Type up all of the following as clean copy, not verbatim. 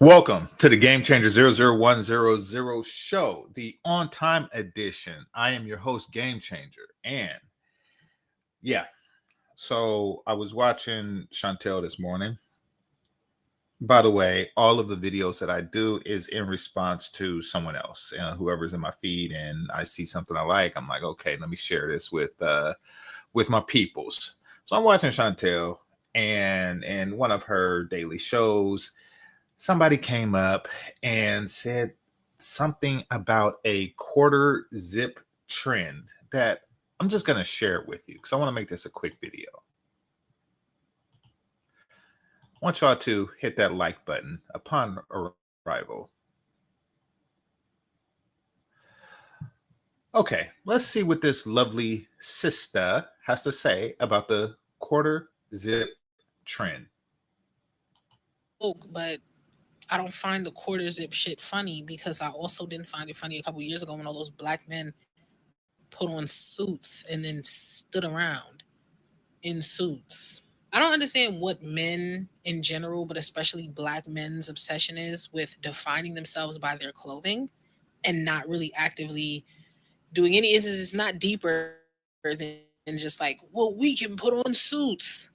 Welcome to the GameChanger 00100 show, the on time edition. I am your host, GameChanger. And yeah, so I was watching Chantel this morning. By the way, all of the videos that I do is in response to someone else, whoever's in my feed, and I see something I like. I'm like, okay, let me share this with my peoples. So I'm watching Chantel, and in one of her daily shows, somebody came up and said something about a quarter zip trend that I'm just going to share it with you because I want to make this a quick video. I want y'all to hit that like button upon arrival. Okay, let's see what this lovely sister has to say about the quarter zip trend. But I don't find the quarter zip shit funny because I also didn't find it funny a couple years ago when all those black men put on suits and then stood around in suits. I don't understand what men in general, but especially black men's obsession is with defining themselves by their clothing and not really actively doing any. It's not deeper than just like, well, we can put on suits.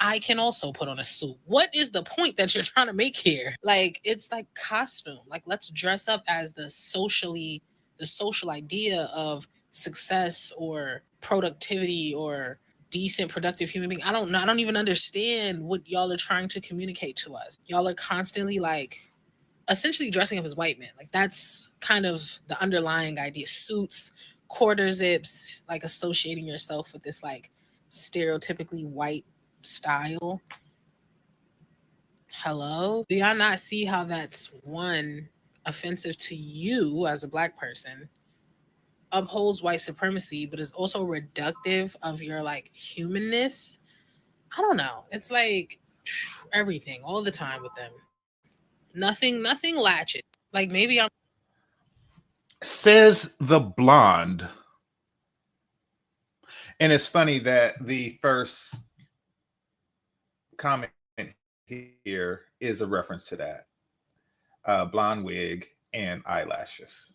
I can also put on a suit. What is the point that you're trying to make here? Like, it's like costume. Like, let's dress up as the social idea of success or productivity or decent, productive human being. I don't know. I don't even understand what y'all are trying to communicate to us. Y'all are constantly like essentially dressing up as white men. Like, that's kind of the underlying idea. Suits, quarter zips, like associating yourself with this like stereotypically white style. Hello? Do y'all not see how that's one offensive to you as a black person, upholds white supremacy, but is also reductive of your like humanness? I don't know. It's like everything all the time with them. Nothing latches. Like maybe I'm Says the blonde. And it's funny that the first comment here is a reference to that blonde wig and eyelashes.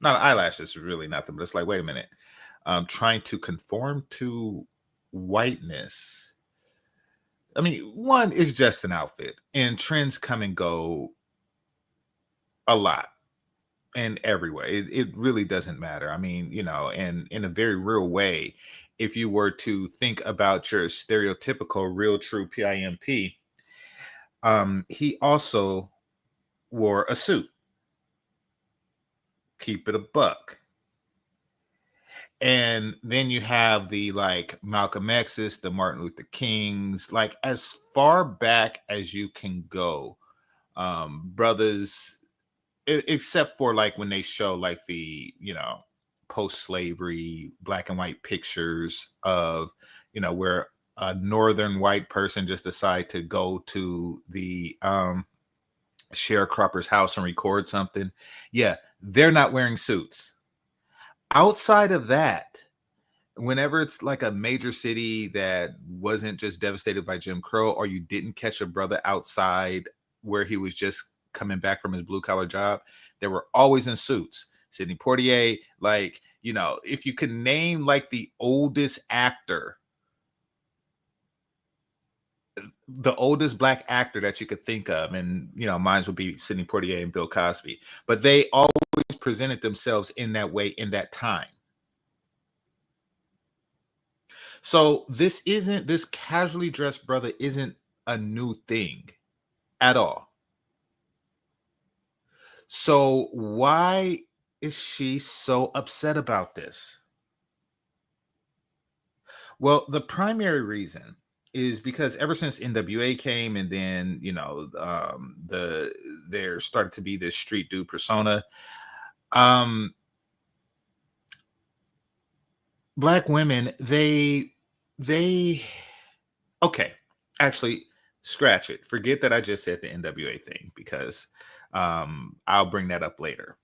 Not eyelashes, really nothing, but it's like, wait a minute. Trying to conform to whiteness. I mean, one is just an outfit, and trends come and go a lot in every way. It really doesn't matter. I mean, and in a very real way, if you were to think about your stereotypical real true PIMP, he also wore a suit. Keep it a buck. And then you have the like Malcolm X's, the Martin Luther Kings, like as far back as you can go. Brothers, except for like when they show like the, post-slavery black and white pictures of, where a northern white person just decide to go to the sharecropper's house and record something. Yeah, they're not wearing suits. Outside of that, whenever it's like a major city that wasn't just devastated by Jim Crow, or you didn't catch a brother outside where he was just coming back from his blue collar job, they were always in suits. Sidney Poitier, like, if you could name like the oldest black actor that you could think of, and mine would be Sidney Poitier and Bill Cosby, but they always presented themselves in that way in that time. So this casually dressed brother isn't a new thing at all. So why is she so upset about this? Well, the primary reason is because ever since NWA came, and then there started to be this street dude persona. Black women, they okay, actually, scratch it. Forget that I just said the NWA thing, because I'll bring that up later.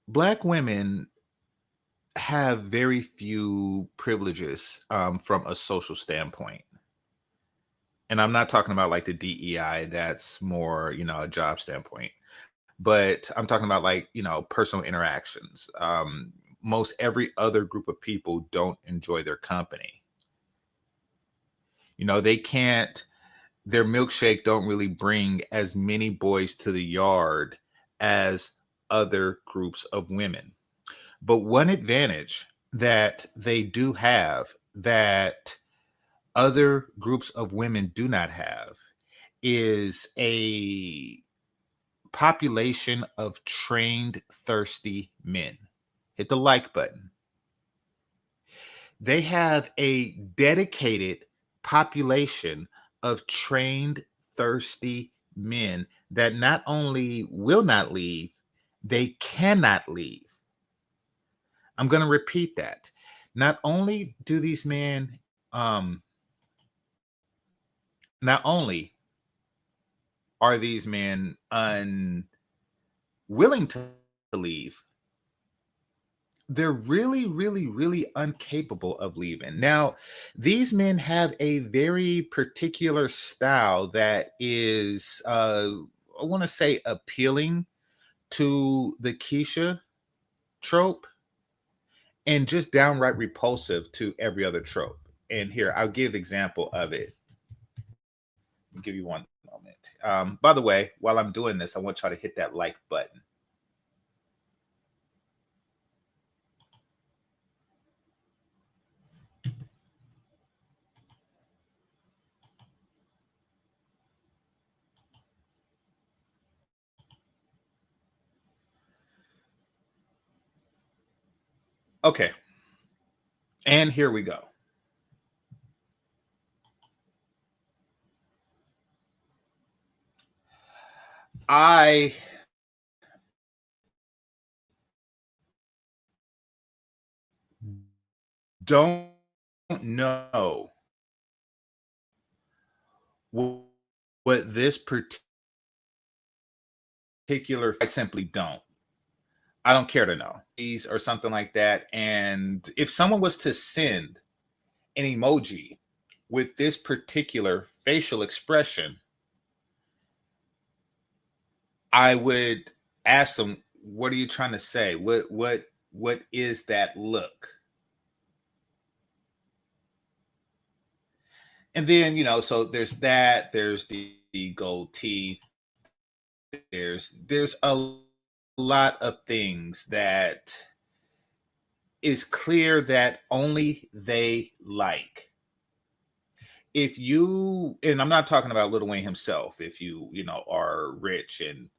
Black women have very few privileges from a social standpoint. And I'm not talking about like the DEI, that's more, a job standpoint. But I'm talking about like, personal interactions. Most every other group of people don't enjoy their company. They can't, their milkshake don't really bring as many boys to the yard as other groups of women. But one advantage that they do have that other groups of women do not have is a population of trained, thirsty men. Hit the like button. They have a dedicated population of trained, thirsty men that not only will not leave, they cannot leave. I'm going to repeat that. Not only do these men, not only are these men unwilling to leave, they're really, really, really incapable of leaving. Now, these men have a very particular style that is, I want to say, appealing to the Keisha trope and just downright repulsive to every other trope. And here, I'll give example of it. I'll give you one moment. By the way, while I'm doing this, I want y'all to hit that like button. Okay. And here we go. I don't know what this particular, I simply don't. I don't care to know. These or something like that. And if someone was to send an emoji with this particular facial expression, I would ask them, what are you trying to say? What is that look? And then, so there's that, there's the gold teeth, there's a lot of things that is clear that only they like. If you, and I'm not talking about Lil Wayne himself, if you are rich and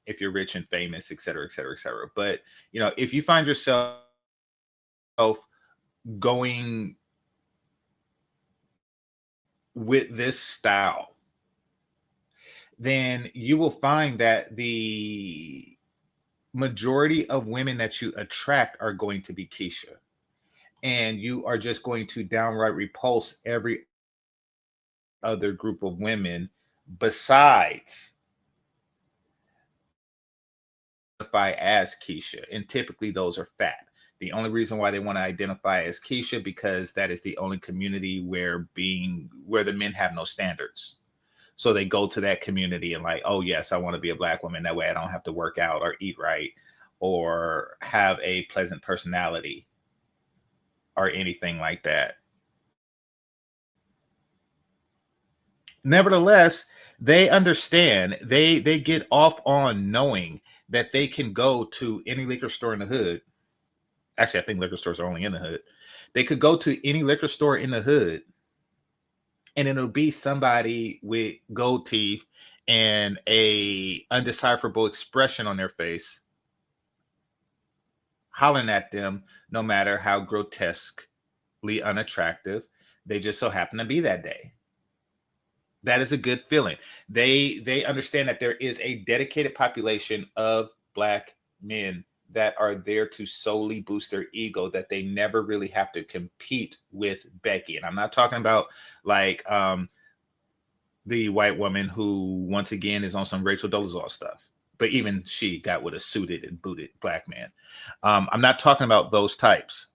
if you're rich and famous, et cetera, et cetera, et cetera. But if you find yourself going with this style, then you will find that the majority of women that you attract are going to be Keisha. And you are just going to downright repulse every other group of women besides identify as Keisha. And typically those are fat. The only reason why they want to identify as Keisha because that is the only community where the men have no standards. So they go to that community and like, oh yes, I want to be a black woman. That way I don't have to work out or eat right or have a pleasant personality or anything like that. Nevertheless, they understand, they get off on knowing that they can go to any liquor store in the hood. Actually, I think liquor stores are only in the hood. They could go to any liquor store in the hood and it'll be somebody with gold teeth and a undecipherable expression on their face hollering at them, no matter how grotesquely unattractive they just so happen to be that day. That is a good feeling. They understand that there is a dedicated population of black men that are there to solely boost their ego, that they never really have to compete with Becky. And I'm not talking about like the white woman who once again is on some Rachel Dolezal stuff. But even she got with a suited and booted black man. I'm not talking about those types.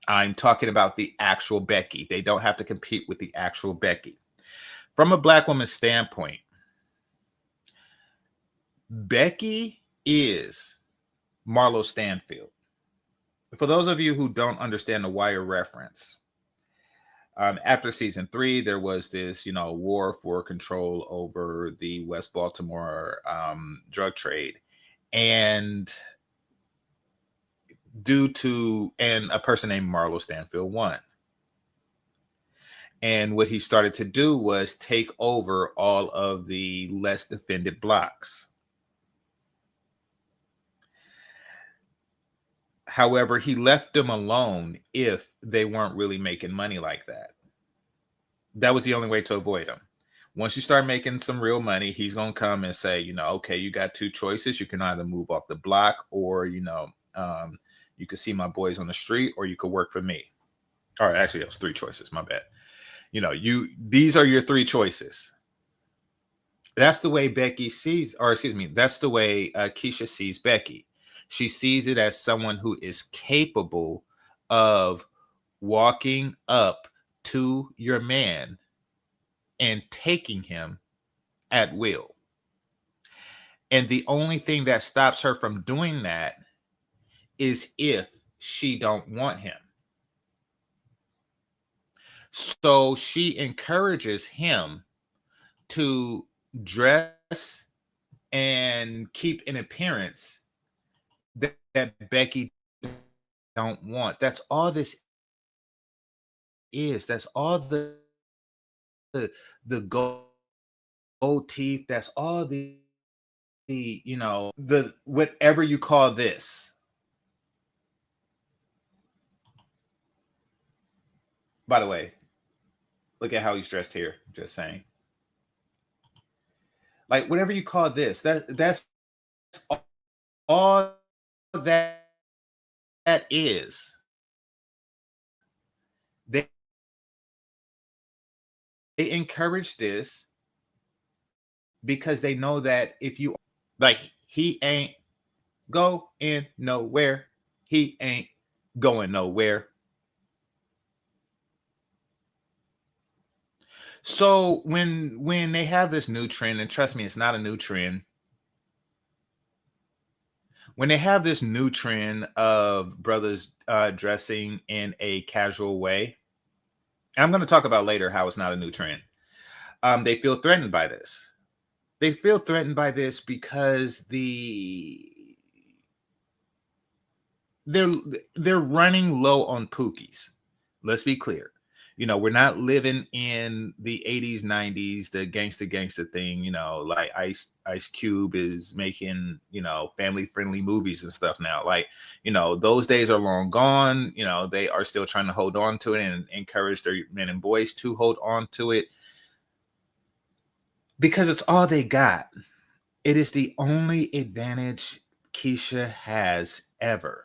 I'm talking about the actual Becky. They don't have to compete with the actual Becky. From a black woman's standpoint, Becky is Marlo Stanfield. For those of you who don't understand the Wire reference, after season 3, there was this, war for control over the West Baltimore drug trade, and a person named Marlo Stanfield won. And what he started to do was take over all of the less defended blocks. However, he left them alone if they weren't really making money like that. That was the only way to avoid him. Once you start making some real money, he's going to come and say, okay, you got 2 choices. You can either move off the block, or, you could see my boys on the street, or you could work for me. All right, actually, that's 3 choices. My bad. These are your 3 choices. That's the way Becky sees, or excuse me, that's the way Keisha sees Becky. She sees it as someone who is capable of walking up to your man and taking him at will. And the only thing that stops her from doing that is if she don't want him. So she encourages him to dress and keep an appearance that Becky don't want. That's all this is. That's all the gold teeth. That's all the whatever you call this. By the way, look at how he's dressed here. Just saying. Like, whatever you call this, that's all that is. They encourage this because they know that if you, like, he ain't going nowhere. He ain't going nowhere. So when they have this new trend, and trust me, it's not a new trend. When they have this new trend of brothers dressing in a casual way, and I'm going to talk about later how it's not a new trend. They feel threatened by this. They feel threatened by this because they're running low on Pookies. Let's be clear. We're not living in the 80s, 90s, the gangster thing, like Ice Cube is making, family friendly movies and stuff now. Like, those days are long gone. They are still trying to hold on to it and encourage their men and boys to hold on to it because it's all they got. It is the only advantage Keisha has ever.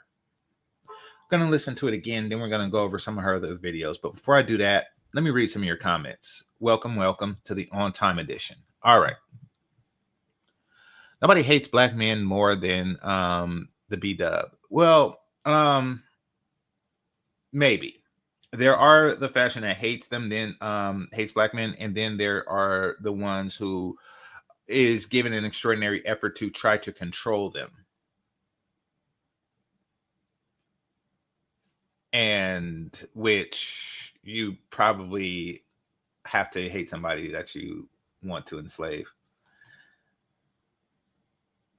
Going to listen to it again, then we're going to go over some of her other videos. But before I do that, let me read some of your comments. Welcome to the On Time edition. All right. Nobody hates black men more than the B-dub. Well, maybe. There are the fashion that hates them, then hates black men, and then there are the ones who is given an extraordinary effort to try to control them. And which you probably have to hate somebody that you want to enslave.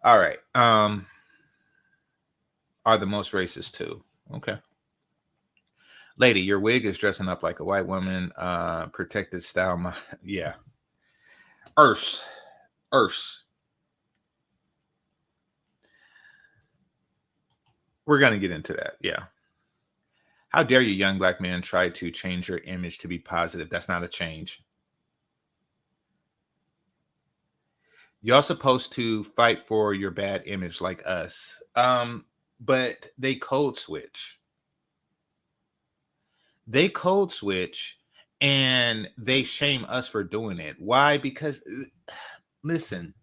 All right. Are the most racist too. Okay. Lady, your wig is dressing up like a white woman. Protected style. Yeah. Urs. We're going to get into that. Yeah. How dare you, young black men, try to change your image to be positive? That's not a change. Y'all supposed to fight for your bad image like us. But they code switch. They code switch and they shame us for doing it. Why? Because, listen,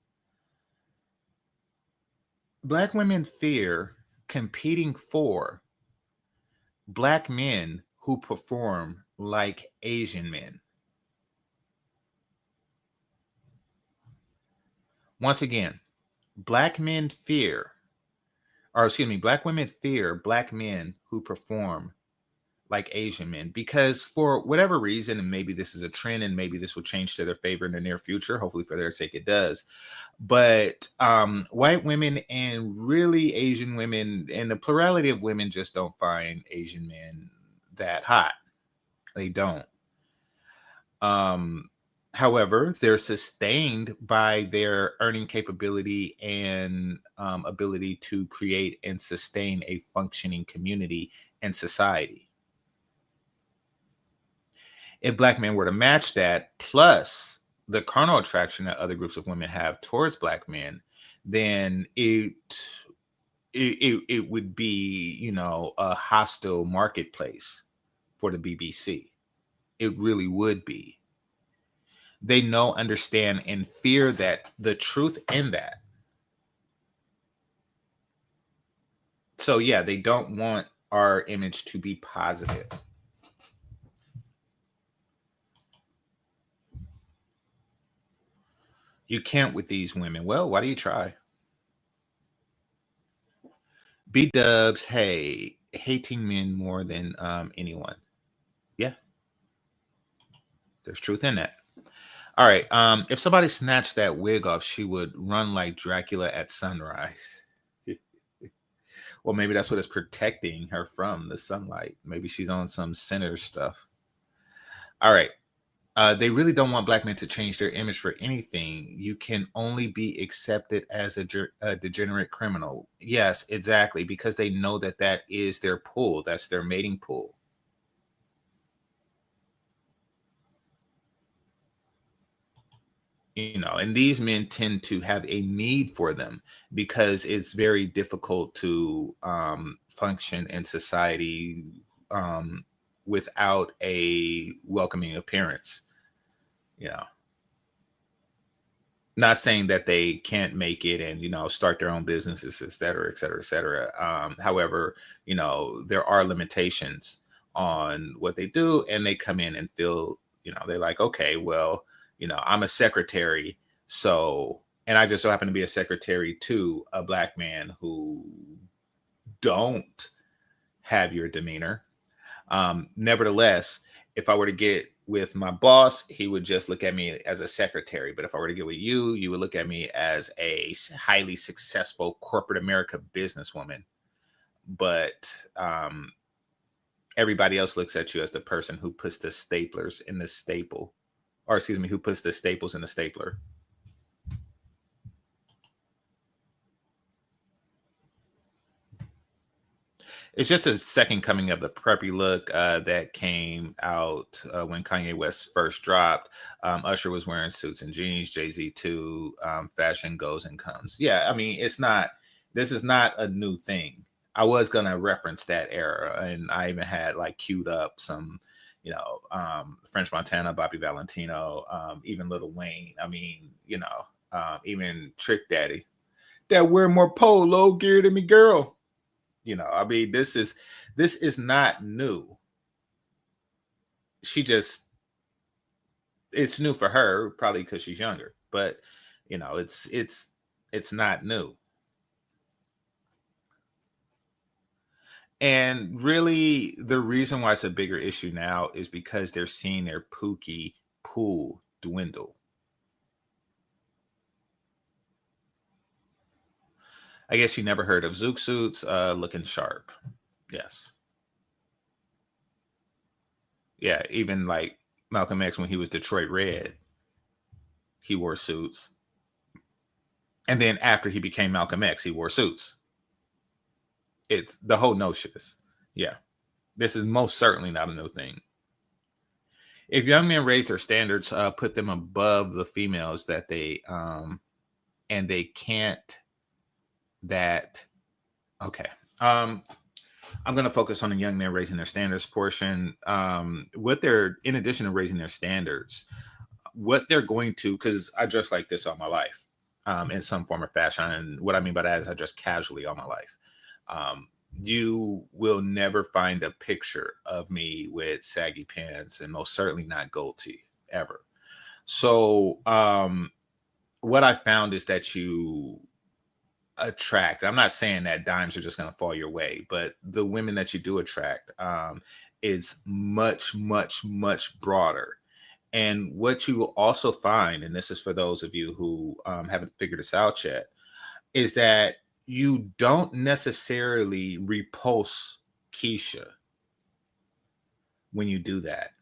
black women fear competing for black men who perform like Asian men. Once again, black men fear, or excuse me, black women fear black men who perform like Asian men because for whatever reason, and maybe this is a trend and maybe this will change to their favor in the near future. Hopefully for their sake it does. But white women and really Asian women and the plurality of women just don't find Asian men that hot. They don't. Um, However, they're sustained by their earning capability and ability to create and sustain a functioning community and society. If black men were to match that, plus the carnal attraction that other groups of women have towards black men, then it would be, you know, a hostile marketplace for the BBC. It really would be. They know, understand, and fear that the truth in that. So yeah, they don't want our image to be positive. You can't with these women. Well, why do you try? B Dubs, hey, hating men more than anyone. Yeah, there's truth in that. All right. If somebody snatched that wig off, she would run like Dracula at sunrise. Well, maybe that's what it's protecting her from, the sunlight. Maybe she's on some sinner stuff. All right. They really don't want black men to change their image for anything. You can only be accepted as a degenerate criminal. Yes, exactly, because they know that that is their pool. That's their mating pool. You know, and these men tend to have a need for them because it's very difficult to function in society um, without a welcoming appearance. You know, not saying that they can't make it and, you know, start their own businesses, et cetera, et cetera, et cetera. However, you know, there are limitations on what they do, and they come in and feel, you know, they're like, okay, well, you know, I'm a secretary, so, and I just so happen to be a secretary to a black man who don't have your demeanor. Nevertheless, if I were to get with my boss, he would just look at me as a secretary. But if I were to get with you would look at me as a highly successful corporate America businesswoman. But everybody else looks at you as the person who puts the staplers in the staple, or excuse me, who puts the staples in the stapler. It's just a second coming of the preppy look that came out when Kanye West first dropped. Usher was wearing suits and jeans, Jay-Z too. Fashion goes and comes. Yeah, I mean, this is not a new thing. I was going to reference that era, and I even had like queued up some, you know, French Montana, Bobby Valentino, even Lil Wayne. I mean, you know, even Trick Daddy. That wear more polo gear than me, girl. You know, I mean, this is not new. She just, it's new for her, probably because she's younger. But you know, it's not new. And really, the reason why it's a bigger issue now is because they're seeing their Pookie pool dwindle. I guess you never heard of Zook suits looking sharp. Yes. Yeah, even like Malcolm X when he was Detroit Red, he wore suits. And then after he became Malcolm X, he wore suits. It's the whole notion is, yeah, this is most certainly not a new thing. If young men raise their standards, put them above the females that they and they can't that okay. I'm going to focus on the young men raising their standards portion. What they're, in addition to raising their standards, what they're going to, because I dress like this all my life in some form or fashion. And what I mean by that is I dress casually all my life. you will never find a picture of me with saggy pants and most certainly not gold teeth ever. So, what I found is that you attract, I'm not saying that dimes are just going to fall your way, but the women that you do attract, is much, much, much broader. And what you will also find, and this is for those of you who haven't figured this out yet, is that you don't necessarily repulse Keisha when you do that.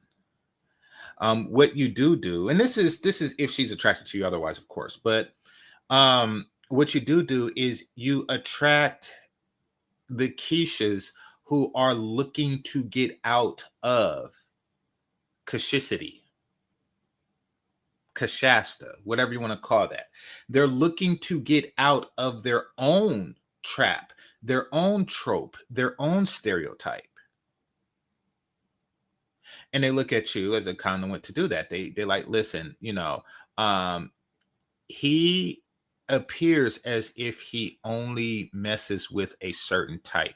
What you do, and this is if she's attracted to you, otherwise, of course, but what you do is you attract the Keishas who are looking to get out of Kashicity, Kashasta, whatever you want to call that. They're looking to get out of their own trap, their own trope, their own stereotype. And they look at you as a conduit to do that. They like, listen, he appears as if he only messes with a certain type.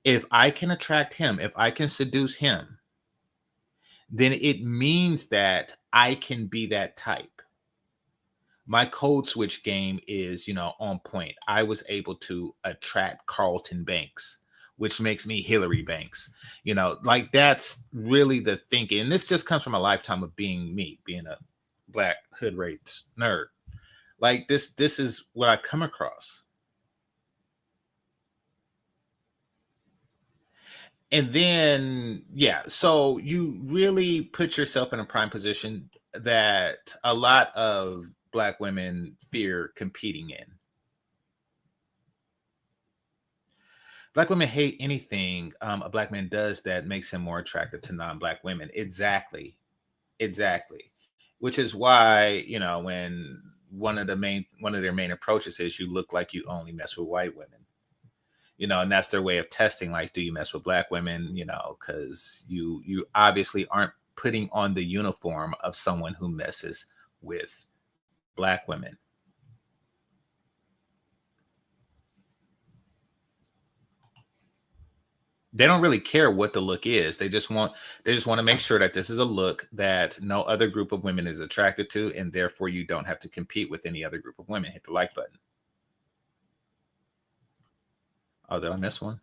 If I can attract him, if I can seduce him, then it means that I can be that type. My code switch game is, on point. I was able to attract Carlton Banks, which makes me Hillary Banks. Like that's really the thinking. And this just comes from a lifetime of being me, being a black hood race nerd. Like this is what I come across. And then, yeah, so you really put yourself in a prime position that a lot of Black women fear competing in. Black women hate anything a Black man does that makes him more attractive to non-Black women. Exactly. Exactly. Which is why, when one of their main approaches is you look like you only mess with white women. And that's their way of testing, like, do you mess with Black women? Because you obviously aren't putting on the uniform of someone who messes with Black women. They don't really care what the look is. They just want to make sure that this is a look that no other group of women is attracted to, and therefore you don't have to compete with any other group of women. Hit the like button. Oh, did I miss one?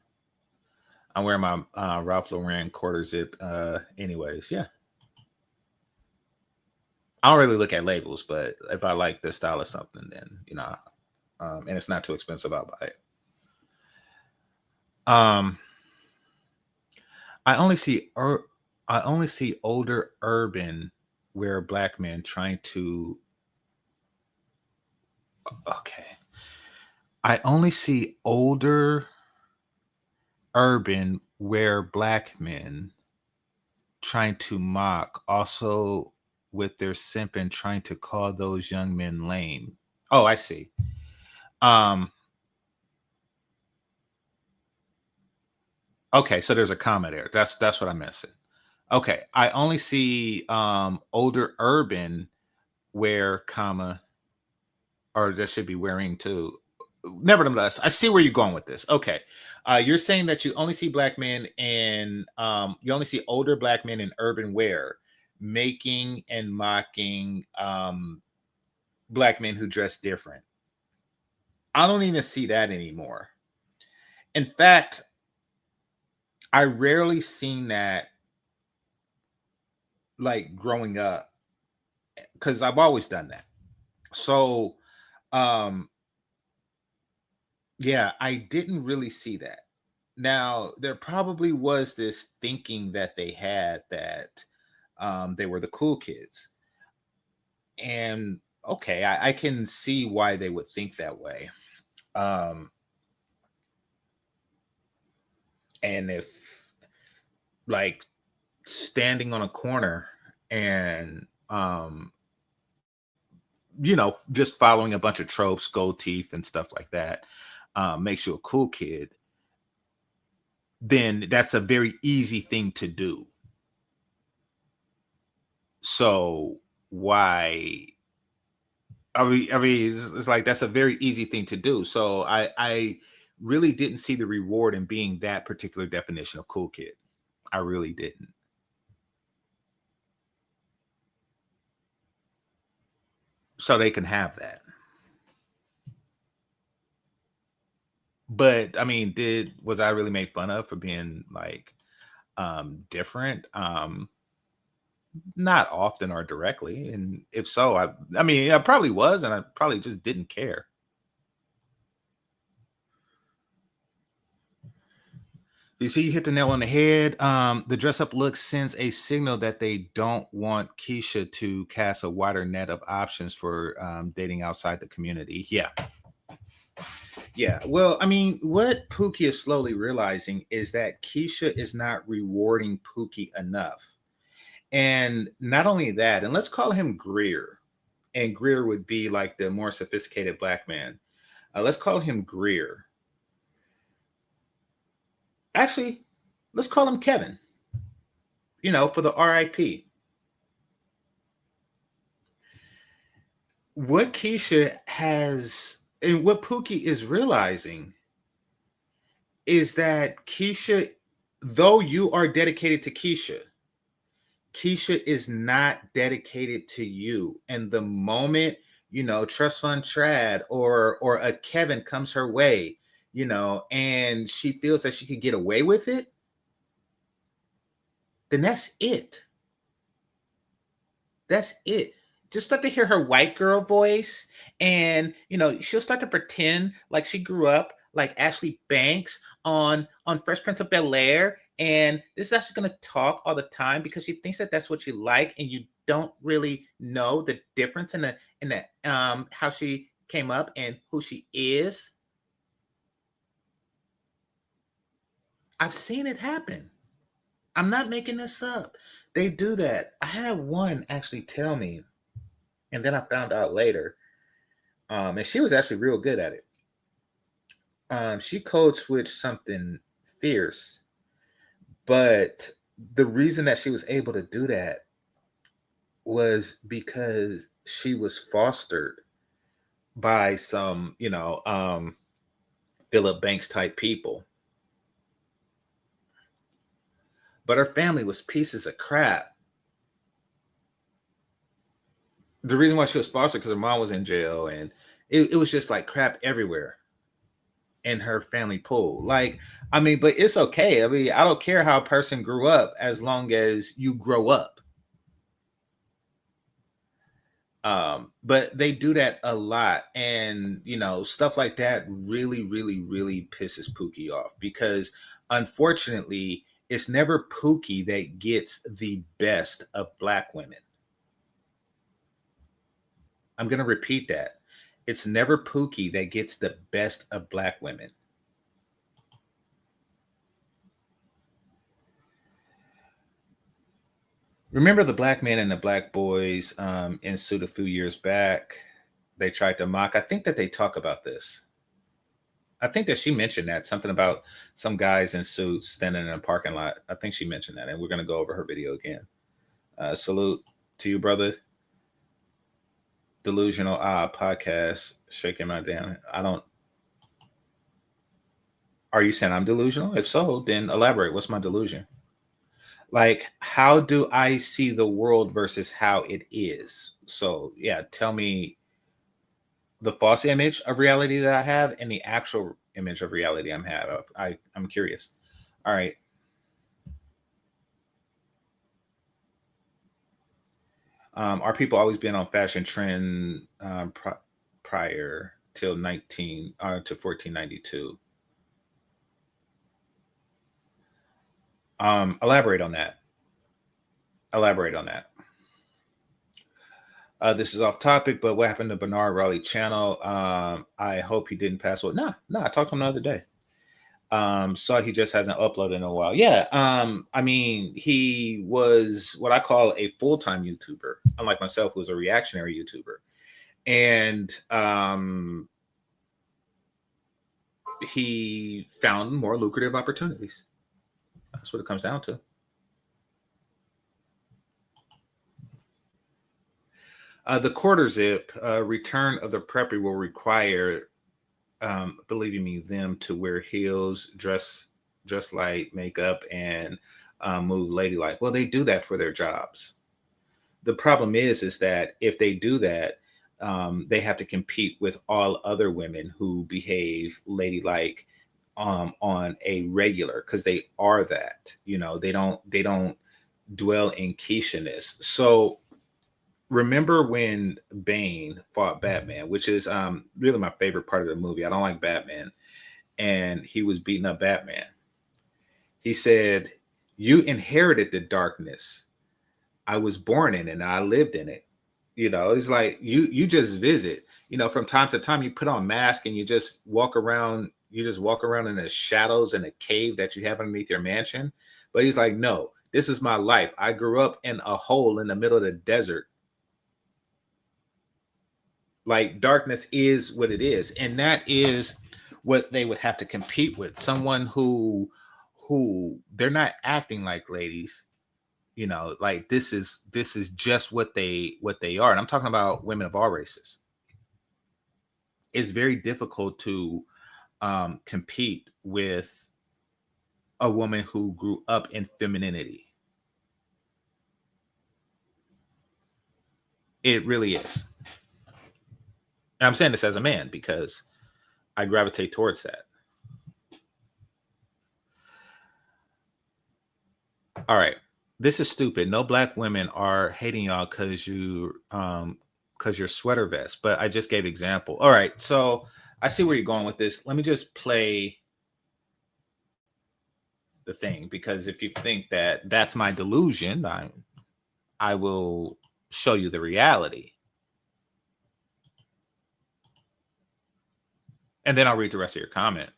I'm wearing my Ralph Lauren quarter zip. Anyways, yeah. I don't really look at labels, but if I like the style of something, then and it's not too expensive, I'll buy it. I only see older urban where Black men trying to. Okay, I only see older urban where Black men trying to mock, also with their simping, trying to call those young men lame. Oh, I see. Okay, so there's a comma there. That's what I'm missing. Okay, I only see older urban where comma, or there should be wearing too. Nevertheless, I see where you're going with this. Okay, you're saying that you only see Black men and you only see older Black men in urban wear making and mocking Black men who dress different. I don't even see that anymore. In fact, I rarely seen that, like, growing up, because I've always done that. So um yeah, I didn't really see that. Now, there probably was this thinking that they had that they were the cool kids. And okay, I can see why they would think that way. Um, and if, like, standing on a corner and, just following a bunch of tropes, gold teeth, and stuff like that, makes you a cool kid, then that's a very easy thing to do. So why? I mean, it's like that's a very easy thing to do. So I really didn't see the reward in being that particular definition of cool kid. I really didn't. So they can have that. But I mean, was I really made fun of for being like different? Not often or directly. And if so, I mean, I probably was, and I probably just didn't care. You see, you hit the nail on the head. The dress up look sends a signal that they don't want Keisha to cast a wider net of options for dating outside the community. Yeah. Yeah. Well, I mean, what Pookie is slowly realizing is that Keisha is not rewarding Pookie enough. And not only that, and let's call him Greer. And Greer would be like the more sophisticated black man. Let's call him Greer. Actually, let's call him Kevin, for the RIP. What Keisha has, and what Pookie is realizing is that Keisha, though you are dedicated to Keisha, Keisha is not dedicated to you. And the moment, trust fund Trad or a Kevin comes her way, and she feels that she could get away with it, then that's it. That's it. Just start to hear her white girl voice, and she'll start to pretend like she grew up like Ashley Banks on Fresh Prince of Bel-Air, and this is actually going to talk all the time because she thinks that that's what you like, and you don't really know the difference in the how she came up and who she is. I've seen it happen. I'm not making this up. They do that. I had one actually tell me, and then I found out later, and she was actually real good at it. She code switched something fierce, but the reason that she was able to do that was because she was fostered by some, Philip Banks type people. But her family was pieces of crap. The reason why she was fostered because her mom was in jail, and it was just like crap everywhere in her family pool. Like, I mean, but it's okay. I mean, I don't care how a person grew up as long as you grow up. But they do that a lot, and stuff like that really, really, really pisses Pookie off because unfortunately, it's never Pookie that gets the best of black women. I'm going to repeat that. It's never Pookie that gets the best of black women. Remember the black men and the black boys in suit a few years back? They tried to mock. I think that they talk about this. I think that she mentioned that something about some guys in suits standing in a parking lot. I think she mentioned that, and we're going to go over her video again. Salute to you, brother. Delusional podcast. Shaking my damn. Are you saying I'm delusional? If so, then elaborate. What's my delusion? Like, how do I see the world versus how it is? So, yeah, tell me the false image of reality that I have and the actual image of reality I'm curious. All right. Are people always been on fashion trend prior till to 1492? Elaborate on that. Elaborate on that. This is off topic, but what happened to Bernard Raleigh channel? I hope he didn't pass away. Nah, I talked to him the other day. So he just hasn't uploaded in a while. Yeah. I mean, he was what I call a full-time YouTuber, unlike myself, who's a reactionary YouTuber. And he found more lucrative opportunities. That's what it comes down to. The quarter zip return of the preppy will require believe me, them to wear heels, dress light, makeup, and move ladylike. Well, they do that for their jobs. The problem is that if they do that, they have to compete with all other women who behave ladylike on a regular, because they are that. They don't dwell in Keisha-ness. So remember when Bane fought Batman, which is really my favorite part of the movie. I don't like Batman, and he was beating up Batman. He said, "You inherited the darkness. I was born in it and I lived in it." It's like you just visit. From time to time you put on mask and you just walk around. You just walk around in the shadows in a cave that you have underneath your mansion. But he's like, no, this is my life. I grew up in a hole in the middle of the desert. Like, darkness is what it is, and that is what they would have to compete with. Someone who they're not acting like ladies. Like, this is just what they are, and I'm talking about women of all races. It's very difficult to compete with a woman who grew up in femininity. It really is. And I'm saying this as a man because I gravitate towards that. All right. This is stupid. No black women are hating y'all because you're sweater vest, but I just gave example. All right. So I see where you're going with this. Let me just play the thing, because if you think that that's my delusion, I will show you the reality. And then I'll read the rest of your comment.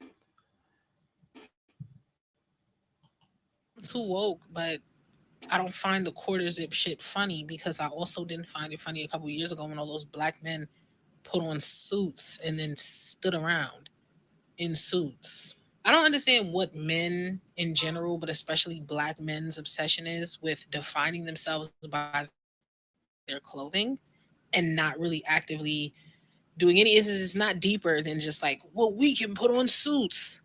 I'm too woke, but I don't find the quarter zip shit funny because I also didn't find it funny a couple years ago when all those black men put on suits and then stood around in suits. I don't understand what men in general, but especially black men's obsession is with defining themselves by their clothing and not really actively doing any. It's not deeper than just like, well, we can put on suits.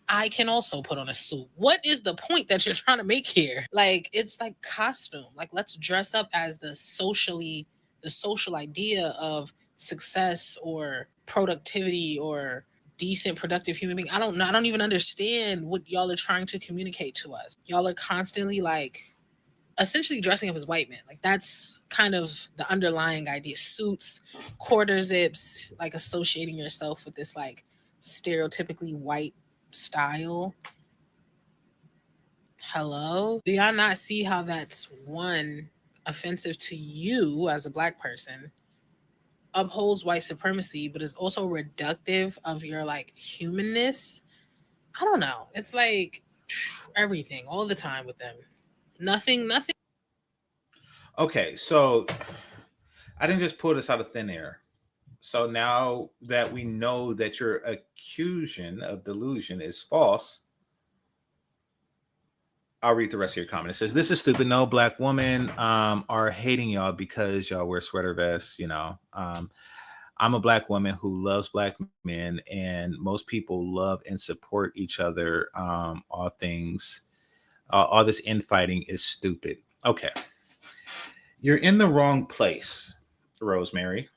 I can also put on a suit. What is the point that you're trying to make here? Like, it's like costume. Like, let's dress up as the social idea of success or productivity or decent productive human being. I don't know. I don't even understand what y'all are trying to communicate to us. Y'all are constantly like essentially dressing up as white men. Like, that's kind of the underlying idea. Suits, quarter zips, like associating yourself with this like stereotypically white style. Hello? Do y'all not see how that's one, offensive to you as a black person, upholds white supremacy, but is also reductive of your like humanness? I don't know. It's like everything all the time with them. Nothing. Okay, so I didn't just pull this out of thin air. So now that we know that your accusation of delusion is false, I'll read the rest of your comment. It says, "This is stupid. No black women are hating y'all because y'all wear sweater vests. I'm a black woman who loves black men, and most people love and support each other. All this infighting is stupid." Okay, you're in the wrong place, Rosemary.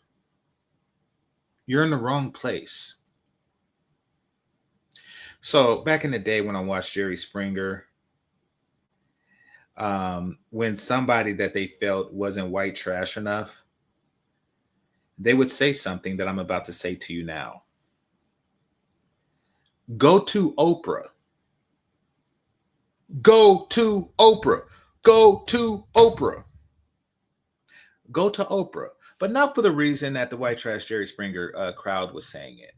You're in the wrong place. So back in the day when I watched Jerry Springer, when somebody that they felt wasn't white trash enough, they would say something that I'm about to say to you now. Go to Oprah. Go to Oprah. Go to Oprah. Go to Oprah. But not for the reason that the white trash Jerry Springer crowd was saying it.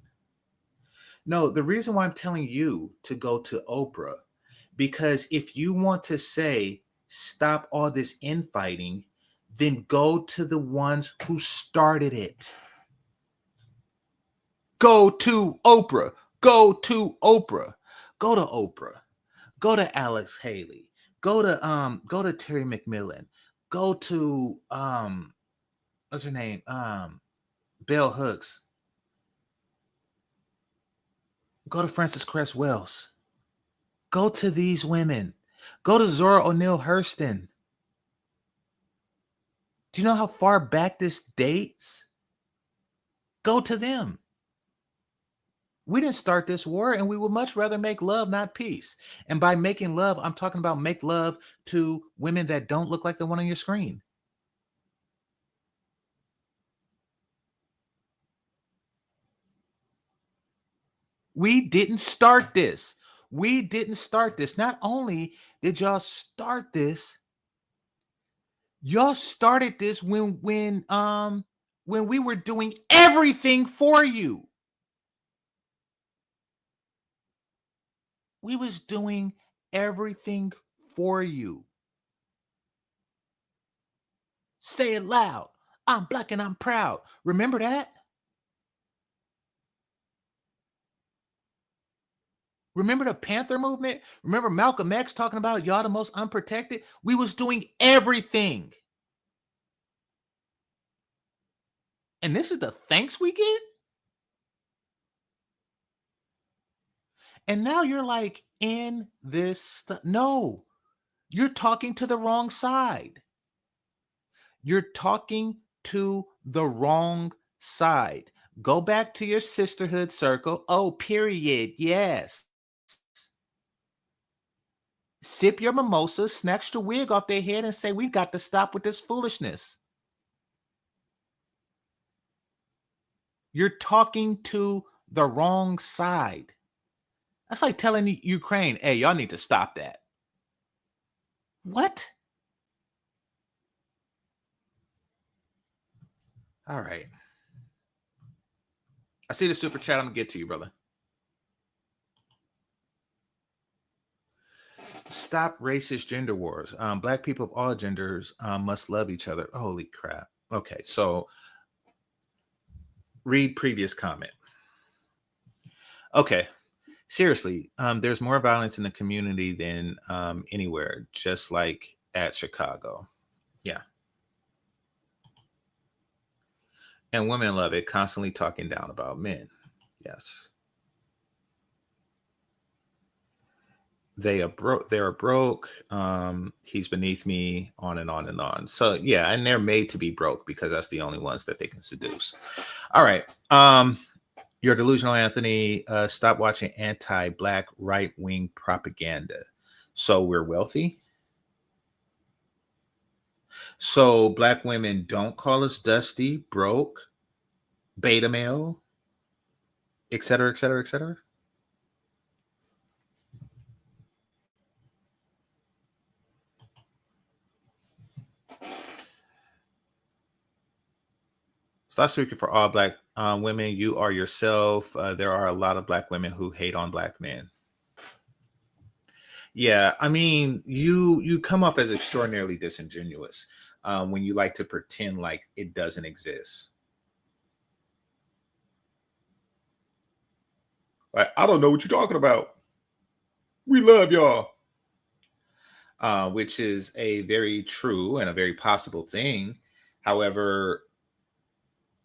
No, the reason why I'm telling you to go to Oprah, because if you want to say stop all this infighting, then go to the ones who started it. Go to Oprah. Go to Oprah. Go to Oprah. Go to Alex Haley. Go to Terry McMillan. Go to what's her name? Bell Hooks. Go to Frances Cress Wells. Go to these women. Go to Zora O'Neal Hurston. Do you know how far back this dates? Go to them. We didn't start this war, and we would much rather make love, not peace. And by making love, I'm talking about make love to women that don't look like the one on your screen. We didn't start this. We didn't start this. Not only did y'all start this, y'all started this when we were doing everything for you. We was doing everything for you. Say it loud. I'm black and I'm proud. Remember that? Remember the Panther movement? Remember Malcolm X talking about y'all the most unprotected? We was doing everything. And this is the thanks we get? And now you're like in this stuff. No, you're talking to the wrong side. You're talking to the wrong side. Go back to your sisterhood circle. Oh, period. Yes. Sip your mimosa, snatch the wig off their head, and say, we've got to stop with this foolishness. You're talking to the wrong side. That's like telling Ukraine, hey, y'all need to stop that. What? All right. I see the super chat. I'm going to get to you, brother. Stop racist gender wars. Black people of all genders must love each other. Holy crap. Okay, so read previous comment. Okay, seriously, there's more violence in the community than anywhere, just like at Chicago. Yeah. And women love it, constantly talking down about men. Yes. They are broke. He's beneath me, on and on and on. So yeah, and they're made to be broke because that's the only ones that they can seduce. All right. You're delusional, Anthony. Stop watching anti-black right-wing propaganda. So we're wealthy. So black women don't call us dusty, broke, beta male, et cetera, et cetera, et cetera. Stop speaking for all black women. You are yourself. There are a lot of black women who hate on black men. Yeah, I mean, you come off as extraordinarily disingenuous when you like to pretend like it doesn't exist. Like, I don't know what you're talking about. We love y'all. Which is a very true and a very possible thing. However,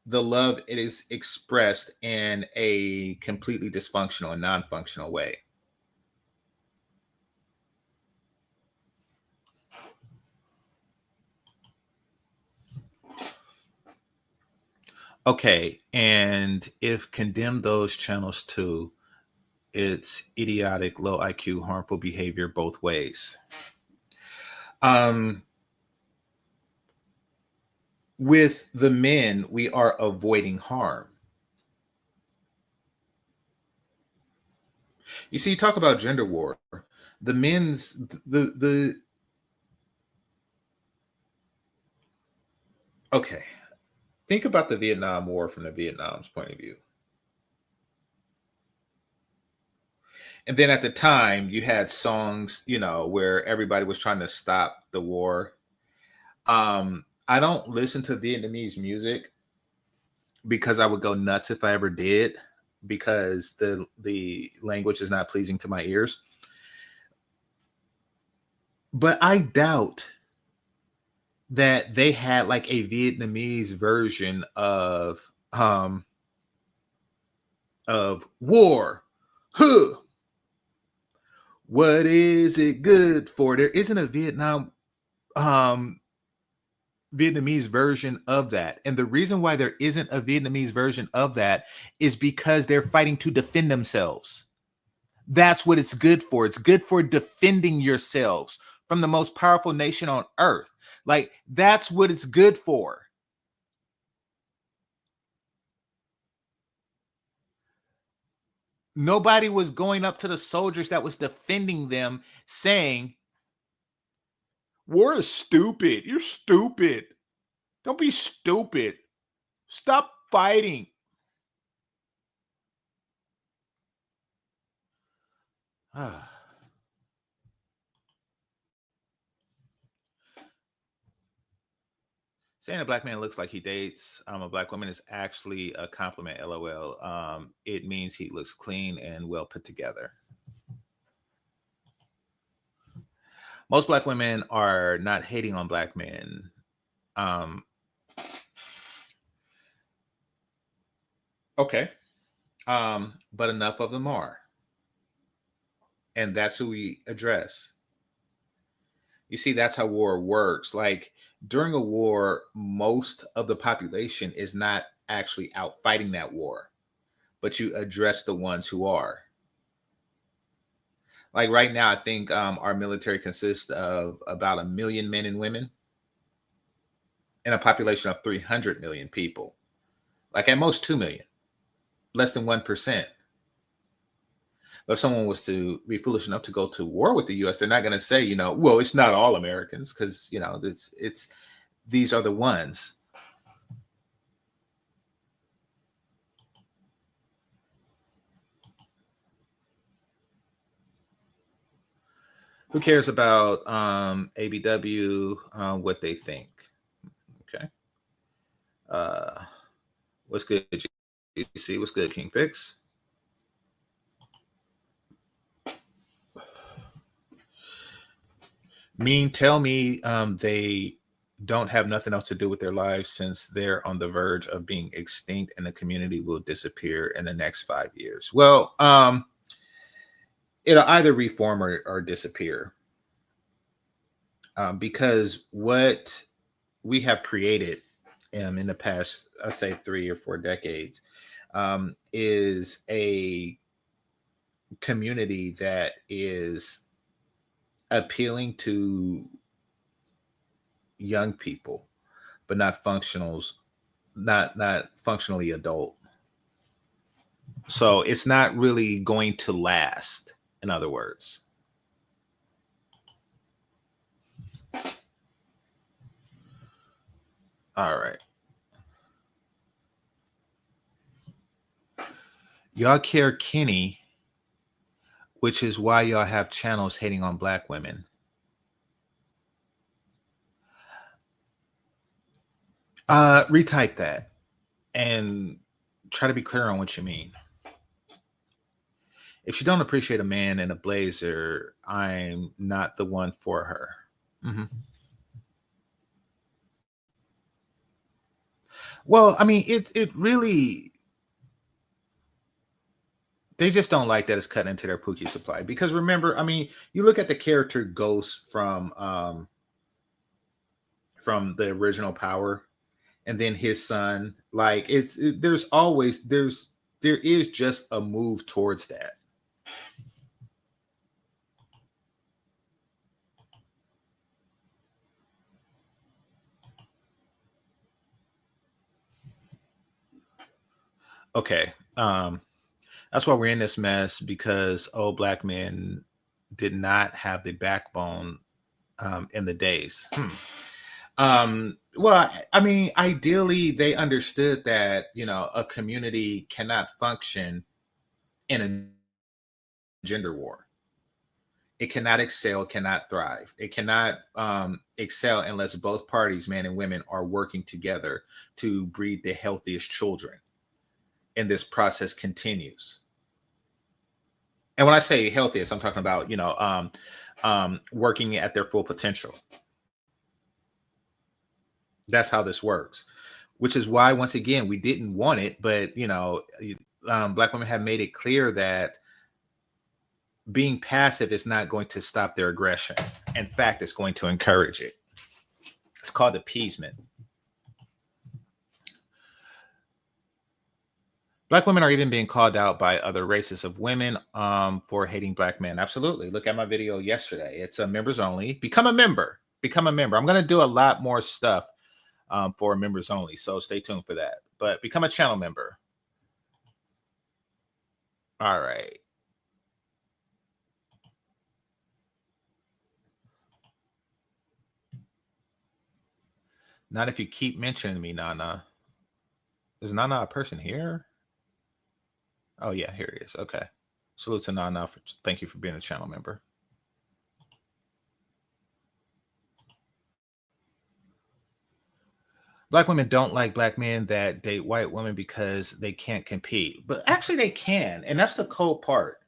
the love, it is expressed in a completely dysfunctional and non-functional way. Okay, and if condemn those channels too, it's idiotic, low IQ, harmful behavior both ways. With the men, we are avoiding harm. You see, you talk about gender war. The men's the okay. Think about the Vietnam War from the Vietnam's point of view. And then at the time, you had songs, where everybody was trying to stop the war. I don't listen to Vietnamese music because I would go nuts if I ever did, because the language is not pleasing to my ears. But I doubt that they had like a Vietnamese version of war. Huh. What is it good for? There isn't a um Vietnamese version of that. And the reason why there isn't a Vietnamese version of that is because they're fighting to defend themselves. That's what it's good for. It's good for defending yourselves from the most powerful nation on earth. Like, that's what it's good for. Nobody was going up to the soldiers that was defending them saying, war is stupid. You're stupid. Don't be stupid. Stop fighting. Saying a black man looks like he dates a black woman is actually a compliment, LOL. It means he looks clean and well put together. Most black women are not hating on black men. Okay. But enough of them are. And that's who we address. You see, that's how war works. Like, during a war, most of the population is not actually out fighting that war, but you address the ones who are. Like right now, I think our military consists of about 1 million men and women in a population of 300 million people. Like at most 2 million, less than 1%. But if someone was to be foolish enough to go to war with the U.S., they're not going to say, well, it's not all Americans, because it's these are the ones. Who cares about ABW, what they think? Okay. What's good, GC? What's good, King Fix? Tell me they don't have nothing else to do with their lives since they're on the verge of being extinct and the community will disappear in the next 5 years. Well, it'll either reform or disappear. Because what we have created in the past, I'd say 3 or 4 decades, is a community that is appealing to young people, but not functionally adult. So it's not really going to last, in other words. All right. Y'all care Kenny, which is why y'all have channels hating on black women. Retype that and try to be clear on what you mean. If she don't appreciate a man in a blazer, I'm not the one for her. Mm-hmm. Well, I mean, it really, they just don't like that it's cut into their Pookie supply. Because remember, I mean, you look at the character Ghost from the original Power, and then his son. Like there is just a move towards that. Okay. That's why we're in this mess, because old black men did not have the backbone in the days. Well, I mean, ideally, they understood that a community cannot function in a gender war. It cannot excel, cannot thrive. It cannot excel unless both parties, men and women, are working together to breed the healthiest children. And this process continues. And when I say healthiest, I'm talking about working at their full potential. That's how this works, which is why, once again, we didn't want it, but black women have made it clear that being passive is not going to stop their aggression. In fact, it's going to encourage it. It's called appeasement. Black women are even being called out by other races of women for hating black men. Absolutely. Look at my video yesterday. It's members only. Become a member. Become a member. I'm going to do a lot more stuff for members only. So stay tuned for that. But become a channel member. All right. Not if you keep mentioning me, Nana. Is Nana a person here? Oh, yeah, here he is. Okay. Salute to Nana. Thank you for being a channel member. Black women don't like black men that date white women because they can't compete. But actually they can. And that's the cold part.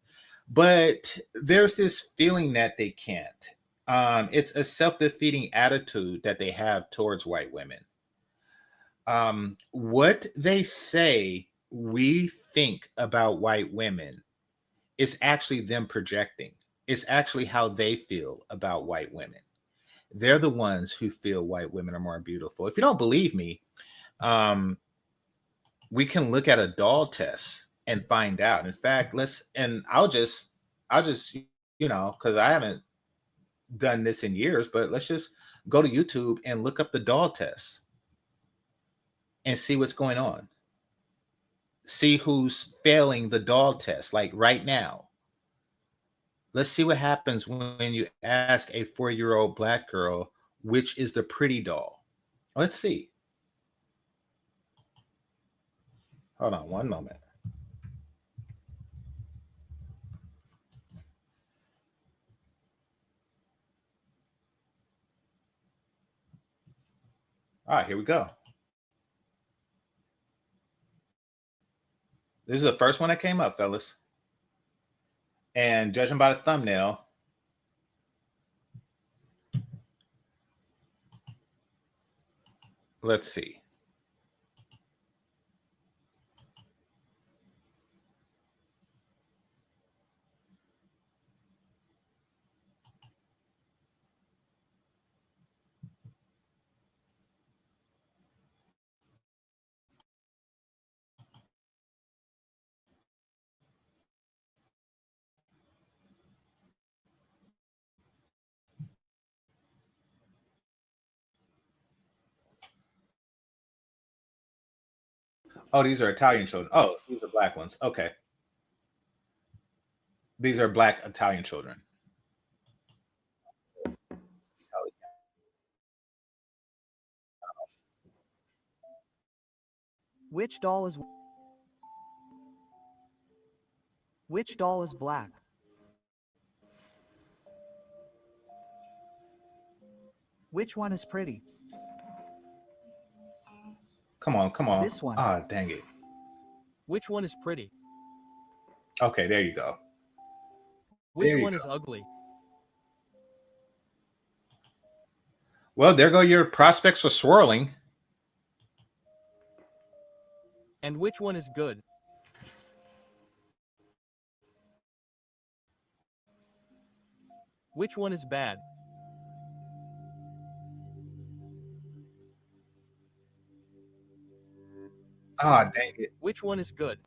But there's this feeling that they can't. It's a self-defeating attitude that they have towards white women. What they say we think about white women is actually them projecting. It's actually how they feel about white women. They're the ones who feel white women are more beautiful. If you don't believe me, we can look at a doll test and find out. In fact, I'll just, because I haven't done this in years, but let's just go to YouTube and look up the doll test and see what's going on. See who's failing the doll test, like right now. Let's see what happens when you ask a 4-year-old black girl, which is the pretty doll. Let's see. Hold on one moment. All right, here we go. This is the first one that came up, fellas. And judging by the thumbnail, let's see. Oh, these are Italian children. Oh, these are black ones. Okay. These are black Italian children. Which doll is black? Which one is pretty? Come on, come on. This one. Ah, dang it. Which one is pretty? Okay, there you go. Which There you one go. is ugly? Well, there go your prospects for swirling. And which one is good? Which one is bad? Ah, dang it. Which one is good?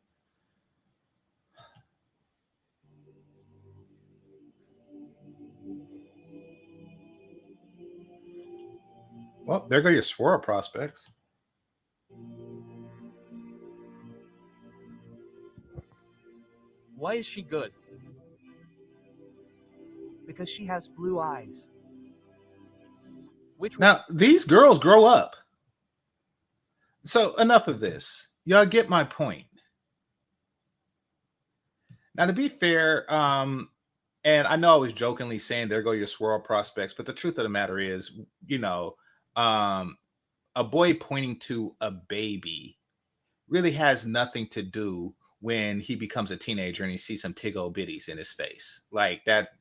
Well, there go your swirl prospects. Why is she good? Because she has blue eyes. Which one? Now, these girls grow up. So enough of this. Y'all get my point. Now, to be fair, and I know I was jokingly saying there go your swirl prospects, but the truth of the matter is, a boy pointing to a baby really has nothing to do when he becomes a teenager and he sees some tiggo bitties in his face. Like that,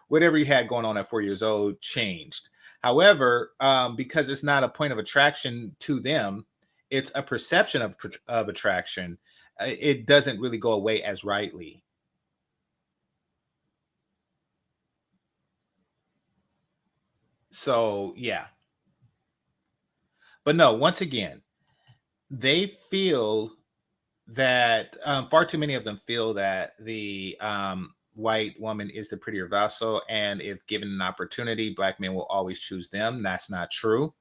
whatever he had going on at 4 years old changed. However, because it's not a point of attraction to them, it's a perception of attraction. It doesn't really go away as rightly. So yeah, but no. Once again, they feel that far too many of them feel that the white woman is the prettier vessel, and if given an opportunity, black men will always choose them. That's not true,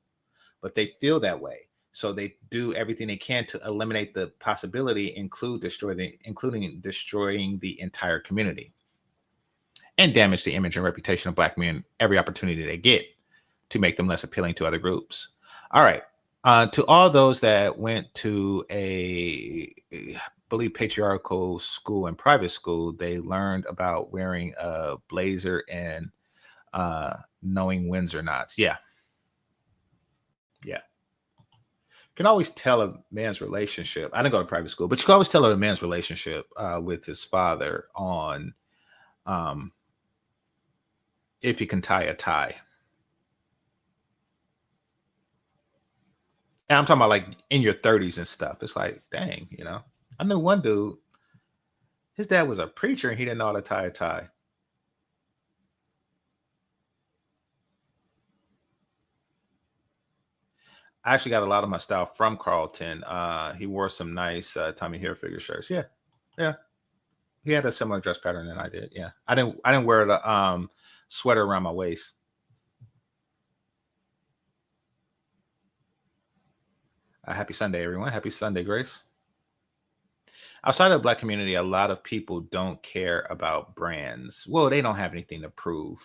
but they feel that way. So they do everything they can to eliminate the possibility, including destroying the entire community and damage the image and reputation of black men every opportunity they get to make them less appealing to other groups. All right. To all those that went to I believe, patriarchal school and private school, they learned about wearing a blazer and knowing Windsor knots. Yeah. Yeah. You can always tell a man's relationship. I didn't go to private school, but you can always tell a man's relationship with his father on if he can tie a tie. And I'm talking about like in your 30s and stuff. It's like, dang, I knew one dude, his dad was a preacher and he didn't know how to tie a tie. I actually got a lot of my style from Carlton. He wore some nice Tommy Hilfiger shirts. Yeah. Yeah. He had a similar dress pattern than I did. Yeah. I didn't wear the sweater around my waist. Happy Sunday, everyone. Happy Sunday, Grace. Outside of the black community, a lot of people don't care about brands. Well, they don't have anything to prove.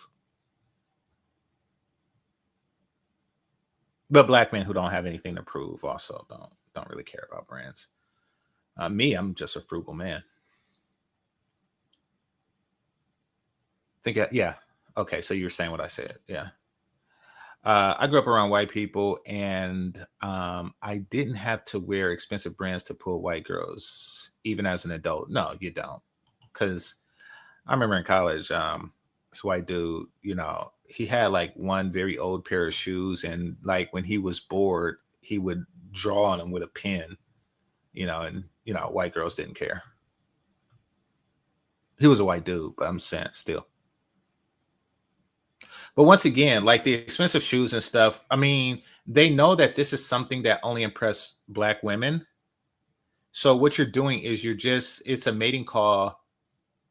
But black men who don't have anything to prove also don't really care about brands. Me, I'm just a frugal man. Yeah. Okay, so you're saying what I said. Yeah. I grew up around white people, and I didn't have to wear expensive brands to pull white girls, even as an adult. No, you don't. Because I remember in college, this white dude, he had like one very old pair of shoes, and like when he was bored, he would draw on them with a pen, and white girls didn't care. He was a white dude, but I'm saying still. But once again, like the expensive shoes and stuff, I mean, they know that this is something that only impress black women. So what you're doing is it's a mating call.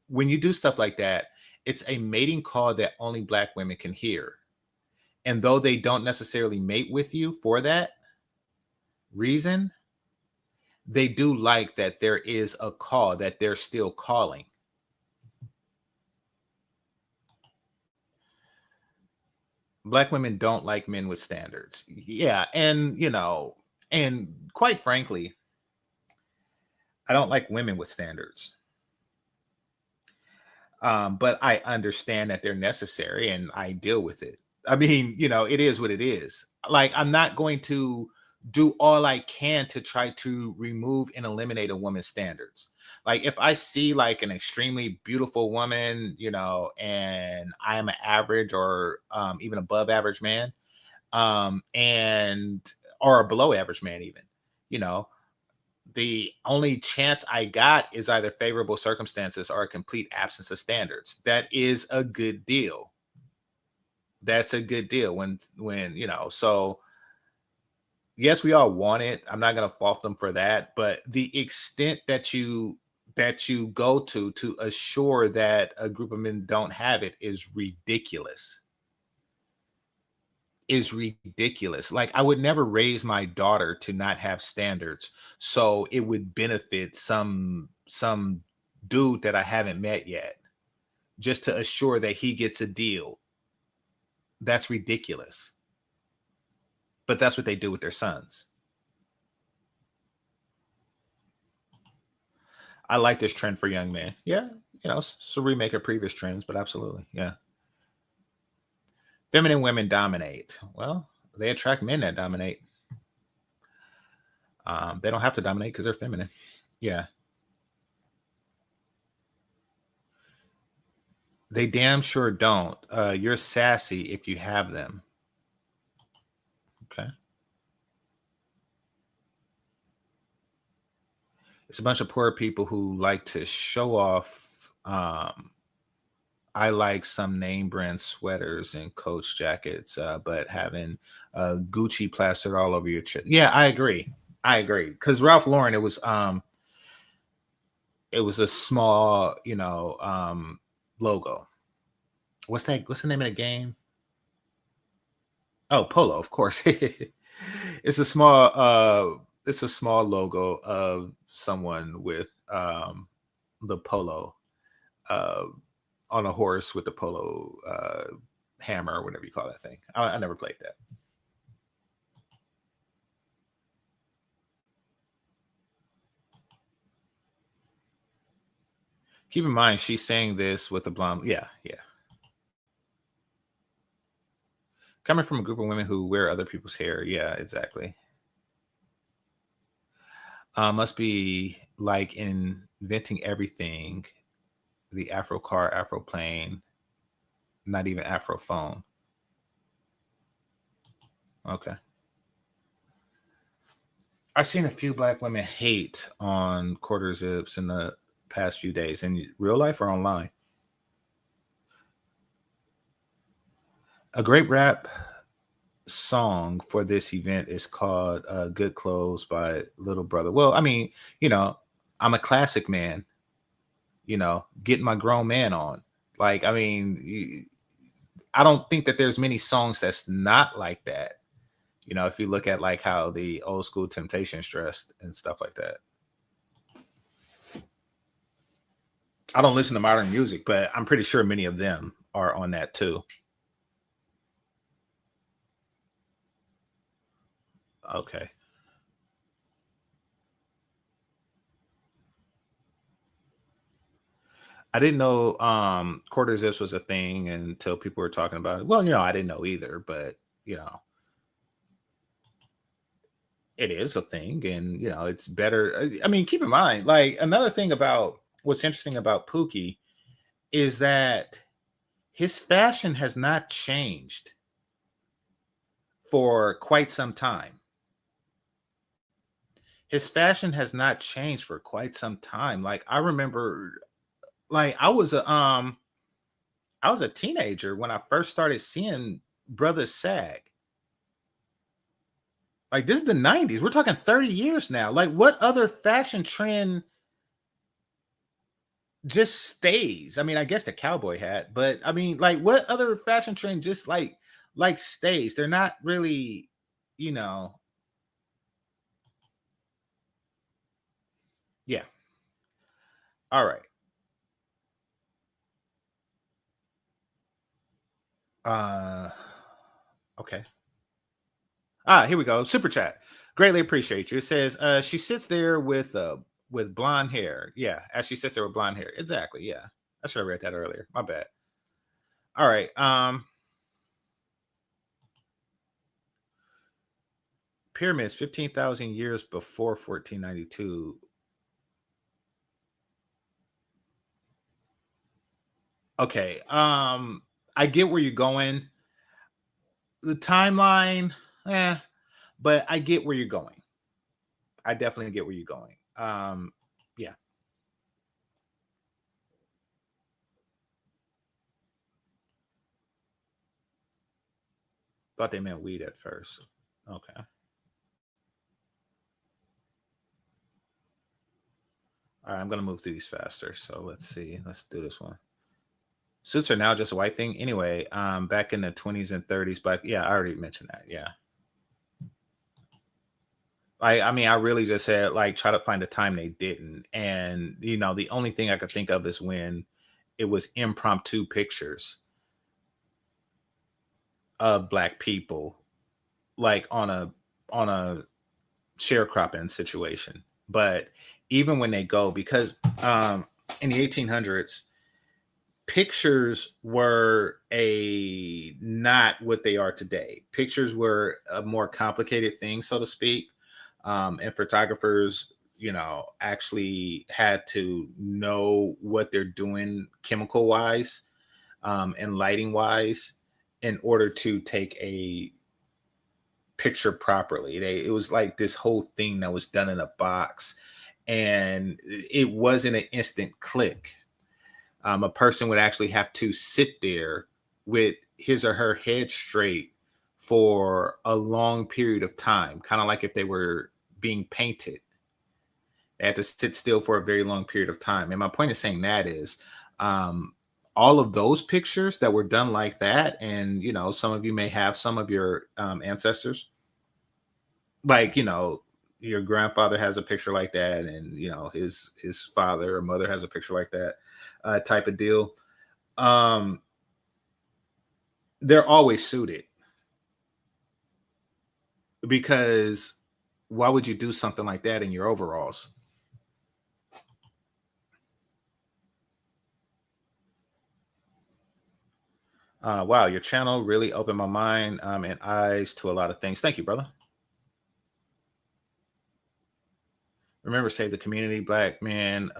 When you do stuff like that, it's a mating call that only black women can hear. And though they don't necessarily mate with you for that reason, they do like that there is a call, that they're still calling. Black women don't like men with standards. Yeah. And, and quite frankly, I don't like women with standards. But I understand that they're necessary and I deal with it. I mean, it is what it is. Like, I'm not going to do all I can to try to remove and eliminate a woman's standards. Like, if I see like an extremely beautiful woman, and I am an average or even above average man, and or a below average man, even, the only chance I got is either favorable circumstances or a complete absence of standards. That is a good deal. That's a good deal when, so yes, we all want it. I'm not going to fault them for that, but the extent that you go to assure that a group of men don't have it is ridiculous. Like, I would never raise my daughter to not have standards, so it would benefit some dude that I haven't met yet, just to assure that he gets a deal. That's ridiculous. But that's what they do with their sons. I like this trend for young men. Yeah, it's a remake of previous trends, but absolutely, yeah. Feminine women dominate. Well, they attract men that dominate. They don't have to dominate because they're feminine. Yeah. They damn sure don't. You're sassy if you have them. Okay. It's a bunch of poor people who like to show off I like some name brand sweaters and Coach jackets, but having Gucci plastered all over your chest. Yeah, I agree. I agree. Because Ralph Lauren, it was a small, logo. What's that? What's the name of the game? Oh, Polo, of course. It's a small logo of someone with the polo uh on a horse with the polo hammer or whatever you call that thing. I never played that. Keep in mind she's saying this with a blonde. Yeah, yeah. Coming from a group of women who wear other people's hair. Yeah, exactly. Must be like inventing everything. The Afro car, Afro plane, not even Afro phone. Okay. I've seen a few black women hate on quarter zips in the past few days in real life or online. A great rap song for this event is called Good Clothes by Little Brother. Well, I mean, you know, I'm a classic man, getting my grown man on. Like, I mean, I don't think that there's many songs that's not like that. If you look at like how the old school Temptations dressed and stuff like that. I don't listen to modern music, but I'm pretty sure many of them are on that too. Okay. I didn't know quarter zips was a thing until people were talking about it. Well, I didn't know either, but you know, it is a thing, and it's better. I mean, keep in mind, like another thing about what's interesting about Pookie is that his fashion has not changed for quite some time. His fashion has not changed for quite some time. Like I remember, like I was a teenager when I first started seeing brothers sag. Like this is the 90s. We're talking 30 years now. Like what other fashion trend just stays? I mean, I guess the cowboy hat, but I mean, like what other fashion trend just like stays? They're not really, you know. Yeah. All right. Uh okay. Here we go. Super chat. Greatly appreciate you. It says she sits there with blonde hair. Yeah, as she sits there with blonde hair. Exactly. Yeah. I should have read that earlier. My bad. All right. Pyramids 15,000 years before 1492. Okay. I get where you're going. The timeline, but I get where you're going. I definitely get where you're going. Yeah. Thought they meant weed at first. Okay. All right, I'm gonna move through these faster. So let's see. Let's do this one. Suits are now just a white thing. Anyway, back in the 20s and 30s, but yeah, I already mentioned that. Yeah. I mean, I really just said like try to find a time they didn't. And the only thing I could think of is when it was impromptu pictures of black people like on a sharecropping situation. But even when they go, because in the 1800s, pictures were a not what they are today. Pictures were a more complicated thing, so to speak. And photographers, actually had to know what they're doing chemical wise and lighting wise in order to take a picture properly. It was like this whole thing that was done in a box, and it wasn't an instant click. A person would actually have to sit there with his or her head straight for a long period of time, kind of like if they were being painted. They had to sit still for a very long period of time. And my point of saying that is, um, all of those pictures that were done like that, and some of you may have some of your ancestors, like your grandfather has a picture like that, and his father or mother has a picture like that, type of deal. Um, they're always suited, because why would you do something like that in your overalls? Wow, your channel really opened my mind and eyes to a lot of things. Thank you, brother. Remember, Save the Community Black Man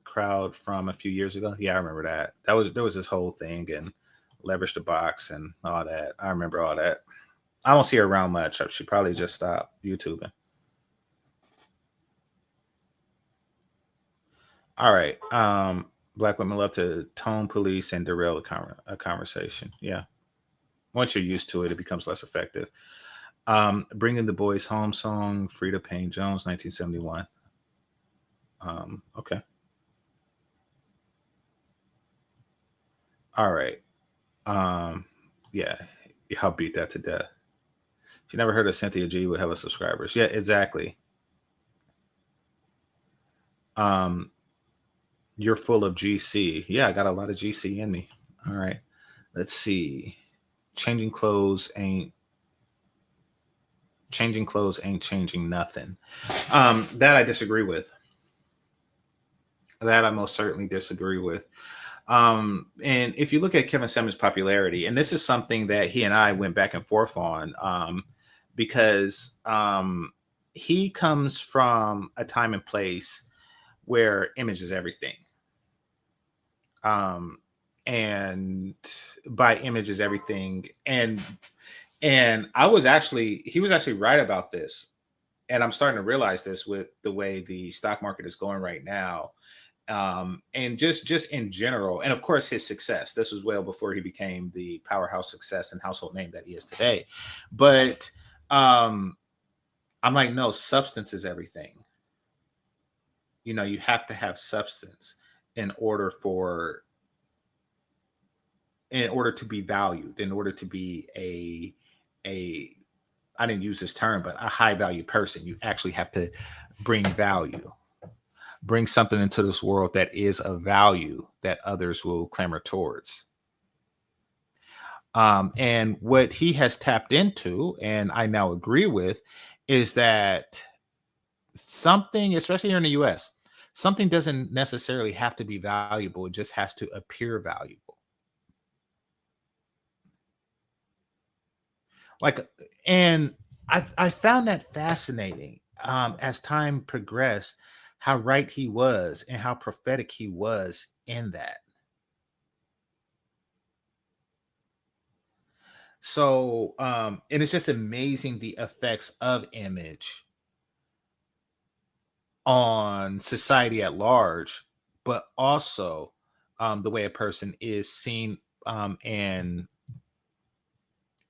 crowd from a few years ago? Yeah, I remember that. There was this whole thing, and Leverage the Box and all that. I remember all that. I don't see her around much. She probably just stopped YouTubing. All right. Black women love to tone police and derail a conversation. Yeah. Once you're used to it, it becomes less effective. Bringing the Boys Home song, Frida Payne Jones, 1971. Okay. All right. Yeah, I'll beat that to death. She never heard of Cynthia G with hella subscribers. Yeah, exactly. You're full of GC. Yeah, I got a lot of GC in me. All right. Let's see. Changing clothes ain't changing nothing. That I disagree with. That I most certainly disagree with. And if you look at Kevin Simmons' popularity, and this is something that he and I went back and forth on, because he comes from a time and place where image is everything. And by image is everything. And he was actually right about this. And I'm starting to realize this with the way the stock market is going right now. And just in general, and of course his success. This was well before he became the powerhouse success and household name that he is today. But I'm like, no, substance is everything. You have to have substance in order to be valued, in order to be a I didn't use this term, but a high value person. You actually have to bring value. Bring something into this world that is of value that others will clamor towards. And what he has tapped into, and I now agree with, is that something, especially here in the US, something doesn't necessarily have to be valuable. It just has to appear valuable. And I found that fascinating as time progressed, how right he was and how prophetic he was in that. So, and it's just amazing the effects of image on society at large, but also the way a person is seen, and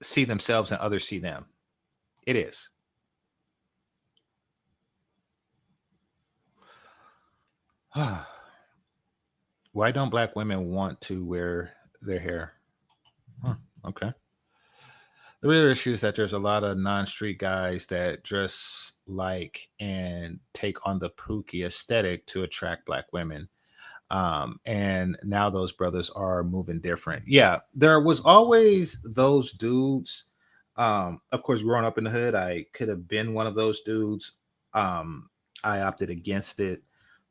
see themselves and others see them. It is. Why don't Black women want to wear their hair? Okay. The real issue is that there's a lot of non-street guys that dress like and take on the pookie aesthetic to attract Black women. And now those brothers are moving different. Yeah, there was always those dudes. Of course, growing up in the hood, I could have been one of those dudes. I opted against it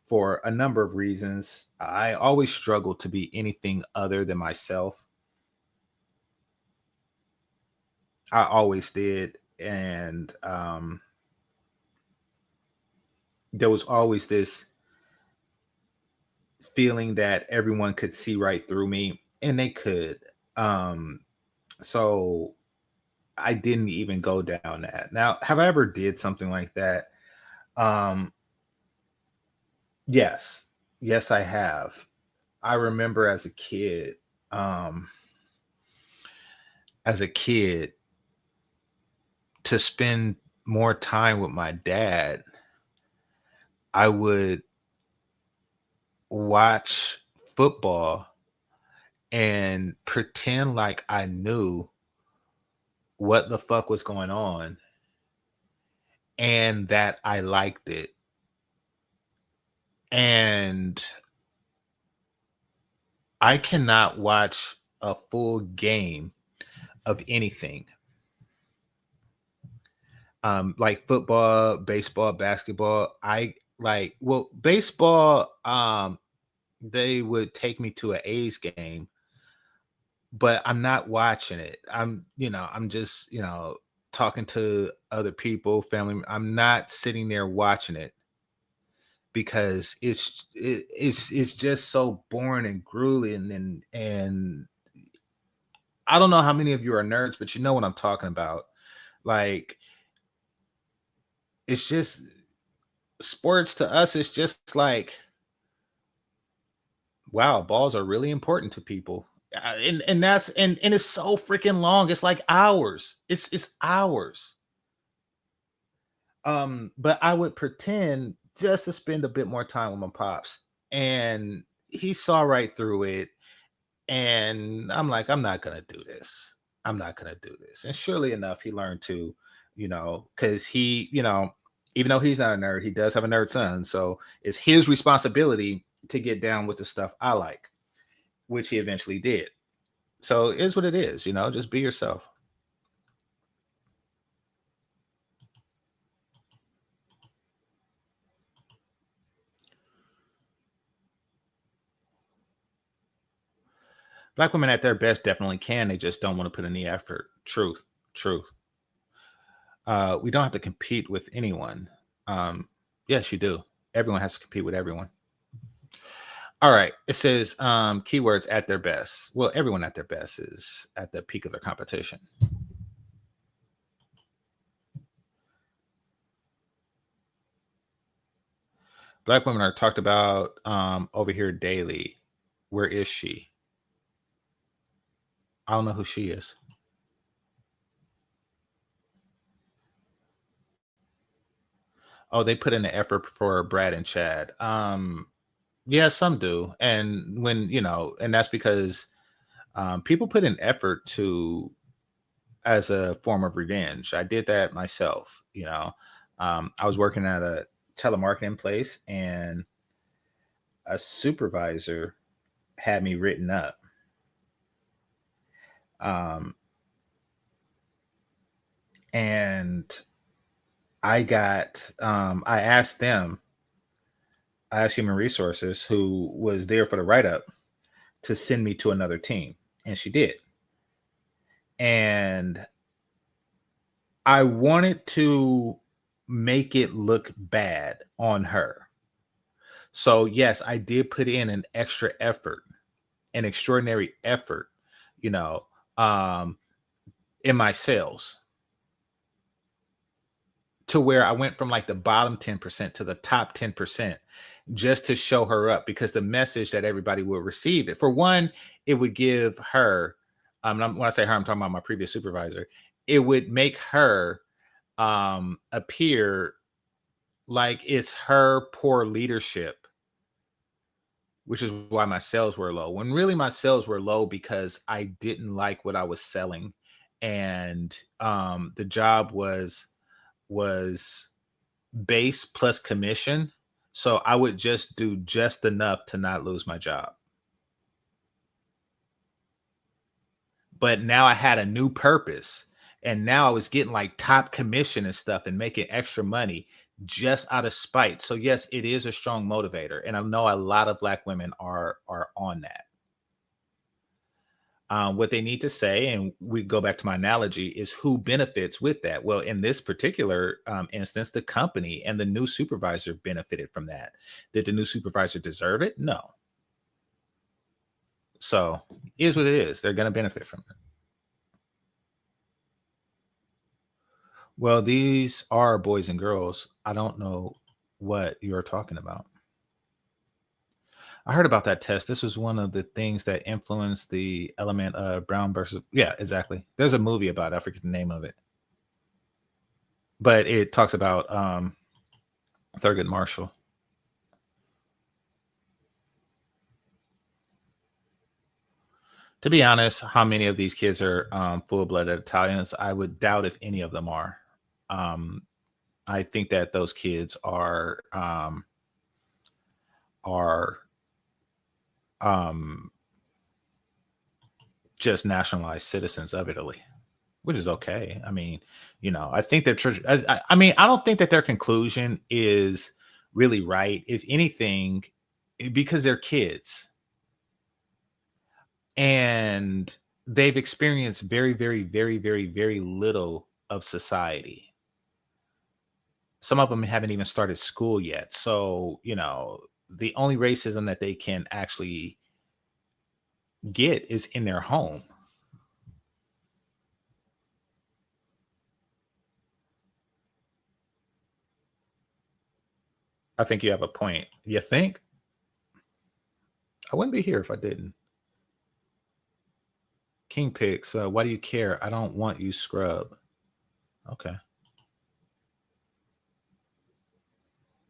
for a number of reasons. I always struggled to be anything other than myself. I always did. And there was always this feeling that everyone could see right through me, and they could. So I didn't even go down that. Now, have I ever did something like that? Um, yes. Yes, I have. I remember um, as a kid, to spend more time with my dad, I would watch football and pretend like I knew what the fuck was going on and that I liked it. And I cannot watch a full game of anything. Like football, baseball, basketball. I like well, baseball, they would take me to an A's game, but I'm not watching it. I'm just, talking to other people, family. I'm not sitting there watching it because it's just so boring and grueling and I don't know how many of you are nerds, but you know what I'm talking about. Like it's just sports to us. It's just like wow, balls are really important to people. And it's so freaking long. It's like hours. It's hours. But I would pretend just to spend a bit more time with my pops. And he saw right through it. And I'm like, I'm not gonna do this. I'm not gonna do this. And surely enough, he learned to, because even though he's not a nerd, he does have a nerd son. So it's his responsibility to get down with the stuff I like, which he eventually did. So it is what it is, just be yourself. Black women at their best definitely can. They just don't want to put in the effort. Truth. Truth. We don't have to compete with anyone. Yes, you do. Everyone has to compete with everyone. All right. It says keywords at their best. Well, everyone at their best is at the peak of their competition. Black women are talked about over here daily. Where is she? I don't know who she is. Oh, they put in the effort for Brad and Chad. Yeah, some do. And and that's because people put in effort to as a form of revenge. I did that myself. I was working at a telemarketing place and a supervisor had me written up. Um, and I asked human resources who was there for the write up to send me to another team. And she did. And I wanted to make it look bad on her. So yes, I did put in an extra effort, an extraordinary effort, you know, um, in my sales to where I went from like the bottom 10% to the top 10% just to show her up because the message that everybody will receive it. For one, it would give her, when I say her, I'm talking about my previous supervisor, it would make her appear like it's her poor leadership, which is why my sales were low. When really my sales were low because I didn't like what I was selling, and the job was base plus commission, so I would just do just enough to not lose my job. But now I had a new purpose, and now I was getting like top commission and stuff and making extra money just out of spite. So yes, it is a strong motivator, and I know a lot of Black women are on that. What they need to say, and we go back to my analogy, is who benefits with that. Well, in this particular instance, the company and the new supervisor benefited from that. Did the new supervisor deserve it? No. So is what it is. They're going to benefit from it. Well, these are boys and girls. I don't know what you're talking about. I heard about that test. This was one of the things that influenced the element of Brown versus. Yeah, exactly. There's a movie about it. I forget the name of it, but it talks about Thurgood Marshall. To be honest, how many of these kids are full-blooded Italians? I would doubt if any of them are. Um, I think that those kids are um, just nationalized citizens of Italy, which is okay. I mean, I think that church. I mean, I don't think that their conclusion is really right. If anything, because they're kids and they've experienced very, very, very, very, very little of society. Some of them haven't even started school yet. So, the only racism that they can actually get is in their home. I think you have a point. You think? I wouldn't be here if I didn't. King picks. Why do you care? I don't want you, scrub. Okay.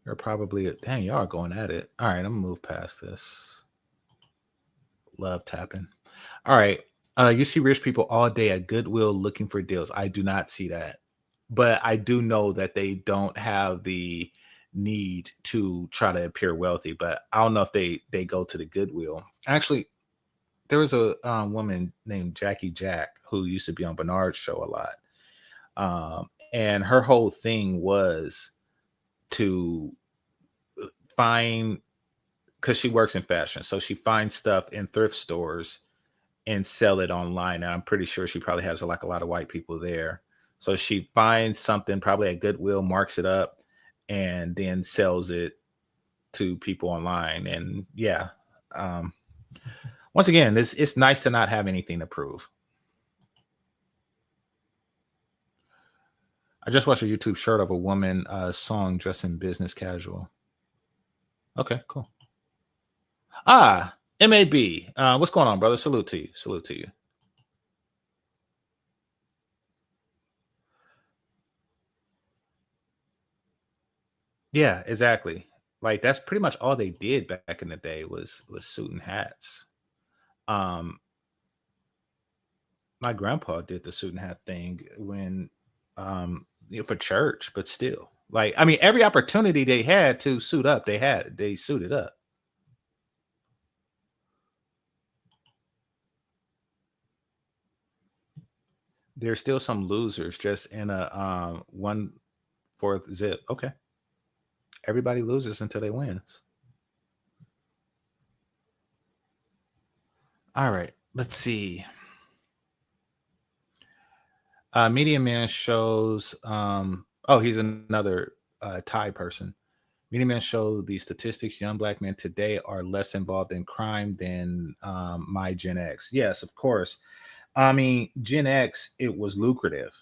You're probably dang. Y'all are going at it. All right, I'm gonna move past this. Love tapping. All right. You see rich people all day at Goodwill looking for deals. I do not see that, but I do know that they don't have the need to try to appear wealthy. But I don't know if they go to the Goodwill. Actually, there was a woman named Jackie Jack who used to be on Bernard's show a lot, and her whole thing was to find, because she works in fashion, so she finds stuff in thrift stores and sell it online. And I'm pretty sure she probably has like a lot of white people there. So she finds something probably at Goodwill, marks it up, and then sells it to people online. And yeah, once again, it's nice to not have anything to prove. I just watched a YouTube short of a woman song dressed in business casual. Okay, cool. MAB. What's going on, brother? Salute to you. Salute to you. Yeah, exactly. Like that's pretty much all they did back in the day was suit and hats. Um, my grandpa did the suit and hat thing when for church, but still. Like, I mean, every opportunity they had to suit up, they suited up. There's still some losers just in a 1/4 zip. Okay. Everybody loses until they wins. All right. Let's see. Media Man shows he's another Thai person. Media Man showed the statistics. Young black men today are less involved in crime than my Gen X. Yes, of course. I mean, Gen X, it was lucrative.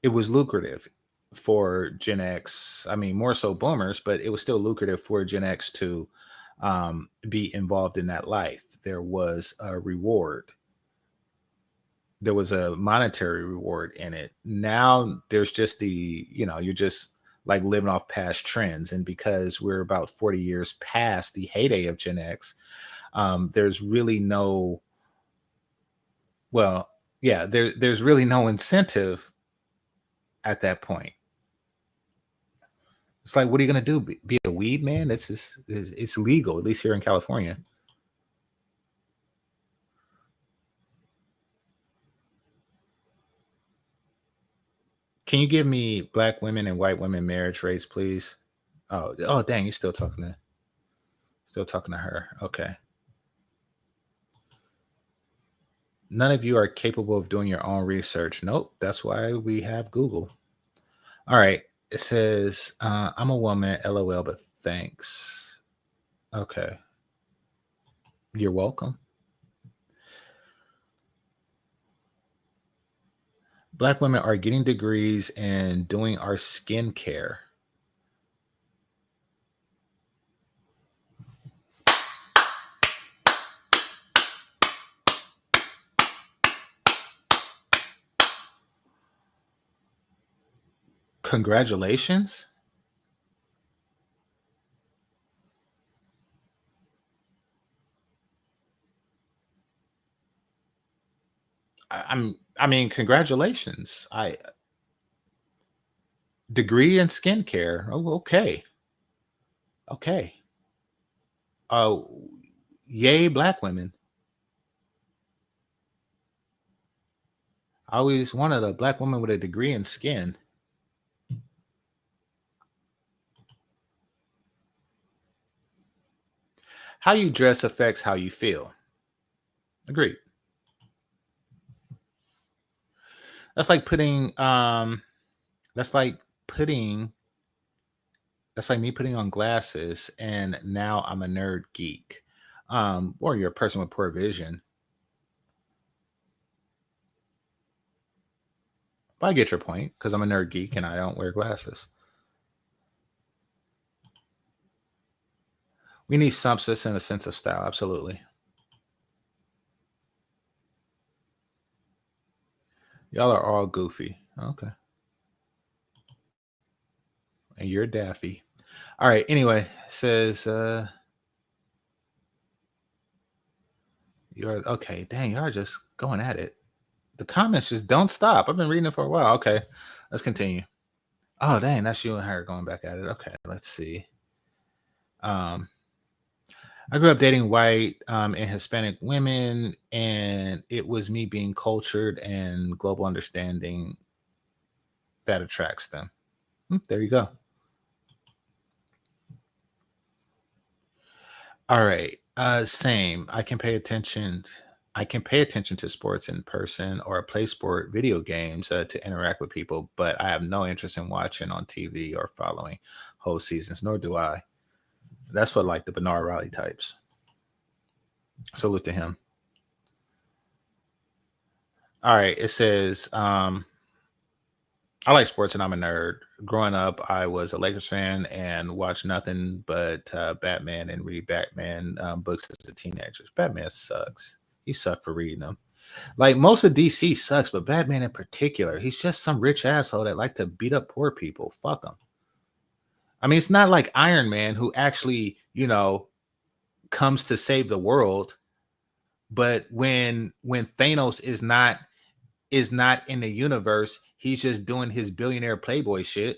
It was lucrative for Gen X. I mean, more so boomers, but it was still lucrative for Gen X to be involved in that life. There was a reward. There was a monetary reward in it. Now there's just you're just like living off past trends. And because we're about 40 years past the heyday of Gen X, there's really no, well, yeah, there's really no incentive at that point. It's like, what are you going to do? Be a weed man? It's legal, at least here in California. Can you give me black women and white women marriage rates, please? Oh, dang, you're still talking to her. Okay. None of you are capable of doing your own research. Nope. That's why we have Google. All right. It says, I'm a woman, LOL, but thanks. Okay. You're welcome. Black women are getting degrees and doing our skincare. Congratulations. I mean, congratulations. I degree in skincare. Oh, okay. Okay. Oh, yay, black women. I always wanted a black woman with a degree in skin. How you dress affects how you feel. Agreed. That's like putting that's like putting that's like me putting on glasses and now I'm a nerd geek. Or you're a person with poor vision. But I get your point because I'm a nerd geek and I don't wear glasses. We need substance and a sense of style. Absolutely. Y'all are all goofy. Okay. And you're daffy. All right. Anyway, says you're okay. Dang, y'all are just going at it. The comments just don't stop. I've been reading it for a while. Okay. Let's continue. Oh, dang, that's you and her going back at it. Okay, let's see. Um, I grew up dating white and Hispanic women, and it was me being cultured and global understanding that attracts them. There you go. All right. Same. I can pay attention to sports in person or play sport video games to interact with people, but I have no interest in watching on TV or following whole seasons, nor do I. That's for like the Bernard Riley types. Salute to him. All right. It says, I like sports and I'm a nerd. Growing up, I was a Lakers fan and watched nothing but Batman and read Batman books as a teenager. Batman sucks. He sucked for reading them. Like most of DC sucks, but Batman in particular, he's just some rich asshole that like to beat up poor people. Fuck him. I mean, it's not like Iron Man who actually, comes to save the world. But when Thanos is not in the universe, he's just doing his billionaire playboy shit.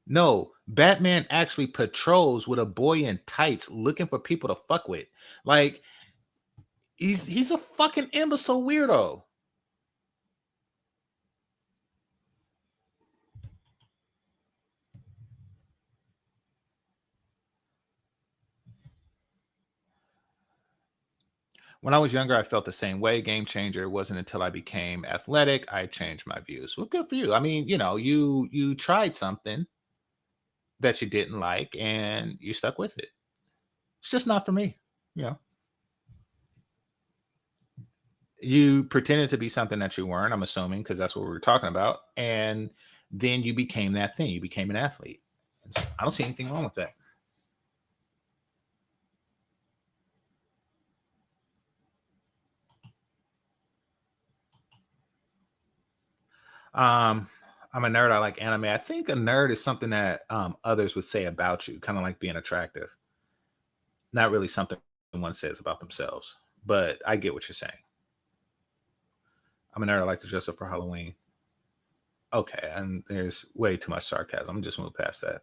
No, Batman actually patrols with a boy in tights looking for people to fuck with. Like he's a fucking imbecile weirdo. When I was younger, I felt the same way. Game changer. It wasn't until I became athletic I changed my views. Well, good for you. I mean, you tried something that you didn't like and you stuck with it. It's just not for me. You know, you pretended to be something that you weren't, I'm assuming, because that's what we were talking about. And then you became that thing. You became an athlete. I don't see anything wrong with that. Um, I'm a nerd. I like anime. I think a nerd is something that others would say about you, kind of like being attractive. Not really something one says about themselves, but I get what you're saying. I'm a nerd. I like to dress up for Halloween. Okay, and there's way too much sarcasm. I'm just move past that.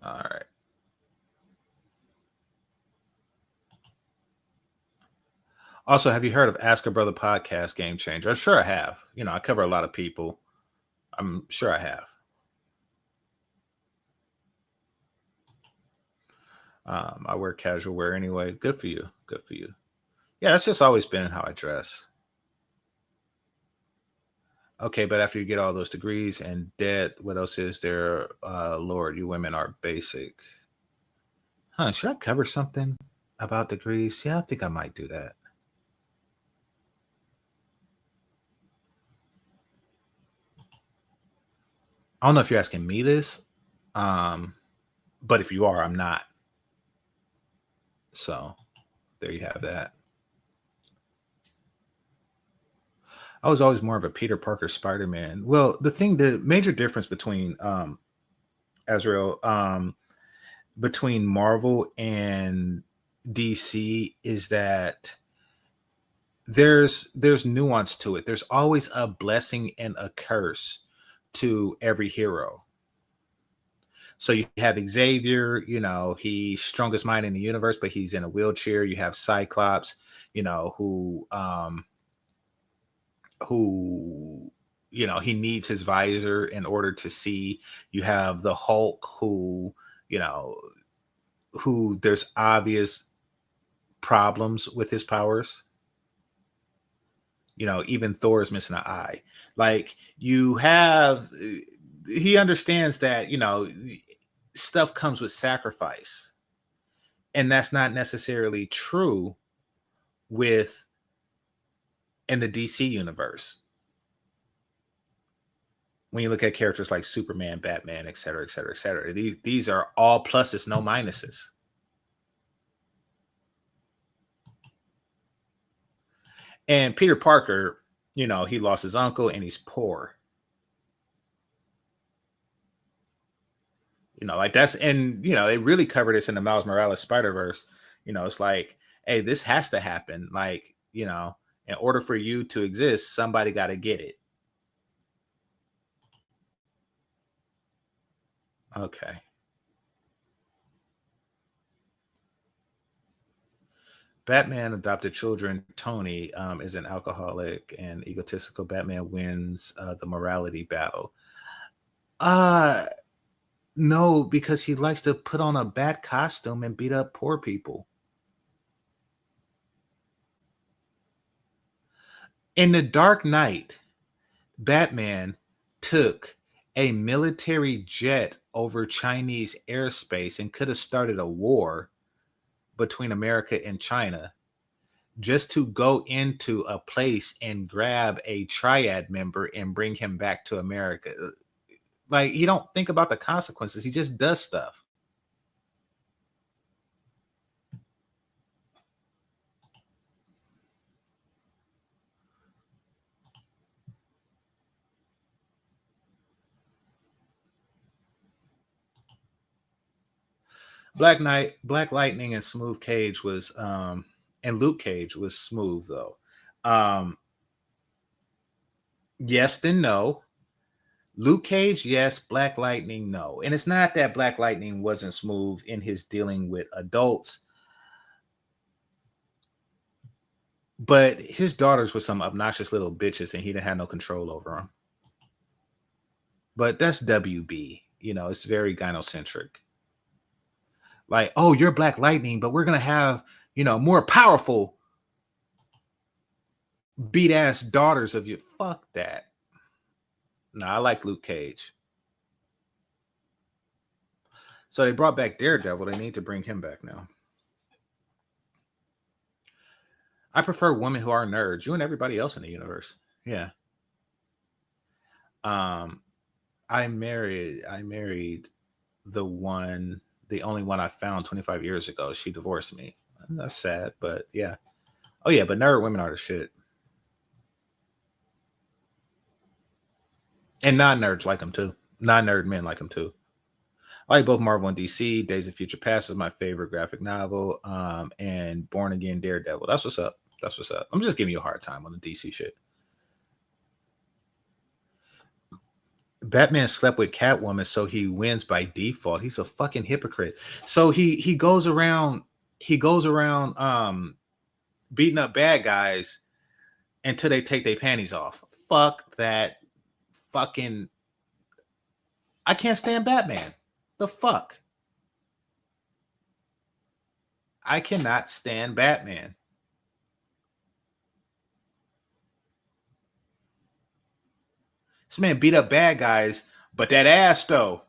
All right. Also, have you heard of Ask a Brother podcast, Game Changer? Sure, I have. I cover a lot of people. I'm sure I have. I wear casual wear anyway. Good for you. Good for you. Yeah, that's just always been how I dress. Okay, but after you get all those degrees and debt, what else is there? Lord, you women are basic. Huh? Should I cover something about degrees? Yeah, I think I might do that. I don't know if you're asking me this, um, but if you are, I'm not. So there you have that. I was always more of a Peter Parker Spider-Man. Well, the major difference between Azrael, between Marvel and DC is that there's nuance to it. There's always a blessing and a curse to every hero. So you have Xavier, he's strongest mind in the universe, but he's in a wheelchair. You have Cyclops, who he needs his visor in order to see. You have the Hulk who there's obvious problems with his powers. Even Thor is missing an eye. Like he understands that, stuff comes with sacrifice. And that's not necessarily true in the DC universe. When you look at characters like Superman, Batman, et cetera, et cetera, et cetera, these are all pluses, no minuses. And Peter Parker, he lost his uncle and he's poor. Like that's, and they really covered this in the Miles Morales Spider-Verse. It's like, hey, this has to happen. Like, in order for you to exist, somebody got to get it. Okay. Batman adopted children. Tony is an alcoholic and egotistical. Batman wins the morality battle. No, because he likes to put on a bat costume and beat up poor people. In The Dark Knight, Batman took a military jet over Chinese airspace and could have started a war between America and China just to go into a place and grab a triad member and bring him back to America. Like, he don't think about the consequences. He just does stuff. Black Lightning and Smooth Cage was and Luke Cage was smooth though. Yes, then no. Luke Cage, yes. Black Lightning, no. And it's not that Black Lightning wasn't smooth in his dealing with adults, but his daughters were some obnoxious little bitches and he didn't have no control over them. But that's WB. It's very gynocentric. Like, oh, you're Black Lightning, but we're going to have, more powerful beat ass daughters of you. Fuck that. No, I like Luke Cage. So they brought back Daredevil. They need to bring him back now. I prefer women who are nerds. You and everybody else in the universe. Yeah. I married the only one I found 25 years ago. She divorced me. That's sad, but yeah. Oh yeah, but nerd women are the shit. And non-nerds like them too. Non-nerd men like them too. I like both Marvel and DC. Days of Future Past is my favorite graphic novel. And Born Again Daredevil. That's what's up. That's what's up. I'm just giving you a hard time on the DC shit. Batman slept with Catwoman, so he wins by default. He's a fucking hypocrite. So he goes around beating up bad guys until they take their panties off. Fuck that. Fucking, I can't stand Batman. The fuck? I cannot stand Batman. This man beat up bad guys, but that ass though.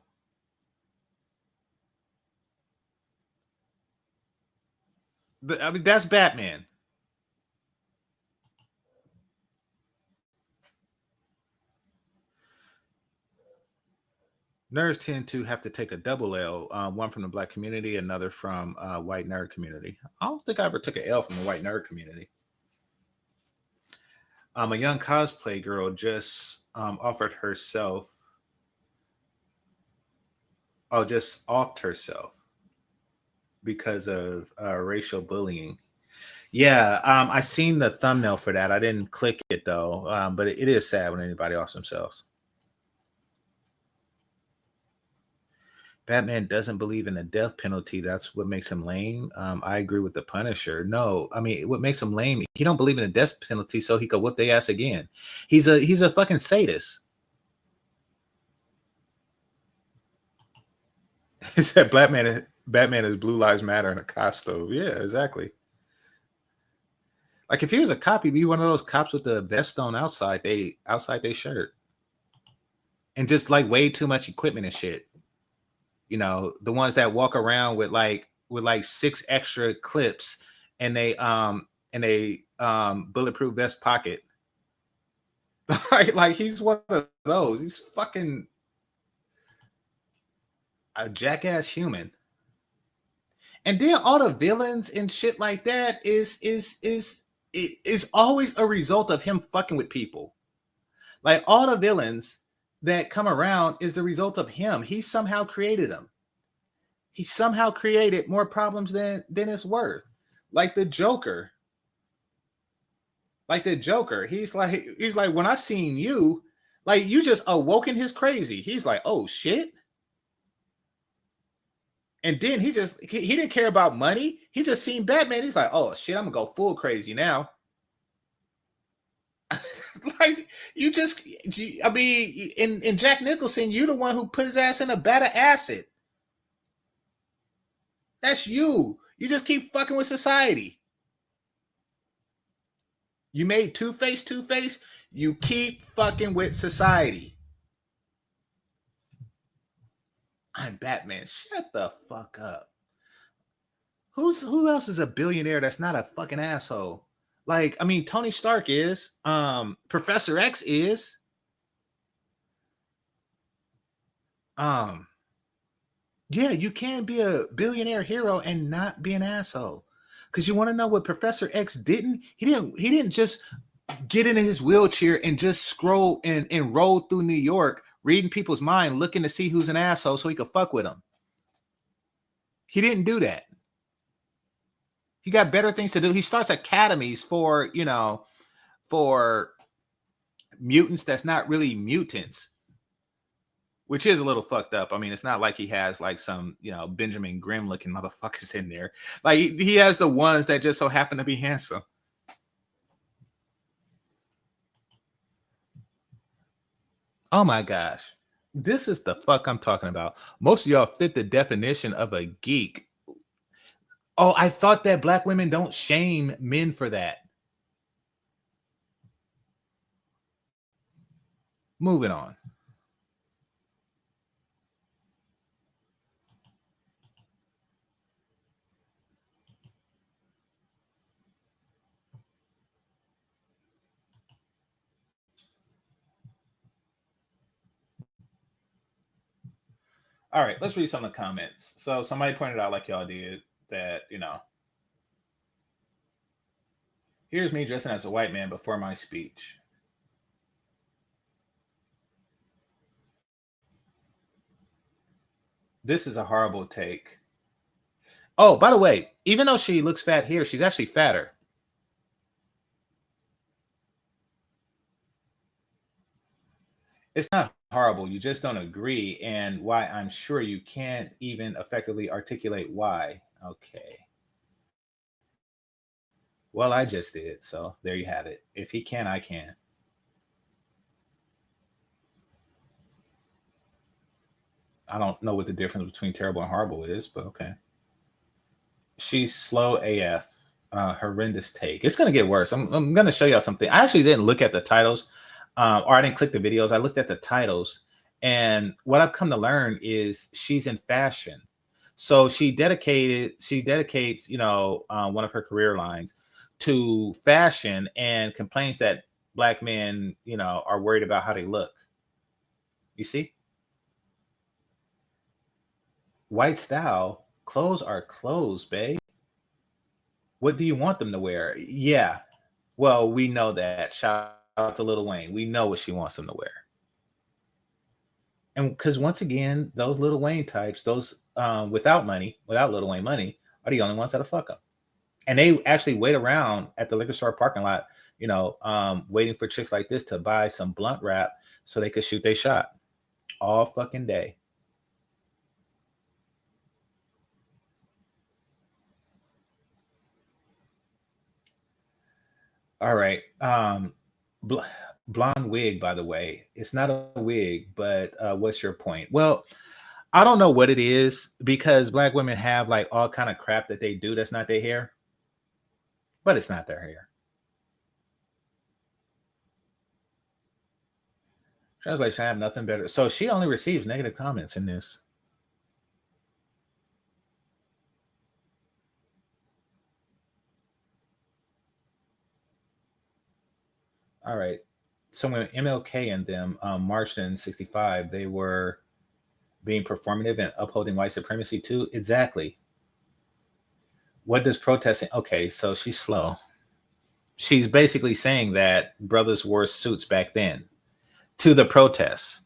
I mean, that's Batman. Nerds tend to have to take a double L, one from the black community, another from white nerd community. I don't think I ever took an L from the white nerd community. A young cosplay girl just offered herself, just offed herself because of racial bullying. Yeah, I seen the thumbnail for that. I didn't click it though, but it is sad when anybody offs themselves. Batman doesn't believe in the death penalty. That's what makes him lame. I agree with the Punisher. No, I mean what makes him lame? He don't believe in the death penalty, so he could whip their ass again. He's a fucking sadist. He said Batman is Blue Lives Matter in a costume. Yeah, exactly. Like if he was a cop, he'd be one of those cops with the vest on outside they shirt, and just like way too much equipment and shit. You know, the ones that walk around with like 6 extra clips and they bulletproof vest pocket. like he's one of those. He's fucking a jackass human. And then all the villains and shit like that is always a result of him fucking with people. Like all the villains that come around is the result of him. He somehow created them. He somehow created more problems than it's worth. Like the Joker. He's like, when I seen you, like you just awoken his crazy. He's like, oh shit. And then he didn't care about money. He just seen Batman. He's like, oh shit, I'm gonna go full crazy now. Like I mean, in Jack Nicholson, you're the one who put his ass in a vat of acid. That's you. You just keep fucking with society. You made Two-Face. You keep fucking with society. I'm Batman. Shut the fuck up. Who else is a billionaire that's not a fucking asshole? Like, I mean, Tony Stark is. Professor X is. Yeah, you can be a billionaire hero and not be an asshole. Because you want to know what Professor X didn't? He didn't just get into his wheelchair and just scroll and roll through New York, reading people's mind, looking to see who's an asshole so he could fuck with them. He didn't do that. He got better things to do. He starts academies for mutants that's not really mutants, which is a little fucked up. I mean, it's not like he has like some, Benjamin Grimm looking motherfuckers in there. Like he has the ones that just so happen to be handsome. Oh my gosh. This is the fuck I'm talking about. Most of y'all fit the definition of a geek. Oh, I thought that black women don't shame men for that. Moving on. All right, let's read some of the comments. So somebody pointed out, like y'all did, that, here's me dressing as a white man before my speech. This is a horrible take. Oh, by the way, even though she looks fat here, she's actually fatter. It's not horrible. You just don't agree. And why, I'm sure you can't even effectively articulate why. Okay. Well, I just did. So there you have it. If he can, I can. I don't know what the difference between terrible and horrible is, but okay. She's slow AF. Horrendous take. It's going to get worse. I'm going to show y'all something. I actually didn't look at the titles, or I didn't click the videos. I looked at the titles. And what I've come to learn is she's in fashion. So she dedicates, one of her career lines to fashion and complains that black men, are worried about how they look. You see? White style. Clothes are clothes, babe. What do you want them to wear? Yeah. Well, we know that. Shout out to Lil Wayne. We know what she wants them to wear. And because once again, those Lil Wayne types, those without money, without Lil Wayne money, are the only ones that'll fuck them. And they actually wait around at the liquor store parking lot, waiting for chicks like this to buy some blunt wrap so they could shoot their shot all fucking day. All right. Bl- Blonde wig, by the way. It's not a wig, but what's your point? Well, I don't know what it is because black women have like all kind of crap that they do that's not their hair, but it's not their hair. Translation, I have nothing better. So she only receives negative comments in this. All right. So when MLK and them marched in 65, they were being performative and upholding white supremacy too. Exactly. What does protesting? Okay, so she's slow. She's basically saying that brothers wore suits back then to the protests.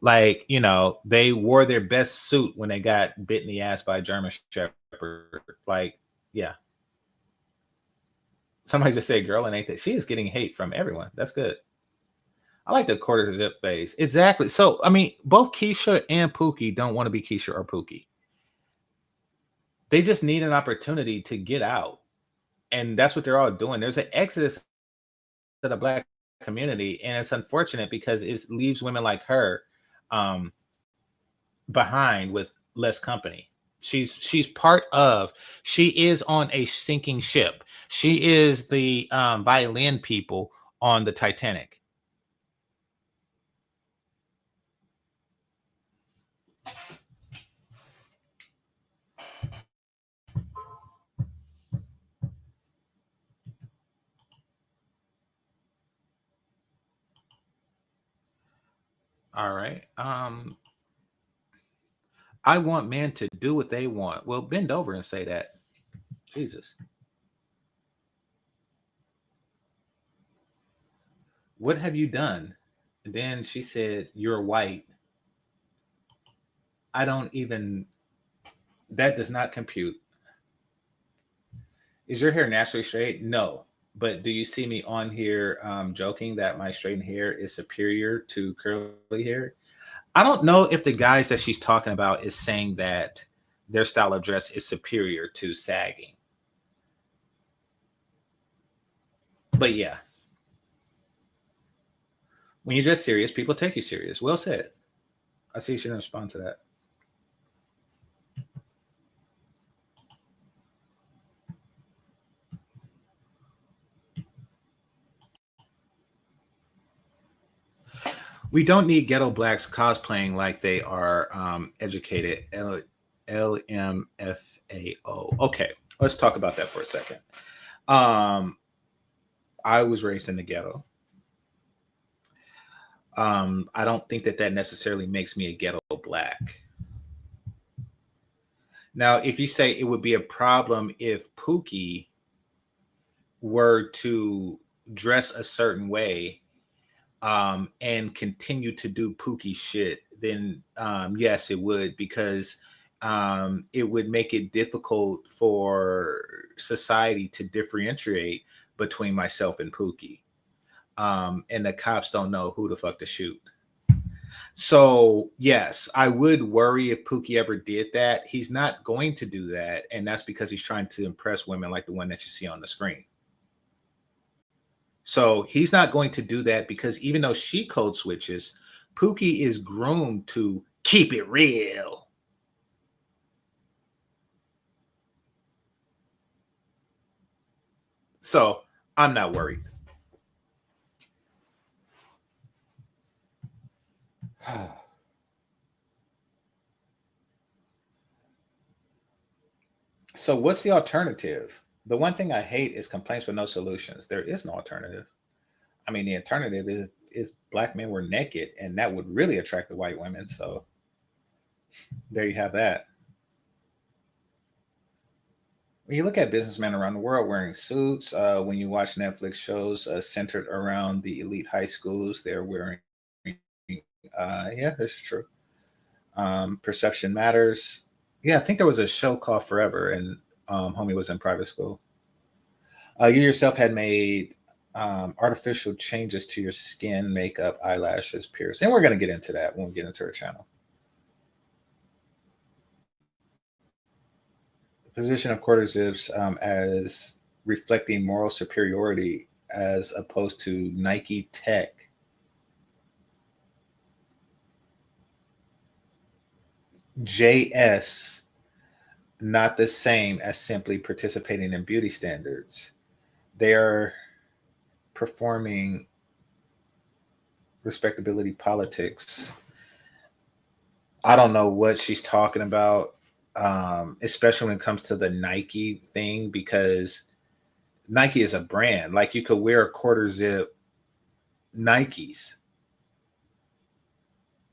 Like, they wore their best suit when they got bit in the ass by a German Shepherd. Like, yeah. Somebody just said, girl, and ain't that? She is getting hate from everyone. That's good. I like the quarter zip phase. Exactly. So, I mean, both Keisha and Pookie don't want to be Keisha or Pookie. They just need an opportunity to get out. And that's what they're all doing. There's an exodus of the black community. And it's unfortunate because it leaves women like her um, behind with less company. She's part of, she is on a sinking ship. She is the violin people on the Titanic. All right. I want men to do what they want. Well, bend over and say that. Jesus. What have you done? And then she said, you're white. I don't even, that does not compute. Is your hair naturally straight? No. But do you see me on here joking that my straightened hair is superior to curly hair? I don't know if the guys that she's talking about is saying that their style of dress is superior to sagging. But yeah, when you're just serious, people take you serious. Well said. I see you should respond to that. We don't need ghetto blacks cosplaying like they are educated. LMFAO. Okay, let's talk about that for a second. I was raised in the ghetto. I don't think that necessarily makes me a ghetto black. Now, if you say it would be a problem if Pookie were to dress a certain way and continue to do Pookie shit, then yes, it would, because it would make it difficult for society to differentiate between myself and Pookie. And the cops don't know who the fuck to shoot. So yes, I would worry if Pookie ever did that. He's not going to do that, and that's because he's trying to impress women like the one that you see on the screen. So he's not going to do that because even though she code switches, Pookie is groomed to keep it real. So I'm not worried. So what's the alternative? The one thing I hate is complaints with no solutions. There is no alternative. I mean, the alternative is black men were naked, and that would really attract the white women. So There you have that. When you look at businessmen around the world wearing suits, when you watch Netflix shows centered around the elite high schools, they're wearing, yeah, that's true. Perception matters. Yeah, I think there was a show called Forever, and homie was in private school. You yourself had made artificial changes to your skin, makeup, eyelashes, piercing. And we're going to get into that when we get into our channel. The position of quarter zips as reflecting moral superiority as opposed to Nike Tech. JS, not the same as simply participating in beauty standards. They are performing respectability politics. I don't know what she's talking about, especially when it comes to the Nike thing, because Nike is a brand. Like you could wear a quarter zip Nikes,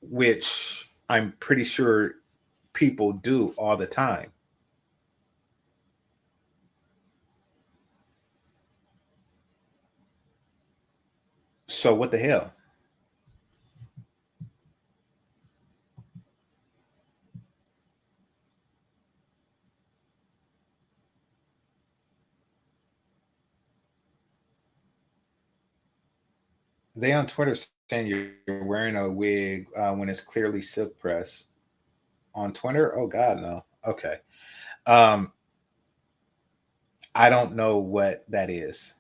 which I'm pretty sure people do all the time. So what the hell? They on Twitter saying you're wearing a wig when it's clearly silk press. On Twitter? Oh God, no. Okay. Um, I don't know what that is.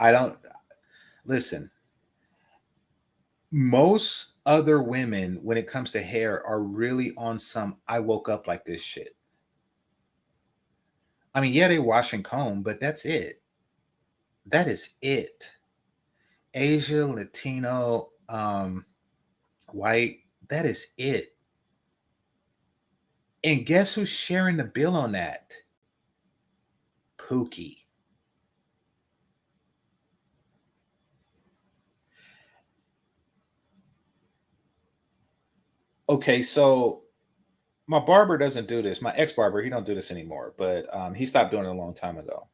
I don't listen. Most other women, when it comes to hair, are really on some I woke up like this shit. I mean, yeah, they wash and comb, but that's it. That is it. Asia, Latino, white, that is it. And guess who's sharing the bill on that? Pookie. Okay, so my barber doesn't do this. My ex-barber, he don't do this anymore, but he stopped doing it a long time ago.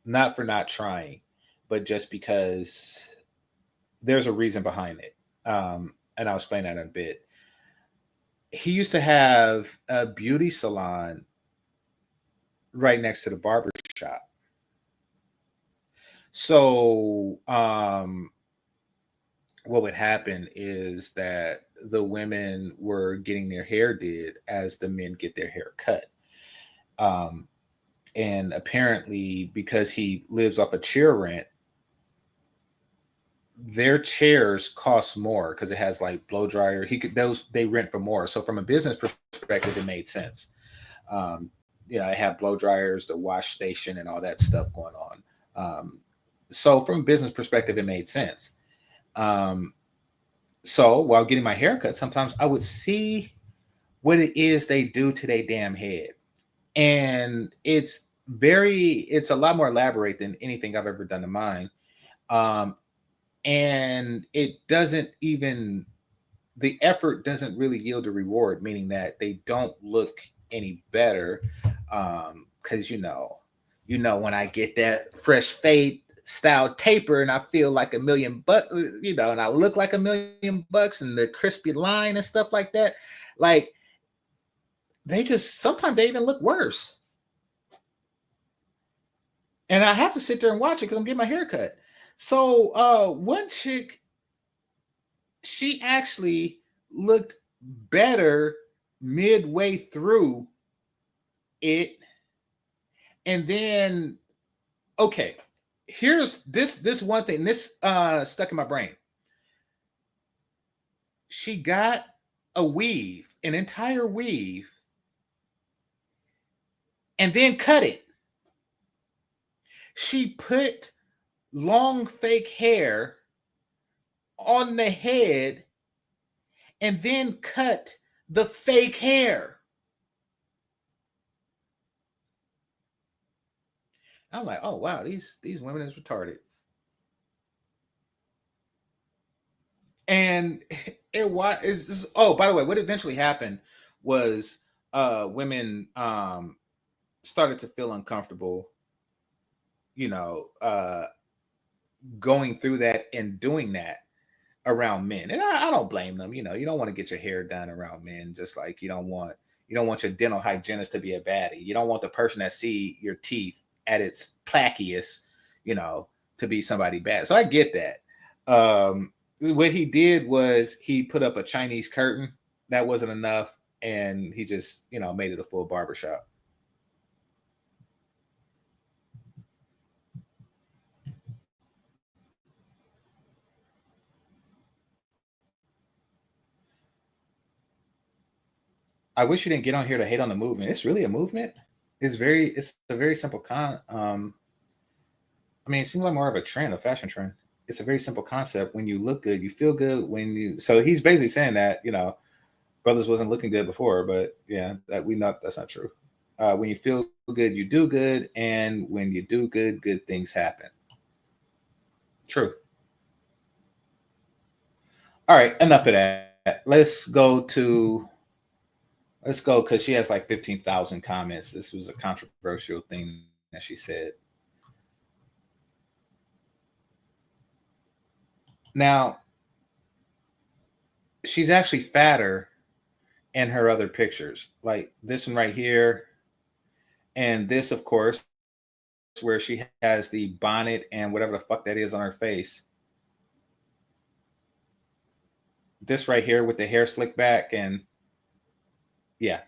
Not for not trying, but just because there's a reason behind it. And I'll explain that in a bit. He used to have a beauty salon right next to the barber shop. So what would happen is that the women were getting their hair did as the men get their hair cut. Um, and apparently, because he lives off a chair rent, their chairs cost more because it has like blow dryer. He could those they rent for more. So from a business perspective, it made sense. Um, I have blow dryers, the wash station, and all that stuff going on. So from a business perspective, it made sense. Um, so while getting my haircut, sometimes I would see what it is they do to their damn head. And it's a lot more elaborate than anything I've ever done to mine. Um, and it doesn't even the effort doesn't really yield a reward, meaning that they don't look any better. Because when I get that fresh fade style taper and I feel like $1,000,000, and I look like $1,000,000 and the crispy line and stuff like that, like they just sometimes they even look worse. And I have to sit there and watch it because I'm getting my hair cut. So one chick, she actually looked better midway through it. And then, okay, here's this one thing. This stuck in my brain. She got a weave, an entire weave, and then cut it. She put long fake hair on the head and then cut the fake hair. I'm like, oh wow, these women is retarded. And it was oh, by the way, what eventually happened was women started to feel uncomfortable, you know, going through that and doing that around men. And I don't blame them. You know, you don't want to get your hair done around men, just like you don't want your dental hygienist to be a baddie. You don't want the person that see your teeth at its plackiest, you know, to be somebody bad. So I get that. What he did was he put up a Chinese curtain. That wasn't enough. And he just, you know, made it a full barbershop. I wish you didn't get on here to hate on the movement. It's really a movement. It's a very simple I mean, it seems like more of a trend, a fashion trend. It's a very simple concept. When you look good, you feel good. When you so he's basically saying that, you know, brothers wasn't looking good before, but yeah, that we know that's not true. When you feel good, you do good, and when you do good, good things happen. True. All right, enough of that. Let's go because she has like 15,000 comments. This was a controversial thing that she said. Now, she's actually fatter in her other pictures, like this one right here, and this, of course, where she has the bonnet and whatever the fuck that is on her face. This right here with the hair slicked back, and yeah.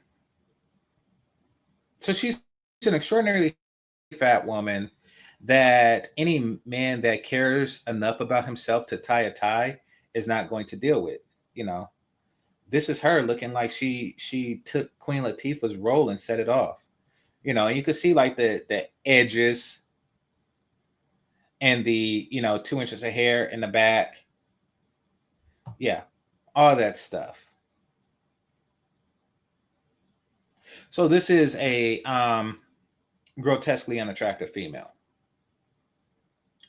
So she's an extraordinarily fat woman that any man that cares enough about himself to tie a tie is not going to deal with. You know, this is her looking like she took Queen Latifah's role and set it off. You know, and you can see like the edges and the, you know, 2 inches of hair in the back. Yeah, all that stuff. So this is a grotesquely unattractive female.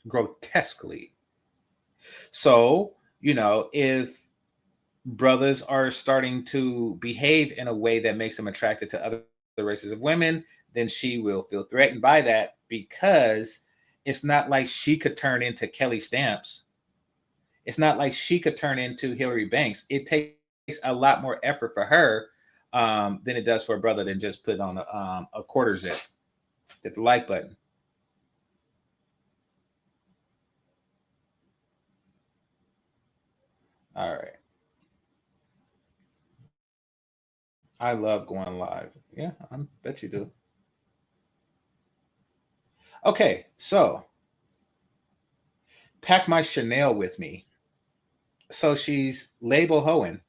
Grotesquely. So, you know, if brothers are starting to behave in a way that makes them attracted to other races of women, then she will feel threatened by that because it's not like she could turn into Kelly Stamps. It's not like she could turn into Hillary Banks. It takes a lot more effort for her than it does for a brother than just put on a quarter zip. Hit the like button. All right. I love going live. Yeah, I bet you do. Okay, so pack my Chanel with me. So she's label hoeing.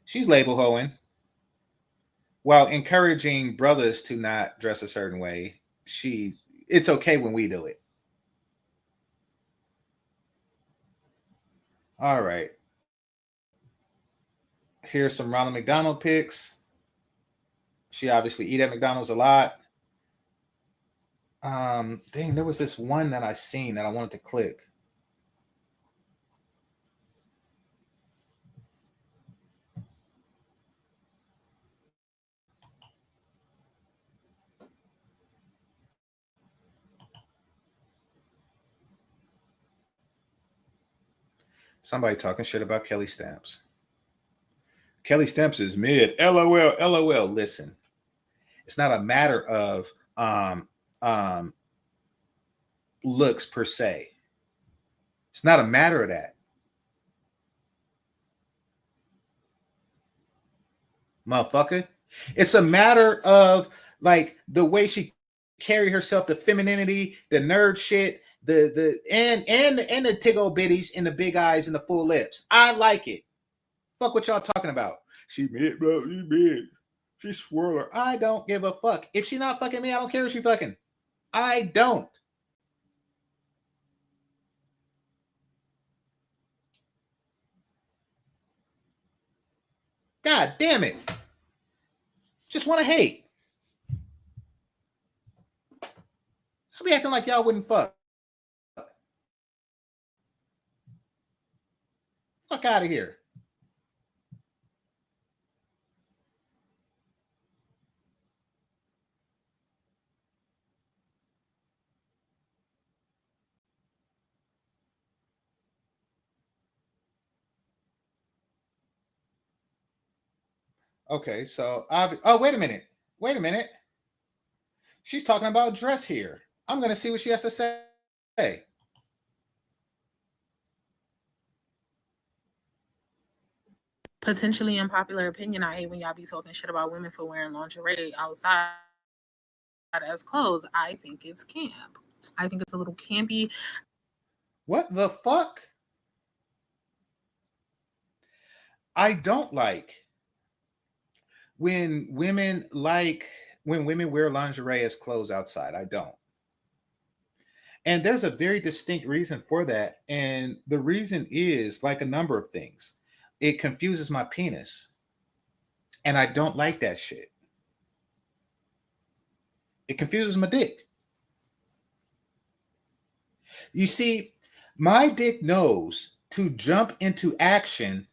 She's label hoeing while encouraging brothers to not dress a certain way. It's okay when we do it. All right. Here's some Ronald McDonald pics. She obviously eat at McDonald's a lot. Dang, there was this one that I seen that I wanted to click. Somebody talking shit about Kelly Stamps. Kelly Stamps is mid. LOL, LOL. Listen, it's not a matter of um, looks per se. It's not a matter of that, motherfucker. It's a matter of like the way she carry herself, the femininity, the nerd shit, and the tiggle bitties and the big eyes and the full lips. I like it. Fuck what y'all talking about. She mid, bro. She mid. She's swirler. I don't give a fuck. If she not fucking me, I don't care if she fucking. I don't. God damn it. Just want to hate. I'll be acting like y'all wouldn't fuck. Fuck out of here. Okay, so oh, wait a minute. Wait a minute. She's talking about dress here. I'm gonna see what she has to say. Potentially unpopular opinion. I hate when y'all be talking shit about women for wearing lingerie outside as clothes. I think it's camp. I think it's a little campy. What the fuck? I don't like when women wear lingerie as clothes outside. I don't. And there's a very distinct reason for that. And the reason is like a number of things. It confuses my penis. And I don't like that shit. It confuses my dick. You see, my dick knows to jump into action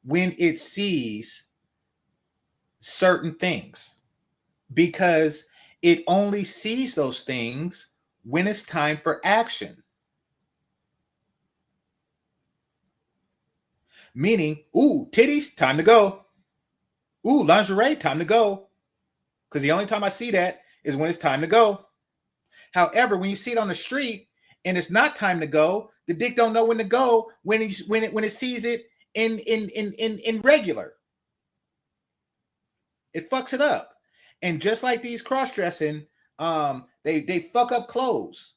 when it sees certain things because it only sees those things when it's time for action. Meaning, ooh, titties, time to go. Ooh, lingerie, time to go. Because the only time I see that is when it's time to go. However, when you see it on the street and it's not time to go, the dick don't know when to go when it sees it in regular. It fucks it up. And just like these cross-dressing, they fuck up clothes.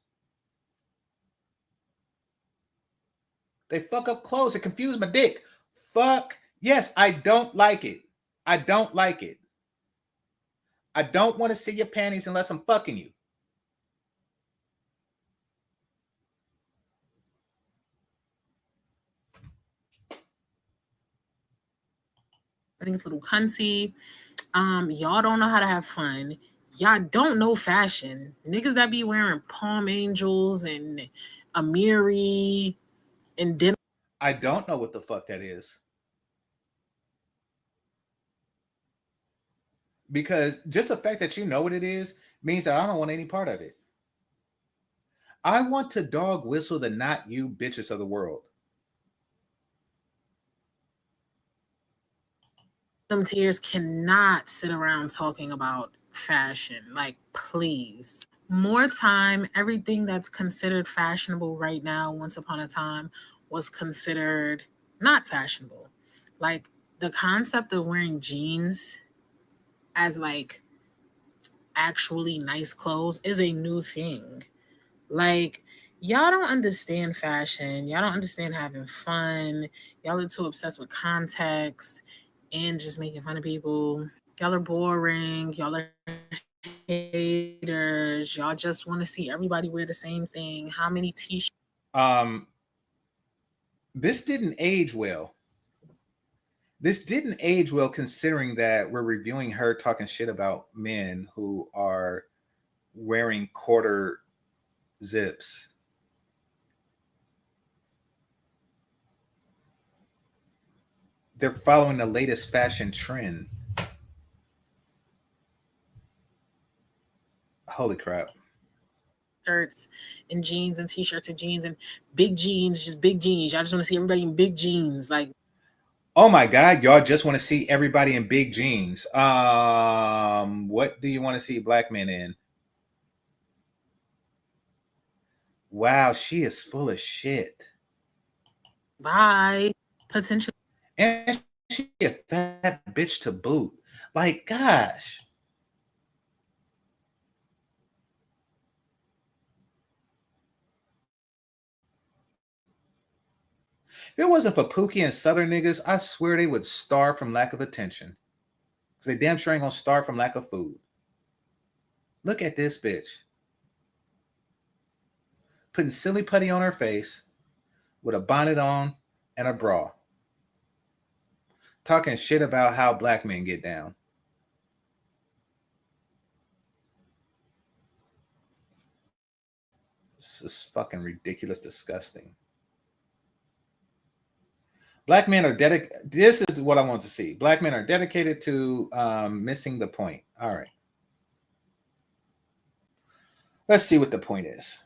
They fuck up clothes. It confused my dick. Fuck. Yes, I don't like it. I don't like it. I don't want to see your panties unless I'm fucking you. I think it's a little cunty. Y'all don't know how to have fun. Y'all don't know fashion. Niggas that be wearing Palm Angels and Amiri and denim. I don't know what the fuck that is. Because just the fact that you know what it is means that I don't want any part of it. I want to dog whistle the not you bitches of the world. Them tears cannot sit around talking about fashion. Like, please. More time, everything that's considered fashionable right now, once upon a time, was considered not fashionable. Like, the concept of wearing jeans as like actually nice clothes is a new thing. Like, y'all don't understand fashion. Y'all don't understand having fun. Y'all are too obsessed with context and just making fun of people. Y'all are boring. Y'all are haters. Y'all just want to see everybody wear the same thing. How many t-shirts? Um, this didn't age well. This didn't age well considering that we're reviewing her talking shit about men who are wearing quarter zips. They're following the latest fashion trend. Holy crap. Shirts and jeans and t-shirts and jeans and big jeans, just big jeans. Y'all just want to see everybody in big jeans. Like, Oh my God, y'all just want to see everybody in big jeans. What do you want to see black men in? Wow, she is full of shit. bye. Potentially. And she a fat bitch to boot. Like, gosh. If it wasn't for Pookie and Southern niggas, I swear they would starve from lack of attention. Because they damn sure ain't gonna starve from lack of food. Look at this bitch. Putting silly putty on her face with a bonnet on and a bra. Talking shit about how black men get down. This is fucking ridiculous, disgusting. Black men are dedicated. This is what I want to see. Black men are dedicated to missing the point. All right. Let's see what the point is.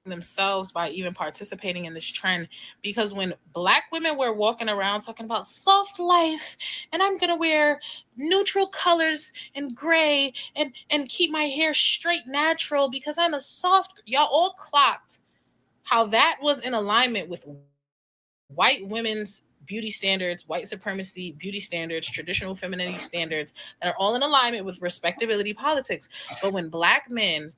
Themselves by even participating in this trend, because when Black women were walking around talking about soft life and I'm gonna wear neutral colors and gray and keep my hair straight natural because I'm a soft, y'all all clocked how that was in alignment with white women's beauty standards, white supremacy beauty standards, traditional femininity standards that are all in alignment with respectability politics. But when Black men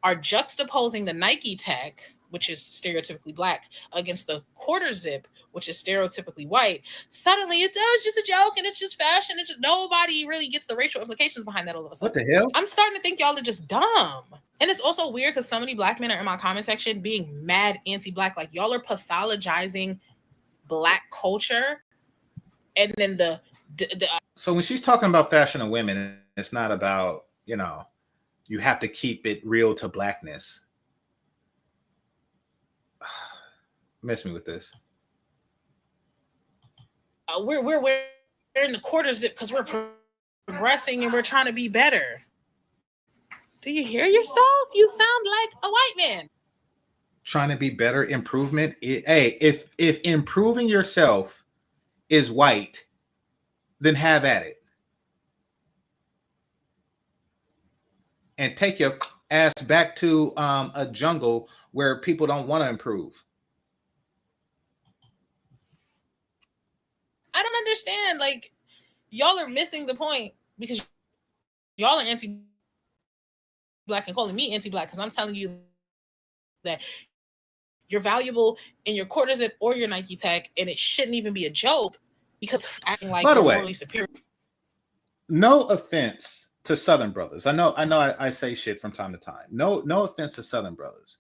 are juxtaposing the Nike tech, which is stereotypically Black, against the quarter zip, which is stereotypically white, suddenly it's just a joke and it's just fashion. It's just, nobody really gets the racial implications behind that all of a sudden. What the hell? I'm starting to think y'all are just dumb. And it's also weird because so many Black men are in my comment section being mad anti-Black. Like, y'all are pathologizing Black culture. And then so when she's talking about fashion of women, it's not about, you have to keep it real to Blackness. Miss me with this. We're wearing the quarter zip because we're progressing and we're trying to be better. Do you hear yourself? You sound like a white man. Trying to be better, improvement. If improving yourself is white, then have at it. And take your ass back to a jungle where people don't want to improve. I don't understand. Like, y'all are missing the point because y'all are anti-Black and calling me anti-Black because I'm telling you that you're valuable in your quarter zip or your Nike tech, and it shouldn't even be a joke because acting like you're morally superior. No offense to Southern brothers. I know I say shit from time to time. No offense to Southern brothers.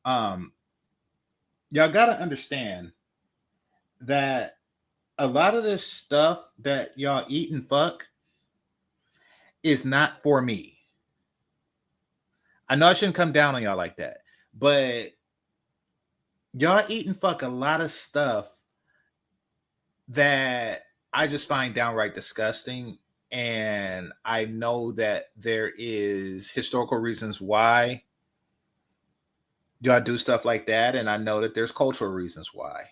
Y'all gotta understand that a lot of this stuff that y'all eat and fuck is not for me. I know I shouldn't come down on y'all like that, but y'all eat and fuck a lot of stuff that I just find downright disgusting. And I know that there is historical reasons why y'all do stuff like that. And I know that there's cultural reasons why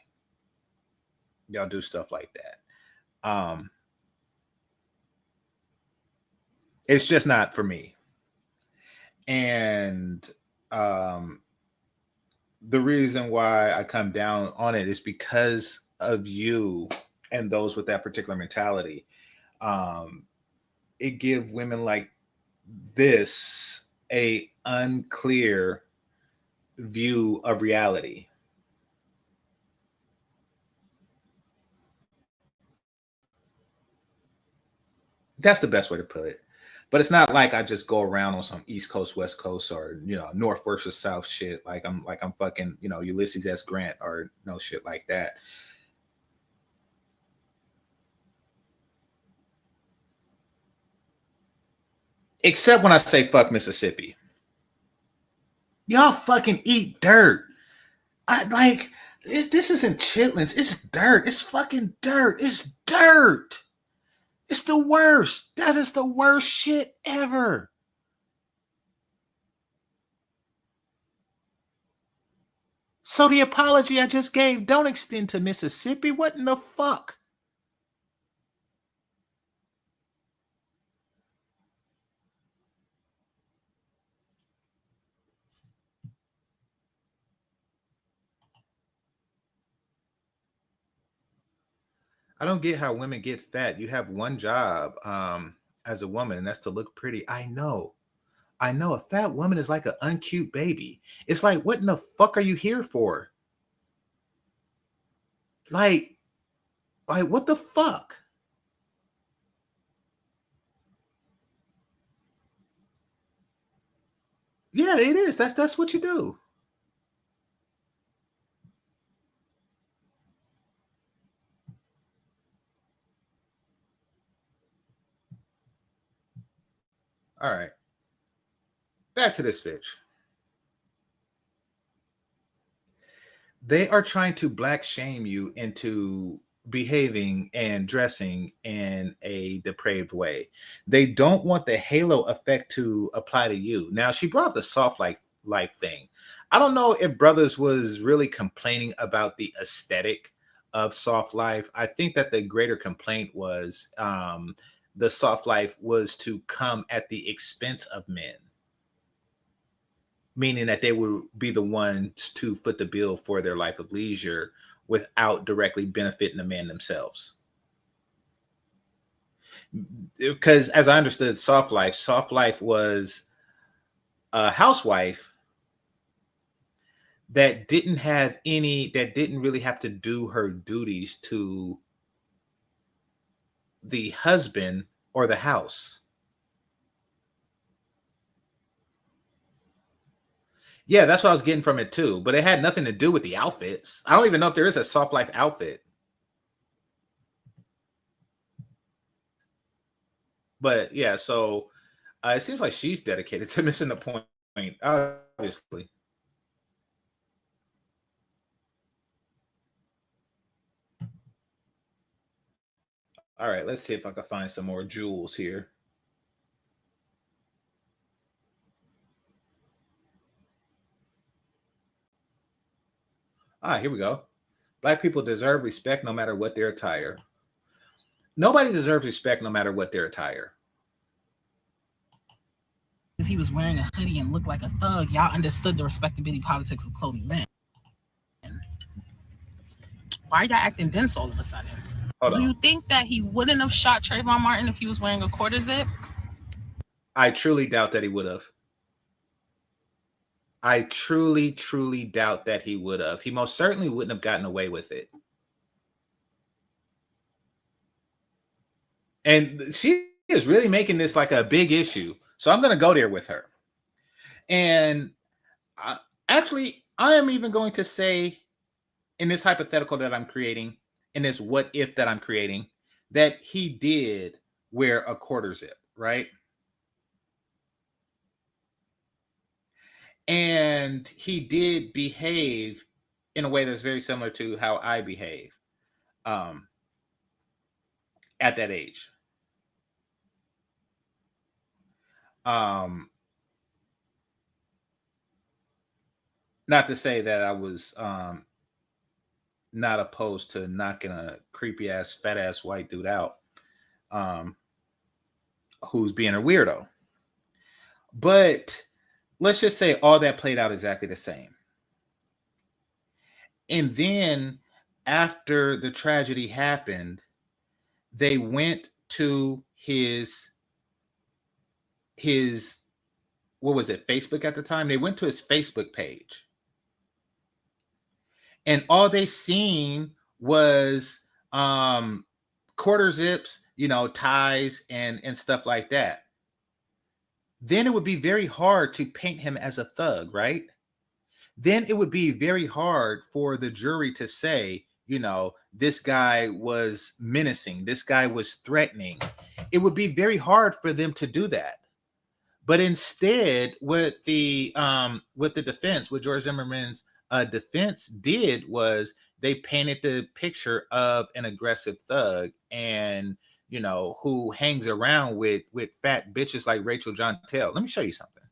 y'all do stuff like that. It's just not for me. And the reason why I come down on it is because of you and those with that particular mentality. It give women like this a unclear view of reality. That's the best way to put it. But it's not like I just go around on some East Coast, West Coast, or North versus South shit. Like I'm fucking Ulysses S. Grant or no shit like that. Except when I say fuck Mississippi. Y'all fucking eat dirt. This isn't chitlins. It's dirt. It's fucking dirt. It's dirt. It's the worst. That is the worst shit ever. So the apology I just gave don't extend to Mississippi. What in the fuck? I don't get how women get fat. You have one job as a woman, and that's to look pretty. I know. A fat woman is like an uncute baby. It's like, what in the fuck are you here for? Like what the fuck? Yeah, it is. That's what you do. All right. Back to this bitch. They are trying to black shame you into behaving and dressing in a depraved way. They don't want the halo effect to apply to you. Now, she brought up the soft life thing. I don't know if Brothers was really complaining about the aesthetic of soft life. I think that the greater complaint was the soft life was to come at the expense of men, meaning that they would be the ones to foot the bill for their life of leisure without directly benefiting the man themselves. Because as I understood soft life was a housewife that didn't really have to do her duties to the husband or the house. Yeah, that's what I was getting from it too. But it had nothing to do with the outfits. I don't even know if there is a soft life outfit. But yeah, so it seems like she's dedicated to missing the point, obviously. All right, let's see if I can find some more jewels here. Here we go. Black people deserve respect no matter what their attire. Nobody deserves respect no matter what their attire. He was wearing a hoodie and looked like a thug, y'all understood the respectability politics of clothing men. Why are y'all acting dense all of a sudden? Do you think that he wouldn't have shot Trayvon Martin if he was wearing a quarter zip? I truly doubt that he would have. I truly, truly doubt that he would have. He most certainly wouldn't have gotten away with it. And she is really making this like a big issue. So I'm going to go there with her. And actually, I am even going to say in this hypothetical that I'm creating, in this what if that I'm creating, that he did wear a quarter zip, right? And he did behave in a way that's very similar to how I behave at that age. Not to say that I was not opposed to knocking a creepy ass, fat ass white dude out who's being a weirdo. But let's just say all that played out exactly the same. And then after the tragedy happened, they went to his what was it, Facebook at the time? They went to his Facebook page. And all they seen was quarter zips, ties and stuff like that. Then it would be very hard to paint him as a thug, right? Then it would be very hard for the jury to say, this guy was menacing, this guy was threatening. It would be very hard for them to do that. But instead, with the defense, what George Zimmerman's defense did was they painted the picture of an aggressive thug and who hangs around with fat bitches like Rachel John Tell. Let me show you something.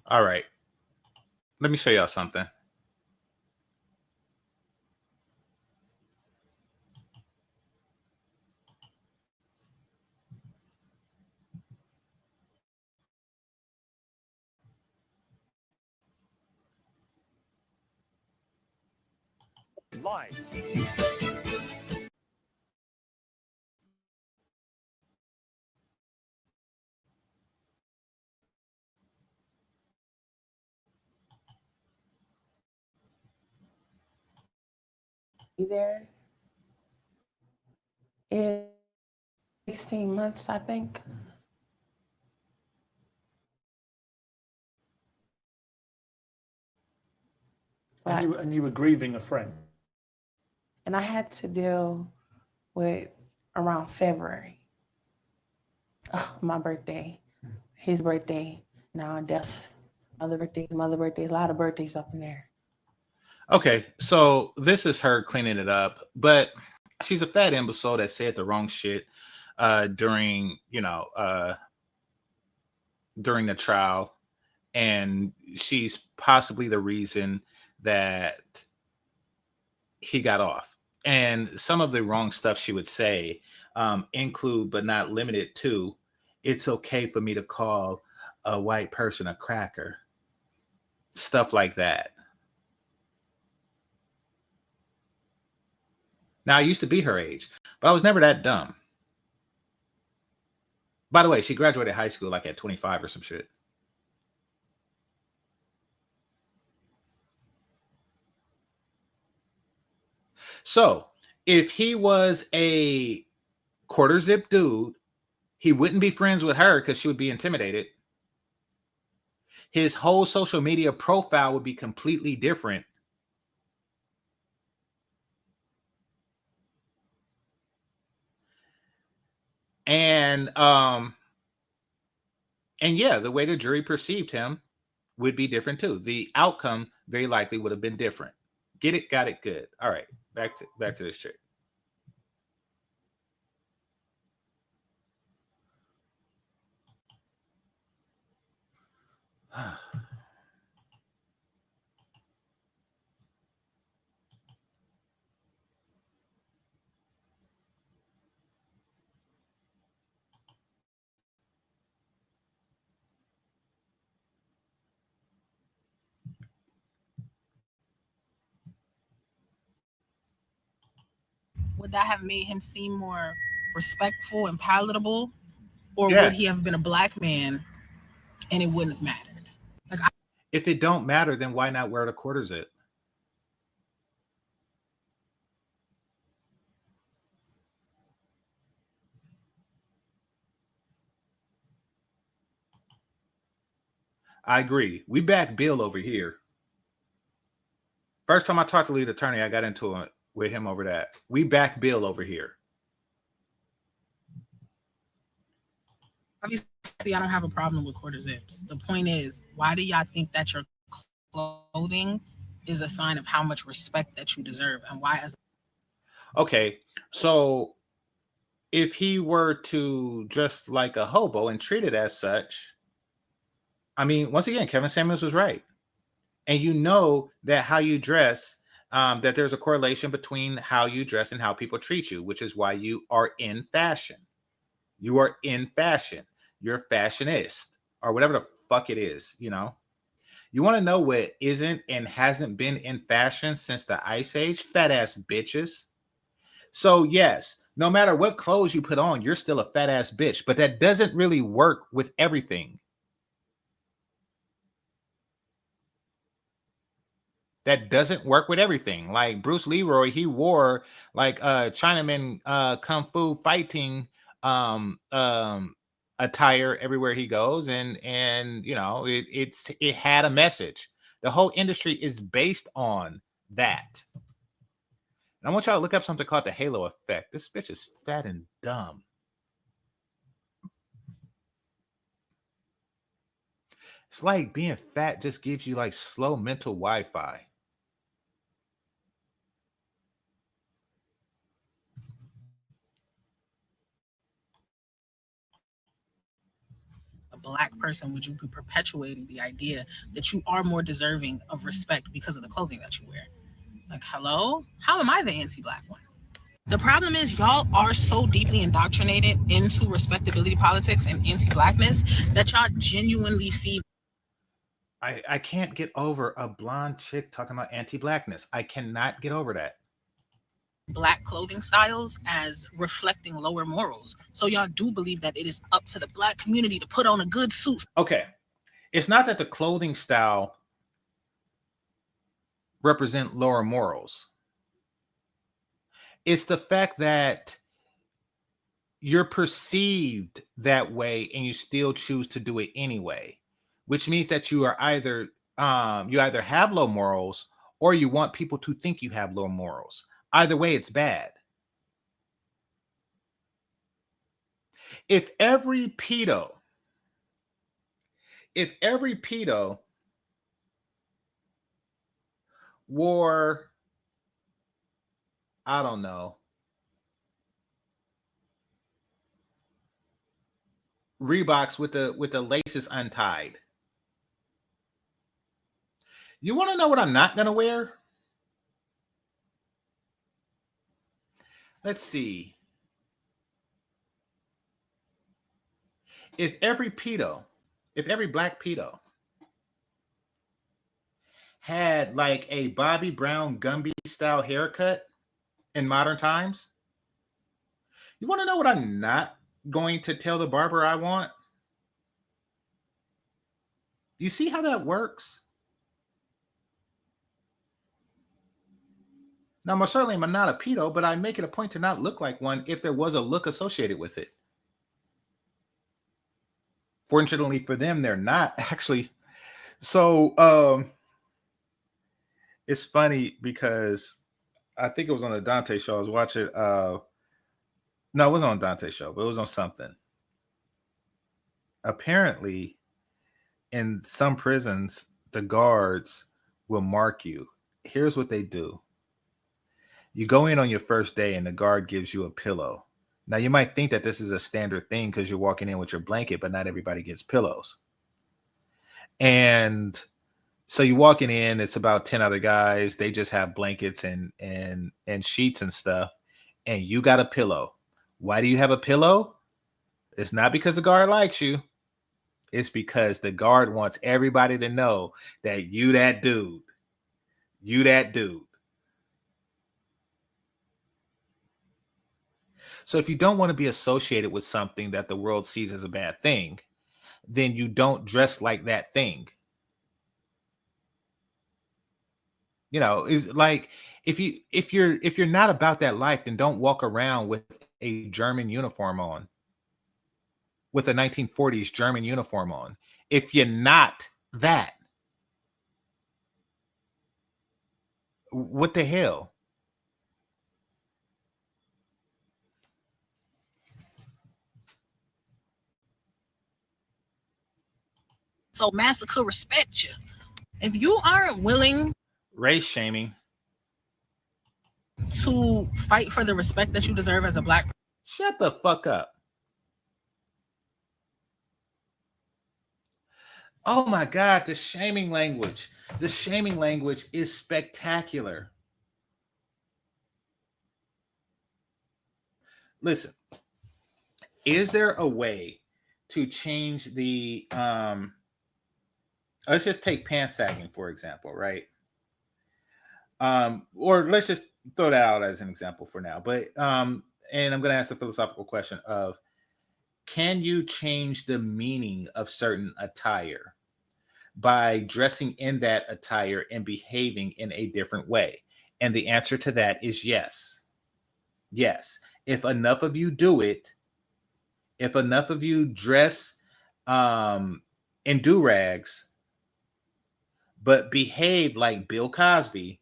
All right. Let me show y'all something. live. There is 16 months, I think. And you were grieving a friend. And I had to deal with around February. My birthday, his birthday, now death, other birthday, mother birthday, a lot of birthdays up in there. Okay, so this is her cleaning it up, but she's a fat imbecile that said the wrong shit during during the trial, and she's possibly the reason that he got off. And some of the wrong stuff she would say include, but not limited to, it's okay for me to call a white person a cracker. Stuff like that. Now, I used to be her age, but I was never that dumb. By the way, she graduated high school like at 25 or some shit. So, if he was a quarter zip dude, he wouldn't be friends with her because she would be intimidated. His whole social media profile would be completely different. And yeah, the way the jury perceived him would be different too. The outcome very likely would have been different. Get it? Got it? Good. All right. Back to this chick. Would that have made him seem more respectful and palatable? Or Yes. would he have been a black man and it wouldn't have mattered? If it don't matter, then why not wear the quarter zip? I agree. We back Bill over here. First time I talked to lead attorney, I got into it with him over that. We back Bill over here. Obviously, I don't have a problem with quarter zips. The point is, why do y'all think that your clothing is a sign of how much respect that you deserve? And why as Okay, so if he were to dress like a hobo and treat it as such, I mean, once again, Kevin Samuels was right. And you know that how you dress, that there's a correlation between how you dress and how people treat you, which is why you are in fashion. You are in fashion. You're a fashionist or whatever the fuck it is, you know. You want to know what isn't and hasn't been in fashion since the Ice Age? Fat ass bitches. So yes, no matter what clothes you put on, you're still a fat ass bitch, but that doesn't really work with everything. That doesn't work with everything. Like Bruce Leroy, he wore like Chinaman kung fu fighting attire everywhere he goes, and you know it had a message. The whole industry is based on that. And I want y'all to look up something called the halo effect. This bitch is fat and dumb. It's like being fat just gives you like slow mental Wi-Fi. a black person would you be perpetuating the idea that you are more deserving of respect because of the clothing that you wear? Like, hello? How am I the anti-black one? The problem is y'all are so deeply indoctrinated into respectability politics and anti-blackness that y'all genuinely see. I can't get over a blonde chick talking about anti-blackness. I cannot get over that. black clothing styles as reflecting lower morals. So y'all do believe that it is up to the black community to put on a good suit. Okay. It's not that the clothing style represent lower morals. It's the fact that you're perceived that way and you still choose to do it anyway, which means that you are either you either have low morals or you want people to think you have low morals. Either way, it's bad. If every pedo wore, I don't know, Reeboks with the laces untied, you want to know what I'm not gonna wear? Let's see. If every black pedo had like a Bobby Brown Gumby style haircut in modern times, you want to know what I'm not going to tell the barber I want? You see how that works? Now, most certainly I'm not a pedo, but I make it a point to not look like one if there was a look associated with it. Fortunately for them, they're not actually. So it's funny because I think it was on the Dante show. I was watching. No, it wasn't on Dante's show, but it was on something. Apparently, in some prisons, the guards will mark you. Here's what they do. You go in on your first day and the guard gives you a pillow. Now, you might think that this is a standard thing because you're walking in with your blanket, but not everybody gets pillows. And so you walking in, it's about 10 other guys. They just have blankets and sheets and stuff. And you got a pillow. Why do you have a pillow? It's not because the guard likes you. It's because the guard wants everybody to know that you that dude. You that dude. So if you don't want to be associated with something that the world sees as a bad thing, then you don't dress like that thing. You know, is like if you're not about that life, then don't walk around with a German uniform on, with a 1940s German uniform on. If you're not that, what the hell? So Master could respect you. If you aren't willing Race shaming. to fight for the respect that you deserve as a black person, Shut the fuck up. Oh my God, the shaming language. The shaming language is spectacular. Listen, is there a way to change the let's just take pants sagging, for example, right? Or let's just throw that out as an example for now. But and I'm going to ask the philosophical question of, can you change the meaning of certain attire by dressing in that attire and behaving in a different way? And the answer to that is yes. Yes. If enough of you do it, if enough of you dress in do-rags, but behave like Bill Cosby,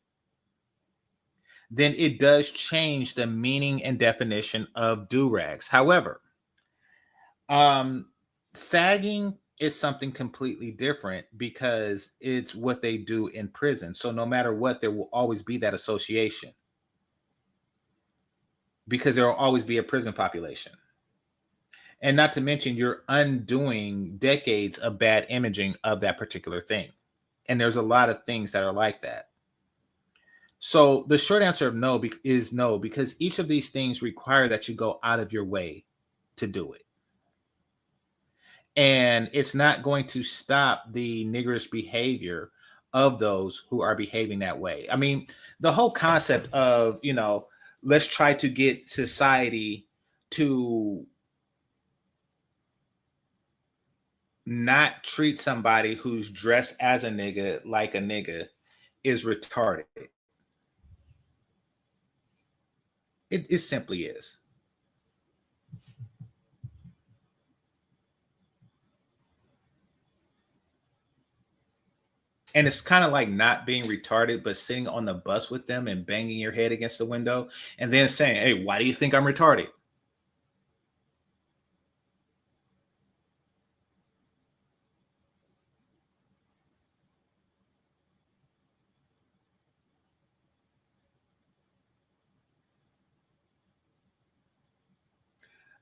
then it does change the meaning and definition of do-rags. However, sagging is something completely different because it's what they do in prison. So no matter what, there will always be that association because there will always be a prison population. And not to mention, you're undoing decades of bad imaging of that particular thing. And there's a lot of things that are like that. So the short answer of no is no, because each of these things require that you go out of your way to do it. And it's not going to stop the niggerish behavior of those who are behaving that way. I mean, the whole concept of, let's try to get society to not treat somebody who's dressed as a nigga like a nigga is retarded. It simply is. And it's kind of like not being retarded, but sitting on the bus with them and banging your head against the window and then saying, hey, why do you think I'm retarded?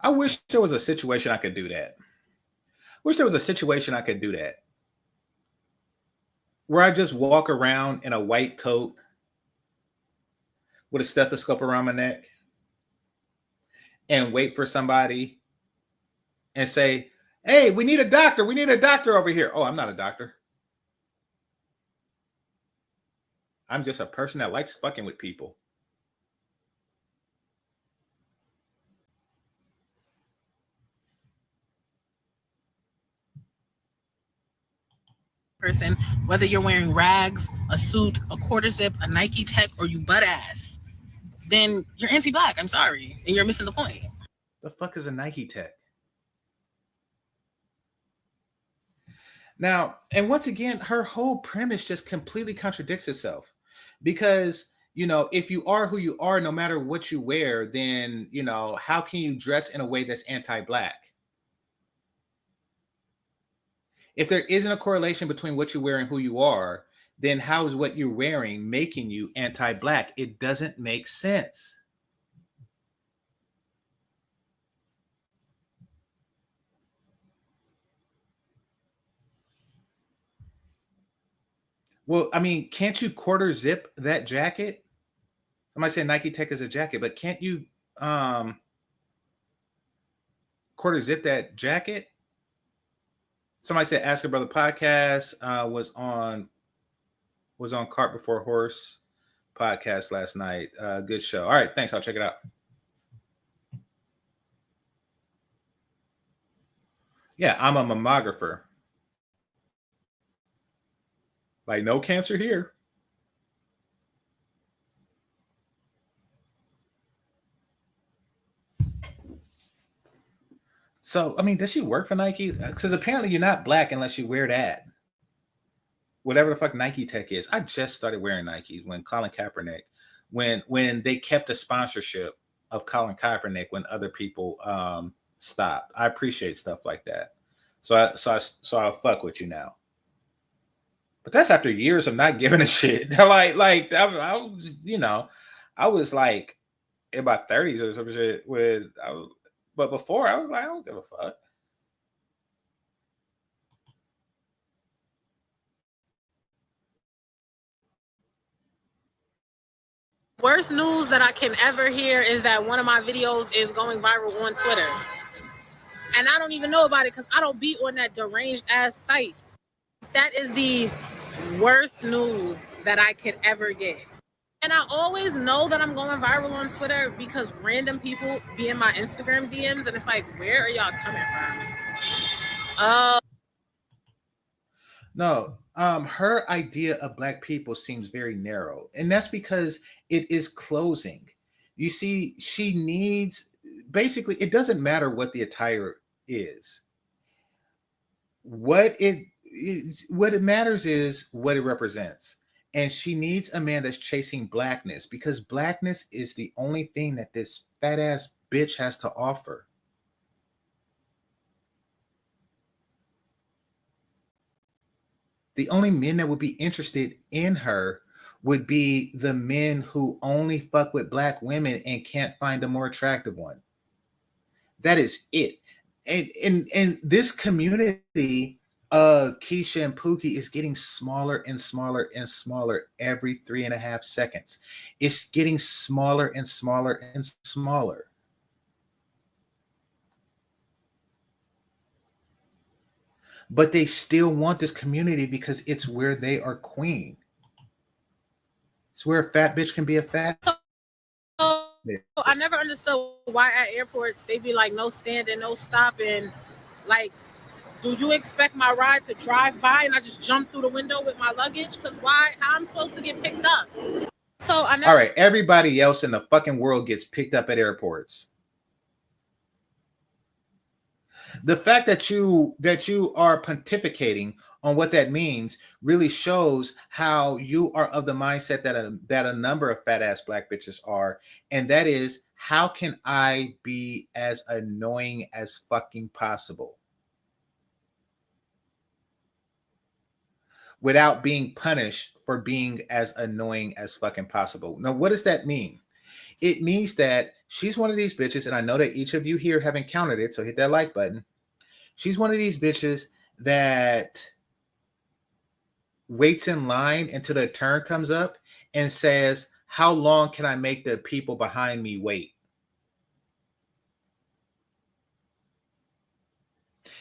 I wish there was a situation I could do that. Wish there was a situation I could do that. Where I just walk around in a white coat with a stethoscope around my neck and wait for somebody and say, hey, we need a doctor. We need a doctor over here. Oh, I'm not a doctor. I'm just a person that likes fucking with people. Person, whether you're wearing rags, a suit, a quarter zip, a Nike Tech, or you butt ass, then you're anti-black. I'm sorry, and you're missing the point. The fuck is a Nike Tech? Now, and once again, her whole premise just completely contradicts itself. Because, you know, if you are who you are, no matter what you wear, then, you know, how can you dress in a way that's anti-black? If there isn't a correlation between what you wear and who you are, then how is what you're wearing making you anti-black? It doesn't make sense. Well, I mean, can't you quarter zip that jacket? Somebody said Nike Tech is a jacket, but can't you quarter zip that jacket? Somebody said Ask a Brother podcast was on Cart Before Horse podcast last night. Good show. All right, thanks. I'll check it out. Yeah, I'm a mammographer. Like, no cancer here. So, I mean, does she work for Nike? Because apparently you're not black unless you wear that. Whatever the fuck Nike Tech is. I just started wearing Nike when Colin Kaepernick, when they kept the sponsorship of Colin Kaepernick when other people stopped. I appreciate stuff like that. So I'll fuck with you now. But that's after years of not giving a shit. I was, you know, I was like in my 30s or some shit but before I was like, I don't give a fuck. Worst news that I can ever hear is that one of my videos is going viral on Twitter. And I don't even know about it because I don't be on that deranged ass site. That is the worst news that I could ever get. And I always know that I'm going viral on Twitter because random people be in my Instagram DMs and it's like, where are y'all coming from? No, her idea of black people seems very narrow. And that's because it is closing. You see, she needs, basically, it doesn't matter what the attire is. What it matters is what it represents. And she needs a man that's chasing blackness because blackness is the only thing that this fat ass bitch has to offer. The only men that would be interested in her would be the men who only fuck with black women and can't find a more attractive one. That is it. And this community of Keisha and Pookie is getting smaller and smaller and smaller every 3.5 seconds. It's getting smaller and smaller and smaller. But they still want this community because it's where they are queen. It's where a fat bitch can be a fat I never understood why at airports they be like no standing, no stopping. Like, do you expect my ride to drive by and I just jump through the window with my luggage? Because why? How I'm supposed to get picked up? So I never. All right, everybody else in the fucking world gets picked up at airports. The fact that you are pontificating on what that means really shows how you are of the mindset that a number of fat ass black bitches are, and that is, how can I be as annoying as fucking possible without being punished for being as annoying as fucking possible? Now, what does that mean? It means that she's one of these bitches, and I know that each of you here have encountered it, so hit that like button. She's one of these bitches that waits in line until the turn comes up and says, how long can I make the people behind me wait?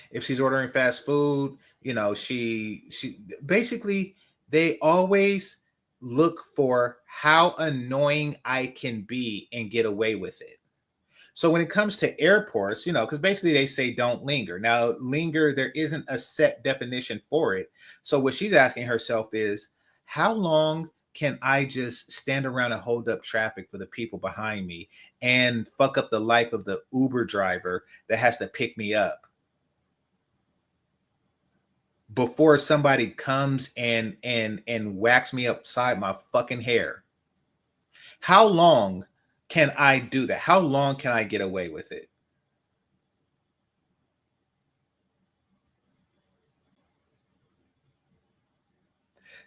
If she's ordering fast food, you know, she basically, they always look for how annoying I can be and get away with it. So when it comes to airports, you know, because basically they say don't linger. Now, linger, there isn't a set definition for it. So what she's asking herself is, how long can I just stand around and hold up traffic for the people behind me and fuck up the life of the Uber driver that has to pick me up before somebody comes and whacks me upside my fucking hair? How long can I do that? How long can I get away with it?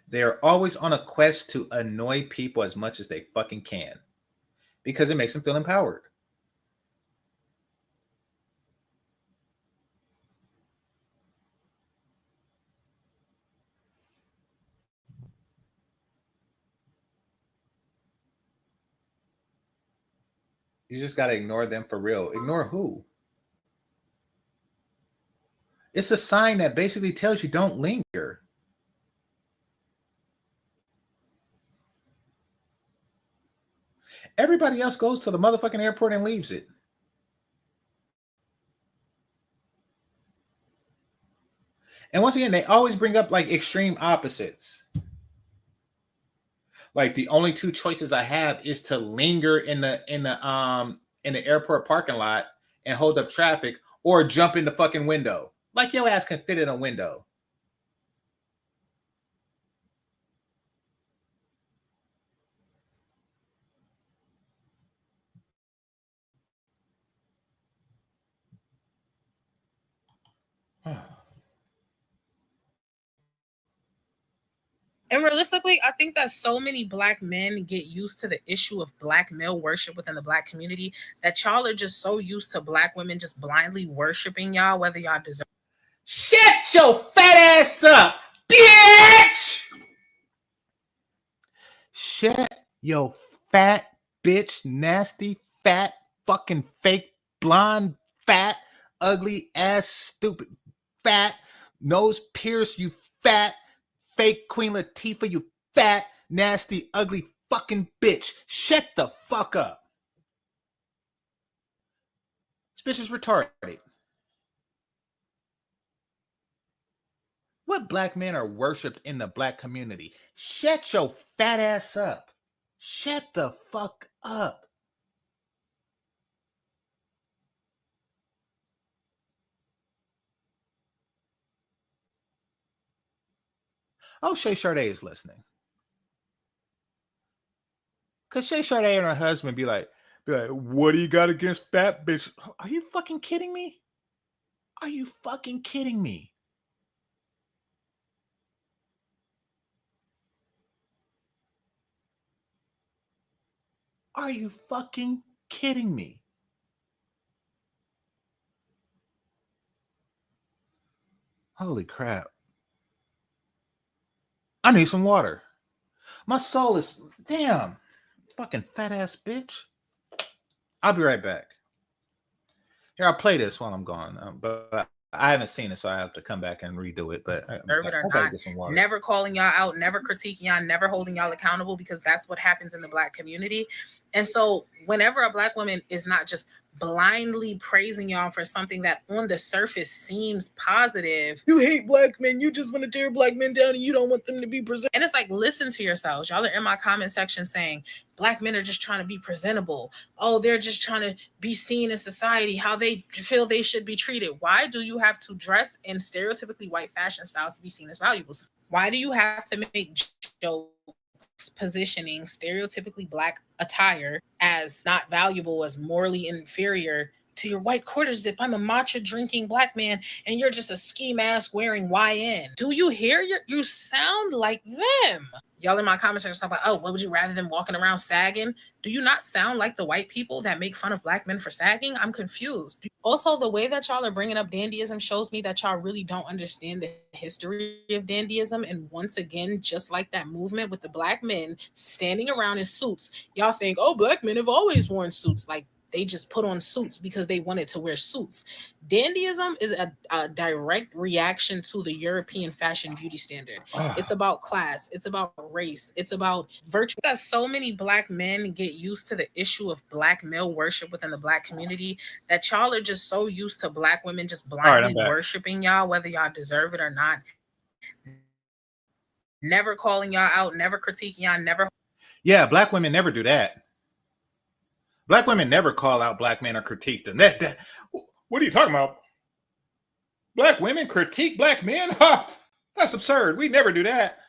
They're always on a quest to annoy people as much as they fucking can because it makes them feel empowered. You just got to ignore them for real. Ignore who? It's a sign that basically tells you don't linger. Everybody else goes to the motherfucking airport and leaves it. And once again, they always bring up like extreme opposites. Like the only two choices I have is to linger in the airport parking lot and hold up traffic, or jump in the fucking window. Like your ass can fit in a window. And realistically, I think that so many black men get used to the issue of black male worship within the black community that y'all are just so used to black women just blindly worshiping y'all, whether y'all deserve. Shut your fat ass up, bitch! Shut your fat bitch, nasty, fat, fucking fake, blonde, fat, ugly ass, stupid, fat, nose pierced, you fat, fake Queen Latifah, you fat, nasty, ugly fucking bitch. Shut the fuck up. This bitch is retarded. What black men are worshipped in the black community? Shut your fat ass up. Shut the fuck up. Oh, Shay Sade is listening. Because Shay Sade and her husband be like, what do you got against fat bitch? Are you fucking kidding me? Are you fucking kidding me? Are you fucking kidding me? Holy crap. I need some water. My soul is, damn, fucking fat ass bitch. I'll be right back. Here, I'll play this while I'm gone. But I haven't seen it, so I have to come back and redo it. But I gotta get some water. Never calling y'all out, never critiquing y'all, never holding y'all accountable, because that's what happens in the black community. And so whenever a black woman is not just blindly praising y'all for something that on the surface seems positive, you hate black men, you just want to tear black men down and you don't want them to be present. And it's like, listen to yourselves. Y'all are in my comment section saying black men are just trying to be presentable. Oh, they're just trying to be seen in society, how they feel they should be treated. Why do you have to dress in stereotypically white fashion styles to be seen as valuable? Why do you have to make jokes positioning stereotypically black attire as not valuable, as morally inferior to your white quarter zip? I'm a matcha drinking black man and you're just a ski mask wearing YN. Do you hear you sound like them? Y'all in my comment section talk about, oh, what would you rather than walking around sagging? Do you not sound like the white people that make fun of black men for sagging? I'm confused. Also, the way that y'all are bringing up dandyism shows me that y'all really don't understand the history of dandyism. And once again, just like that movement with the black men standing around in suits, y'all think, oh, black men have always worn suits. Like, they just put on suits because they wanted to wear suits. Dandyism is a direct reaction to the European fashion beauty standard. It's about class. It's about race. It's about virtue. That so many black men get used to the issue of black male worship within the black community that y'all are just so used to black women just blindly worshiping y'all, whether y'all deserve it or not. Never calling y'all out, never critiquing y'all, never. Yeah, black women never do that. Black women never call out black men or critique them. What are you talking about? Black women critique black men? Ha! That's absurd. We never do that.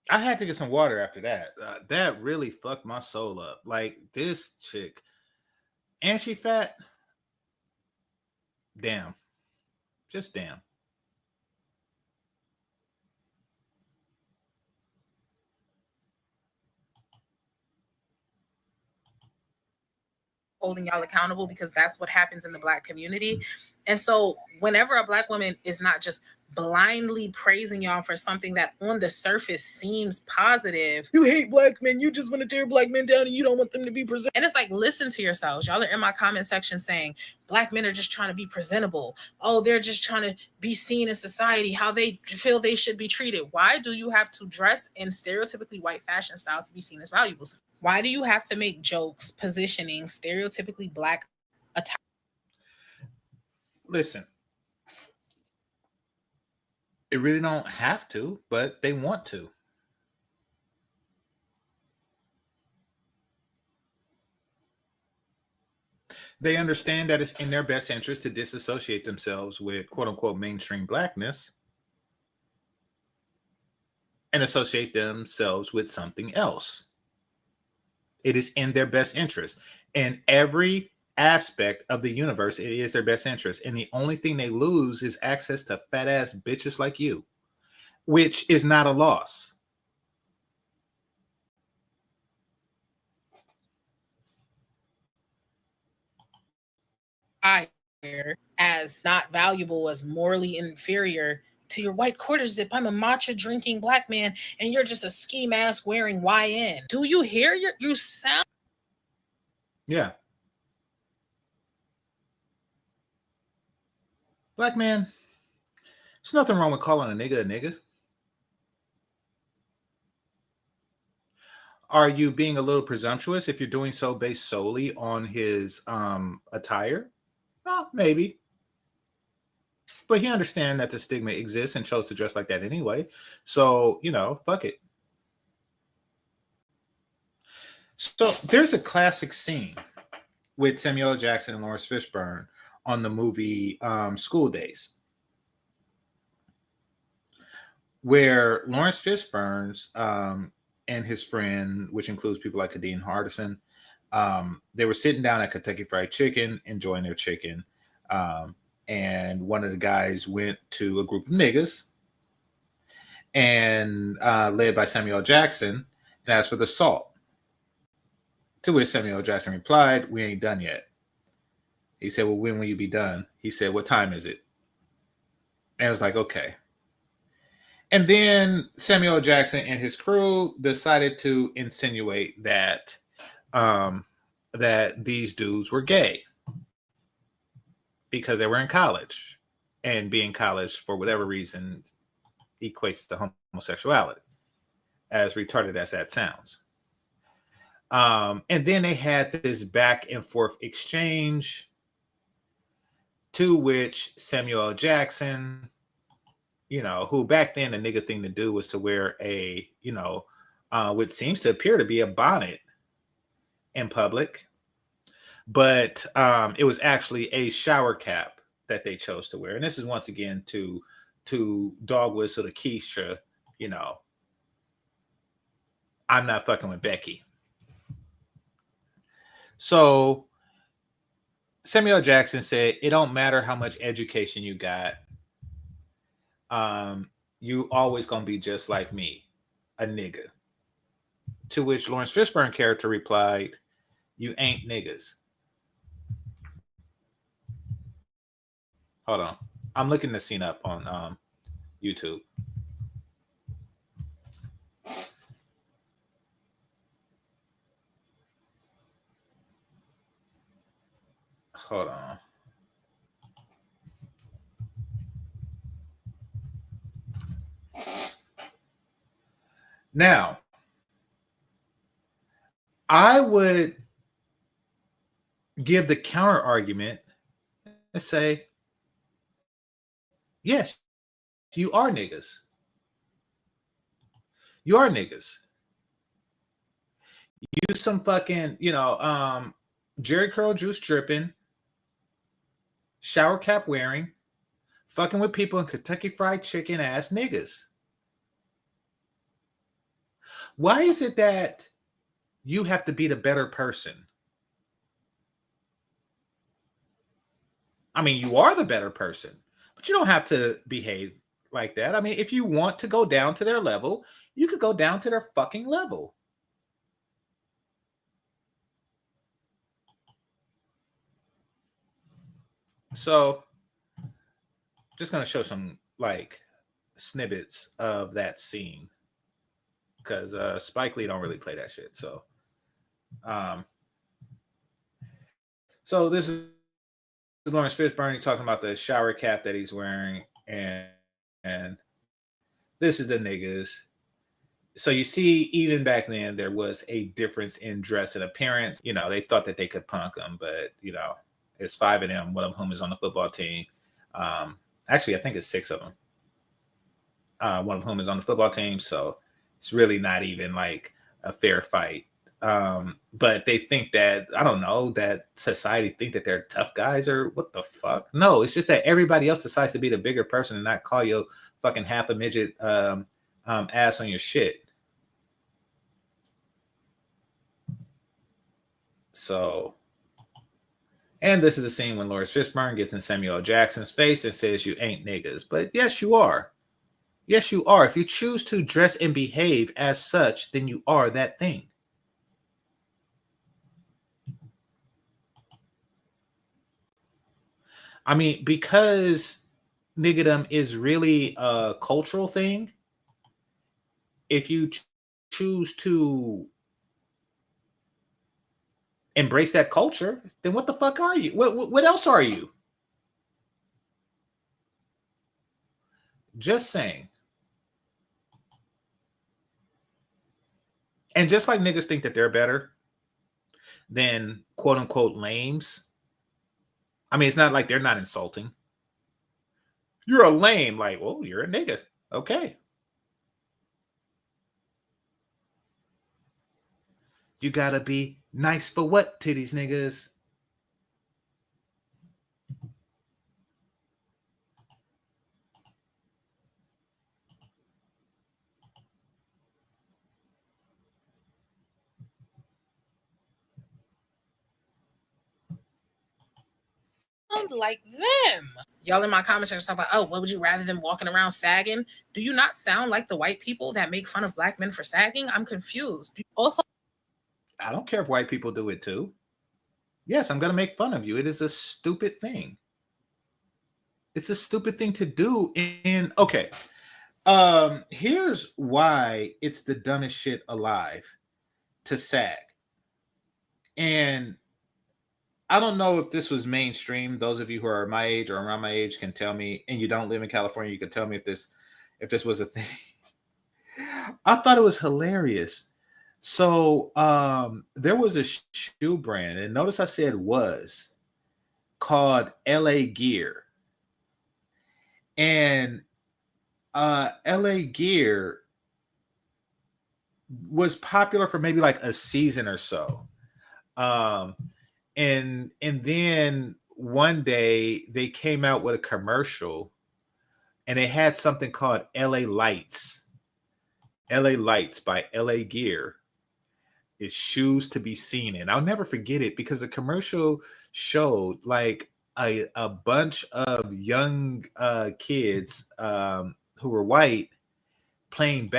I had to get some water after that. That really fucked my soul up. Like, this chick, and she fat. Damn. Just damn. Holding y'all accountable, because that's what happens in the black community. And so whenever a black woman is not just blindly praising y'all for something that on the surface seems positive, you hate black men, you just want to tear black men down and you don't want them to be present. And it's like, listen to yourselves. Y'all are in my comment section saying black men are just trying to be presentable. Oh, they're just trying to be seen in society, how they feel they should be treated. Why do you have to dress in stereotypically white fashion styles to be seen as valuable? Why do you have to make jokes positioning stereotypically black attire? Listen, they really don't have to, but they want to. They understand that it's in their best interest to disassociate themselves with quote unquote mainstream blackness and associate themselves with something else. It is in their best interest. In every aspect of the universe, it is their best interest. And the only thing they lose is access to fat ass bitches like you, which is not a loss. As not valuable, as morally inferior to your white quarter zip. I'm a matcha drinking black man and you're just a ski mask wearing YN. Do you hear you sound? Yeah. Black man, there's nothing wrong with calling a nigga a nigga. Are you being a little presumptuous if you're doing so based solely on his attire? Well, maybe. But he understands that the stigma exists and chose to dress like that anyway. So, fuck it. So there's a classic scene with Samuel L. Jackson and Lawrence Fishburne on the movie School Days, where Lawrence Fishburne's and his friend, which includes people like Kadeem Hardison, they were sitting down at Kentucky Fried Chicken, enjoying their chicken. And one of the guys went to a group of niggas and led by Samuel L. Jackson and asked for the salt. To which Samuel L. Jackson replied, "We ain't done yet." He said, "Well, when will you be done?" He said, "What time is it?" And I was like, okay. And then Samuel L. Jackson and his crew decided to insinuate that that these dudes were gay. because they were in college, and being college for whatever reason equates to homosexuality, as retarded as that sounds. And then they had this back and forth exchange, to which Samuel L. Jackson, who back then the nigga thing to do was to wear a, what seems to appear to be a bonnet in public, but it was actually a shower cap that they chose to wear. And this is once again to dog whistle to Keisha, I'm not fucking with Becky. So Samuel L. Jackson said, it don't matter how much education you got. You always gonna be just like me, a nigga. To which Lawrence Fishburne character replied, you ain't niggas. Hold on. I'm looking this scene up on YouTube. Hold on. Now, I would give the counter argument and say, yes, you are niggas. You are niggas. You some fucking, Jerry curl juice dripping, shower cap wearing, fucking with people in Kentucky Fried Chicken ass niggas. Why is it that you have to be the better person? I mean, you are the better person, but you don't have to behave like that. I mean, if you want to go down to their level, you could go down to their fucking level. So, just going to show some snippets of that scene, because Spike Lee don't really play that shit. So, so this is Lawrence Fishburne. He's talking about the shower cap that he's wearing, and this is the niggas. So you see, even back then, there was a difference in dress and appearance. They thought that they could punk them, but it's 5 of them, one of whom is on the football team. Actually, I think it's 6 of them. One of whom is on the football team, so it's really not even like a fair fight. But they think that, I don't know, that society think that they're tough guys or what the fuck? No, it's just that everybody else decides to be the bigger person and not call you fucking half a midget ass on your shit. So, and this is the scene when Lawrence Fishburne gets in Samuel L. Jackson's face and says, you ain't niggas. But yes, you are. Yes, you are. If you choose to dress and behave as such, then you are that thing. I mean, because niggadom is really a cultural thing, if you choose to embrace that culture, then what the fuck are you? What else are you? Just saying. And just like niggas think that they're better than quote unquote lames, I mean, it's not like they're not insulting. You're a lame, like, well, you're a nigga. Okay. You gotta be nice for what to these niggas? Like them. Y'all in my comment section talk about, oh, what would you rather than walking around sagging? Do you not sound like the white people that make fun of black men for sagging? I'm confused. Also, I don't care if white people do it too. Yes, I'm gonna make fun of you. It is a stupid thing. It's a stupid thing to do. And okay, here's why it's the dumbest shit alive to sag. And I don't know if this was mainstream. Those of you who are my age or around my age can tell me, and you don't live in California, you can tell me if this was a thing. I thought it was hilarious. So there was a shoe brand, and notice I said was called LA Gear. And LA Gear was popular for maybe like a season or so. Um, and then one day they came out with a commercial and they had something called LA Lights. LA Lights by LA Gear is shoes to be seen in. I'll never forget it because the commercial showed like a bunch of young kids who were white playing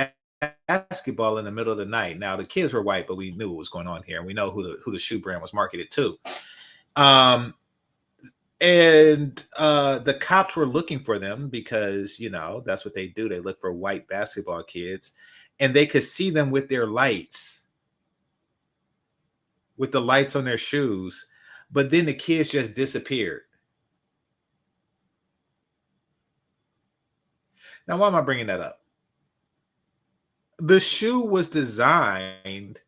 basketball in the middle of the night. Now the kids were white, but we knew what was going on here, and we know who the shoe brand was marketed to. And the cops were looking for them because that's what they do. They look for white basketball kids, and they could see them with their lights, with the lights on their shoes. But then the kids just disappeared. Now, why am I bringing that up? The shoe was designed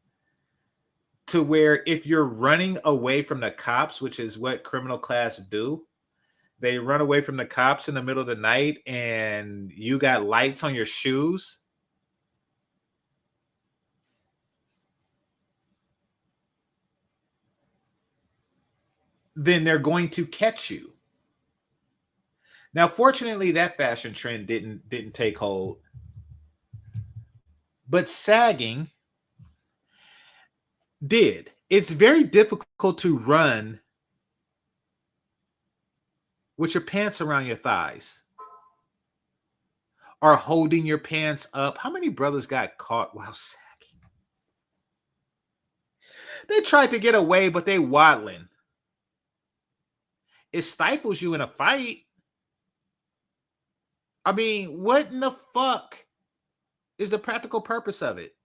to where if you're running away from the cops, which is what criminal class do, they run away from the cops in the middle of the night and you got lights on your shoes. Then they're going to catch you. Now, fortunately, that fashion trend didn't take hold. But sagging did. It's very difficult to run with your pants around your thighs or holding your pants up. How many brothers got caught while sagging? They tried to get away, but they waddling. It stifles you in a fight. I mean, what in the fuck is the practical purpose of it?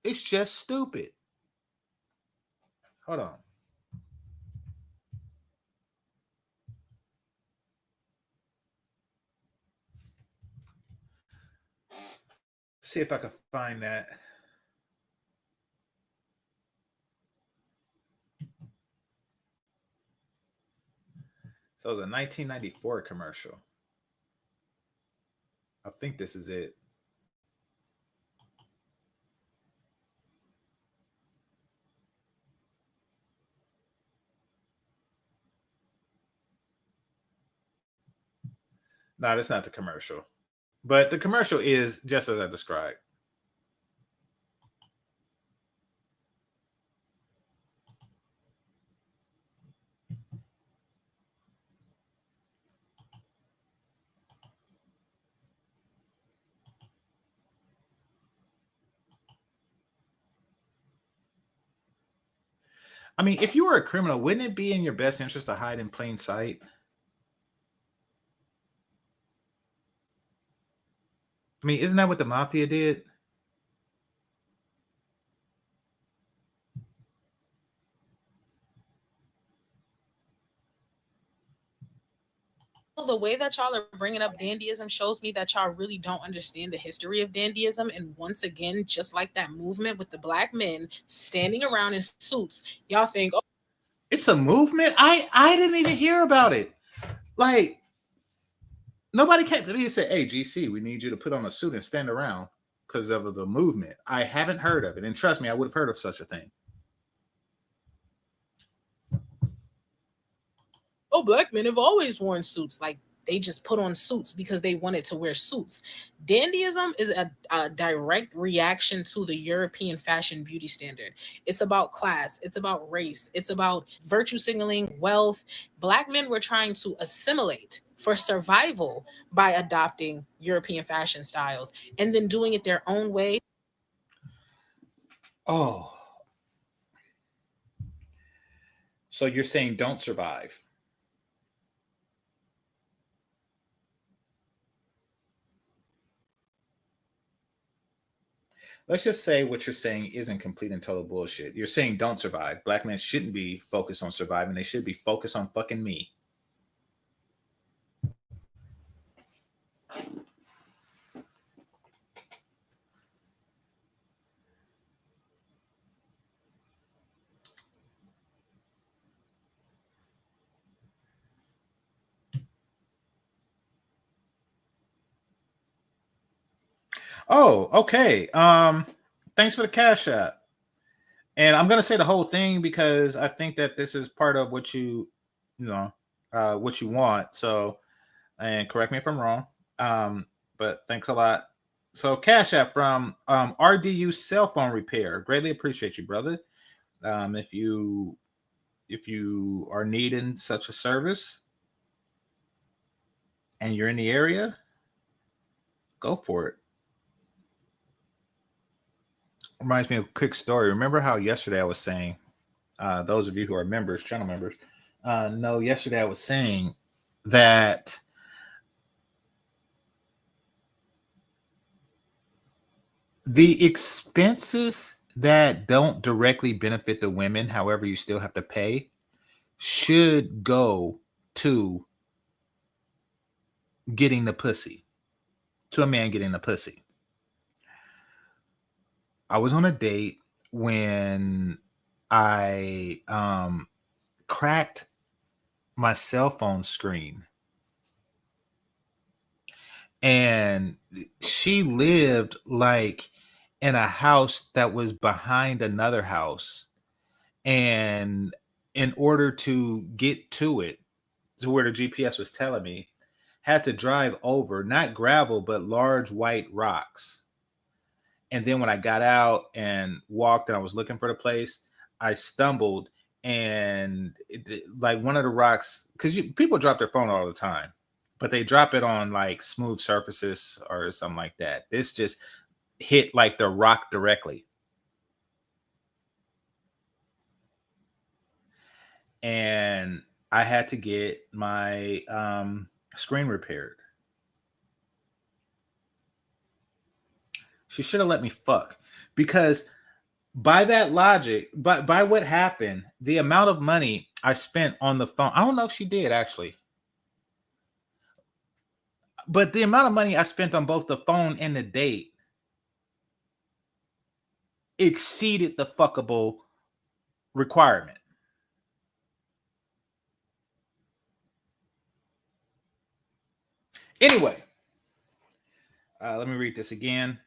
It's just stupid. Hold on. See if I can find that. So it was a 1994 commercial. I think this is it. No, that's not the commercial. But the commercial is just as I described. I mean, if you were a criminal, wouldn't it be in your best interest to hide in plain sight? I mean, isn't that what the mafia did? The way that y'all are bringing up dandyism shows me that y'all really don't understand the history of dandyism. And once again, just like that movement with the black men standing around in suits, y'all think, oh, It's a movement. I didn't even hear about it. Like nobody came to me and said, "Hey, GC, we need you to put on a suit and stand around because of the movement." I haven't heard of it, and trust me, I would have heard of such a thing. oh, black men have always worn suits. Like they just put on suits because they wanted to wear suits. Dandyism is a direct reaction to the European fashion beauty standard. It's about class, it's about race, it's about virtue signaling, wealth. Black men were trying to assimilate for survival by adopting European fashion styles and then doing it their own way. Oh. So you're saying don't survive? let's just say what you're saying isn't complete and total bullshit. You're saying don't survive. Black men shouldn't be focused on surviving. They should be focused on fucking me. Oh, okay. Thanks for the cash app. And I'm gonna say the whole thing because I think that this is part of what what you want. So, and correct me if I'm wrong. But thanks a lot. So, cash app from RDU Cell Phone Repair. Greatly appreciate you, brother. If you are needing such a service and you're in the area, go for it. Reminds me of a quick story. Remember how yesterday I was saying, those of you who are members, channel members, know yesterday I was saying that the expenses that don't directly benefit the women, however, you still have to pay, should go to getting the pussy, to a man getting the pussy. I was on a date when I cracked my cell phone screen, and she lived like in a house that was behind another house, and in order to get to it, to where the GPS was telling me, had to drive over not gravel but large white rocks. And then when I got out and walked and I was looking for the place, I stumbled, and like one of the rocks, because people drop their phone all the time, but they drop it on like smooth surfaces or something like that. This just hit like the rock directly. And I had to get my screen repaired. She should have let me fuck, because by that logic, by what happened, the amount of money I spent on the phone, I don't know if she did actually, but the amount of money I spent on both the phone and the date exceeded the fuckable requirement. Anyway, let me read this again.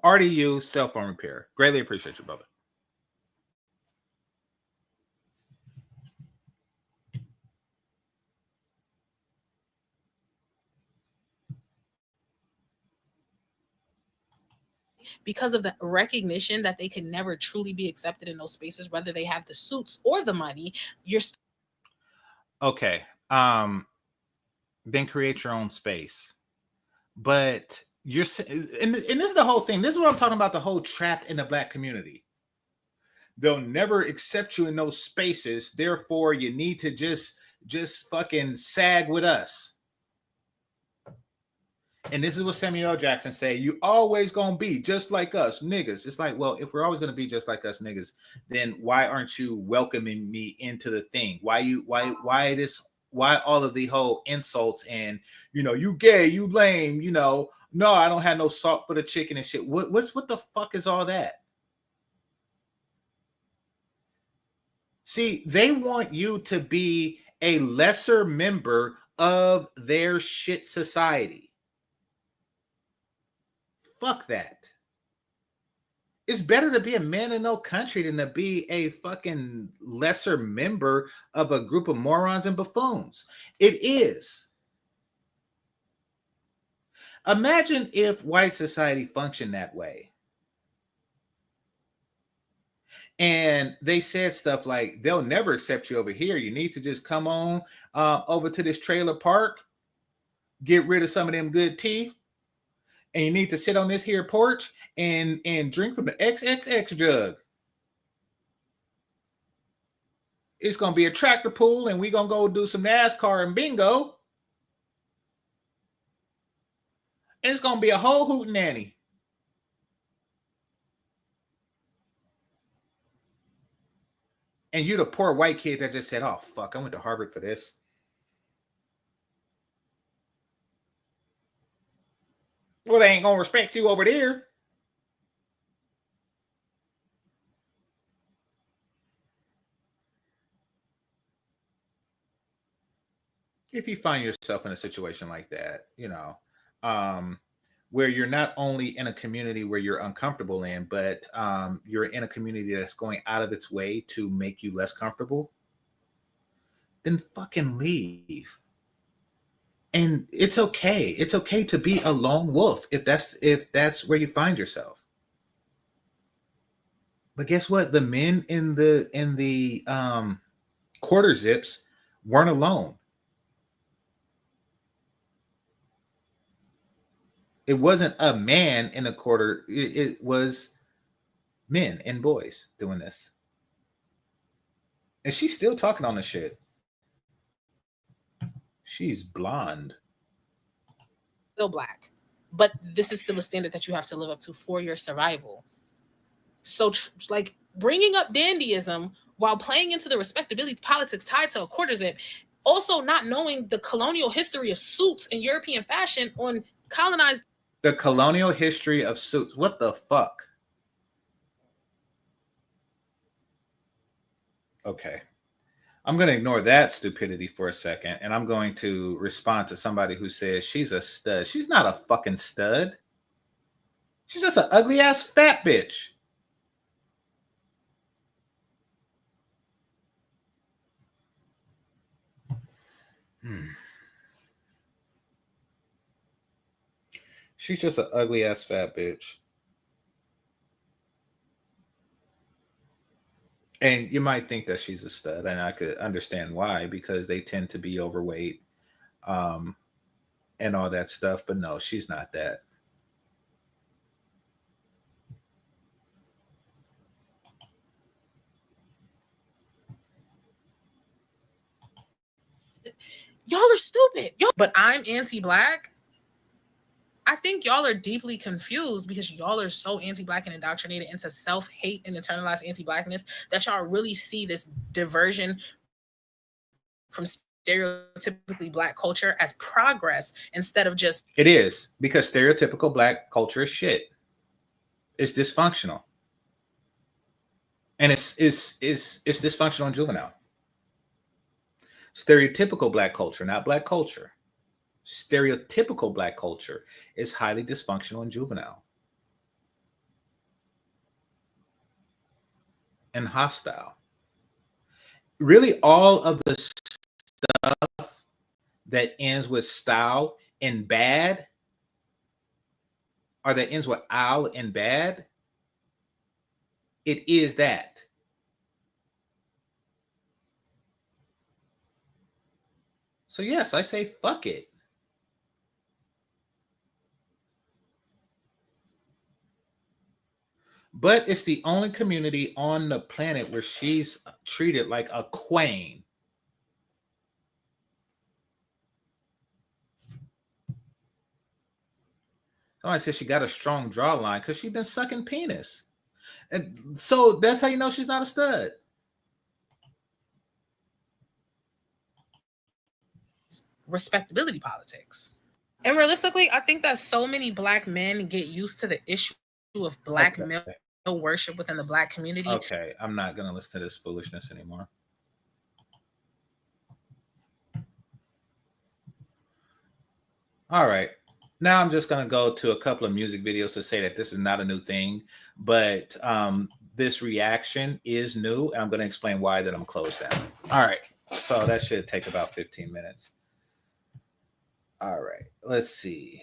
RDU Cell Phone Repair. Greatly appreciate you, brother. Because of the recognition that they can never truly be accepted in those spaces, whether they have the suits or the money, you're okay. Then create your own space. But you're, and this is the whole thing. This is what I'm talking about, the whole trap in the black community. They'll never accept you in those spaces. Therefore, you need to just fucking sag with us. And this is what Samuel L. Jackson say: you always gonna be just like us niggas. It's like, well, if we're always gonna be just like us niggas, then why aren't you welcoming me into the thing? Why all of the whole insults and, you gay, you lame, no, I don't have no salt for the chicken and shit. What the fuck is all that? See, they want you to be a lesser member of their shit society. Fuck that. It's better to be a man in no country than to be a fucking lesser member of a group of morons and buffoons. It is. Imagine if white society functioned that way. And they said stuff like, they'll never accept you over here. You need to just come on over to this trailer park, get rid of some of them good teeth, and you need to sit on this here porch and drink from the XXX jug. It's going to be a tractor pool, and we're going to go do some NASCAR and bingo. And it's gonna be a whole hootenanny. And you're the poor white kid that just said, "Oh fuck, I went to Harvard for this." Well, they ain't gonna respect you over there. If you find yourself in a situation like that, where you're not only in a community where you're uncomfortable in, but you're in a community that's going out of its way to make you less comfortable, then fucking leave. And it's okay. It's okay to be a lone wolf if that's where you find yourself. But guess what? The men in the quarter zips weren't alone. It wasn't a man in a quarter. It was men and boys doing this. And she's still talking on the shit. She's blonde. Still black. But this is still a standard that you have to live up to for your survival. So, like, bringing up dandyism while playing into the respectability politics tied to a quarter zip, also not knowing the colonial history of suits and European fashion on colonized. The colonial history of suits. What the fuck? Okay. I'm going to ignore that stupidity for a second, and I'm going to respond to somebody who says she's a stud. She's not a fucking stud. She's just an ugly ass fat bitch. She's just an ugly ass fat bitch. And you might think that she's a stud, and I could understand why, because they tend to be overweight, and all that stuff. But no, she's not that. Y'all are stupid. But I'm anti-black. I think y'all are deeply confused because y'all are so anti-black and indoctrinated into self-hate and internalized anti-blackness that y'all really see this diversion from stereotypically black culture as progress instead of just. It is, because stereotypical black culture is shit. It's dysfunctional. And it's dysfunctional and juvenile. Stereotypical black culture, not black culture. Stereotypical black culture is highly dysfunctional and juvenile and hostile. Really, all of the stuff that ends with style and bad, or that ends with "al" and bad, it is that. So yes, I say fuck it. But it's the only community on the planet where she's treated like a queen. Somebody says she got a strong jawline because she's been sucking penis. And so that's how you know she's not a stud. Respectability politics. And realistically, I think that so many black men get used to the issue of black male worship within the black community. Okay, I'm not going to listen to this foolishness anymore. All right. Now I'm just going to go to a couple of music videos to say that this is not a new thing, but this reaction is new, and I'm going to explain why that I'm closed down. All right. So that should take about 15 minutes. All right. Let's see.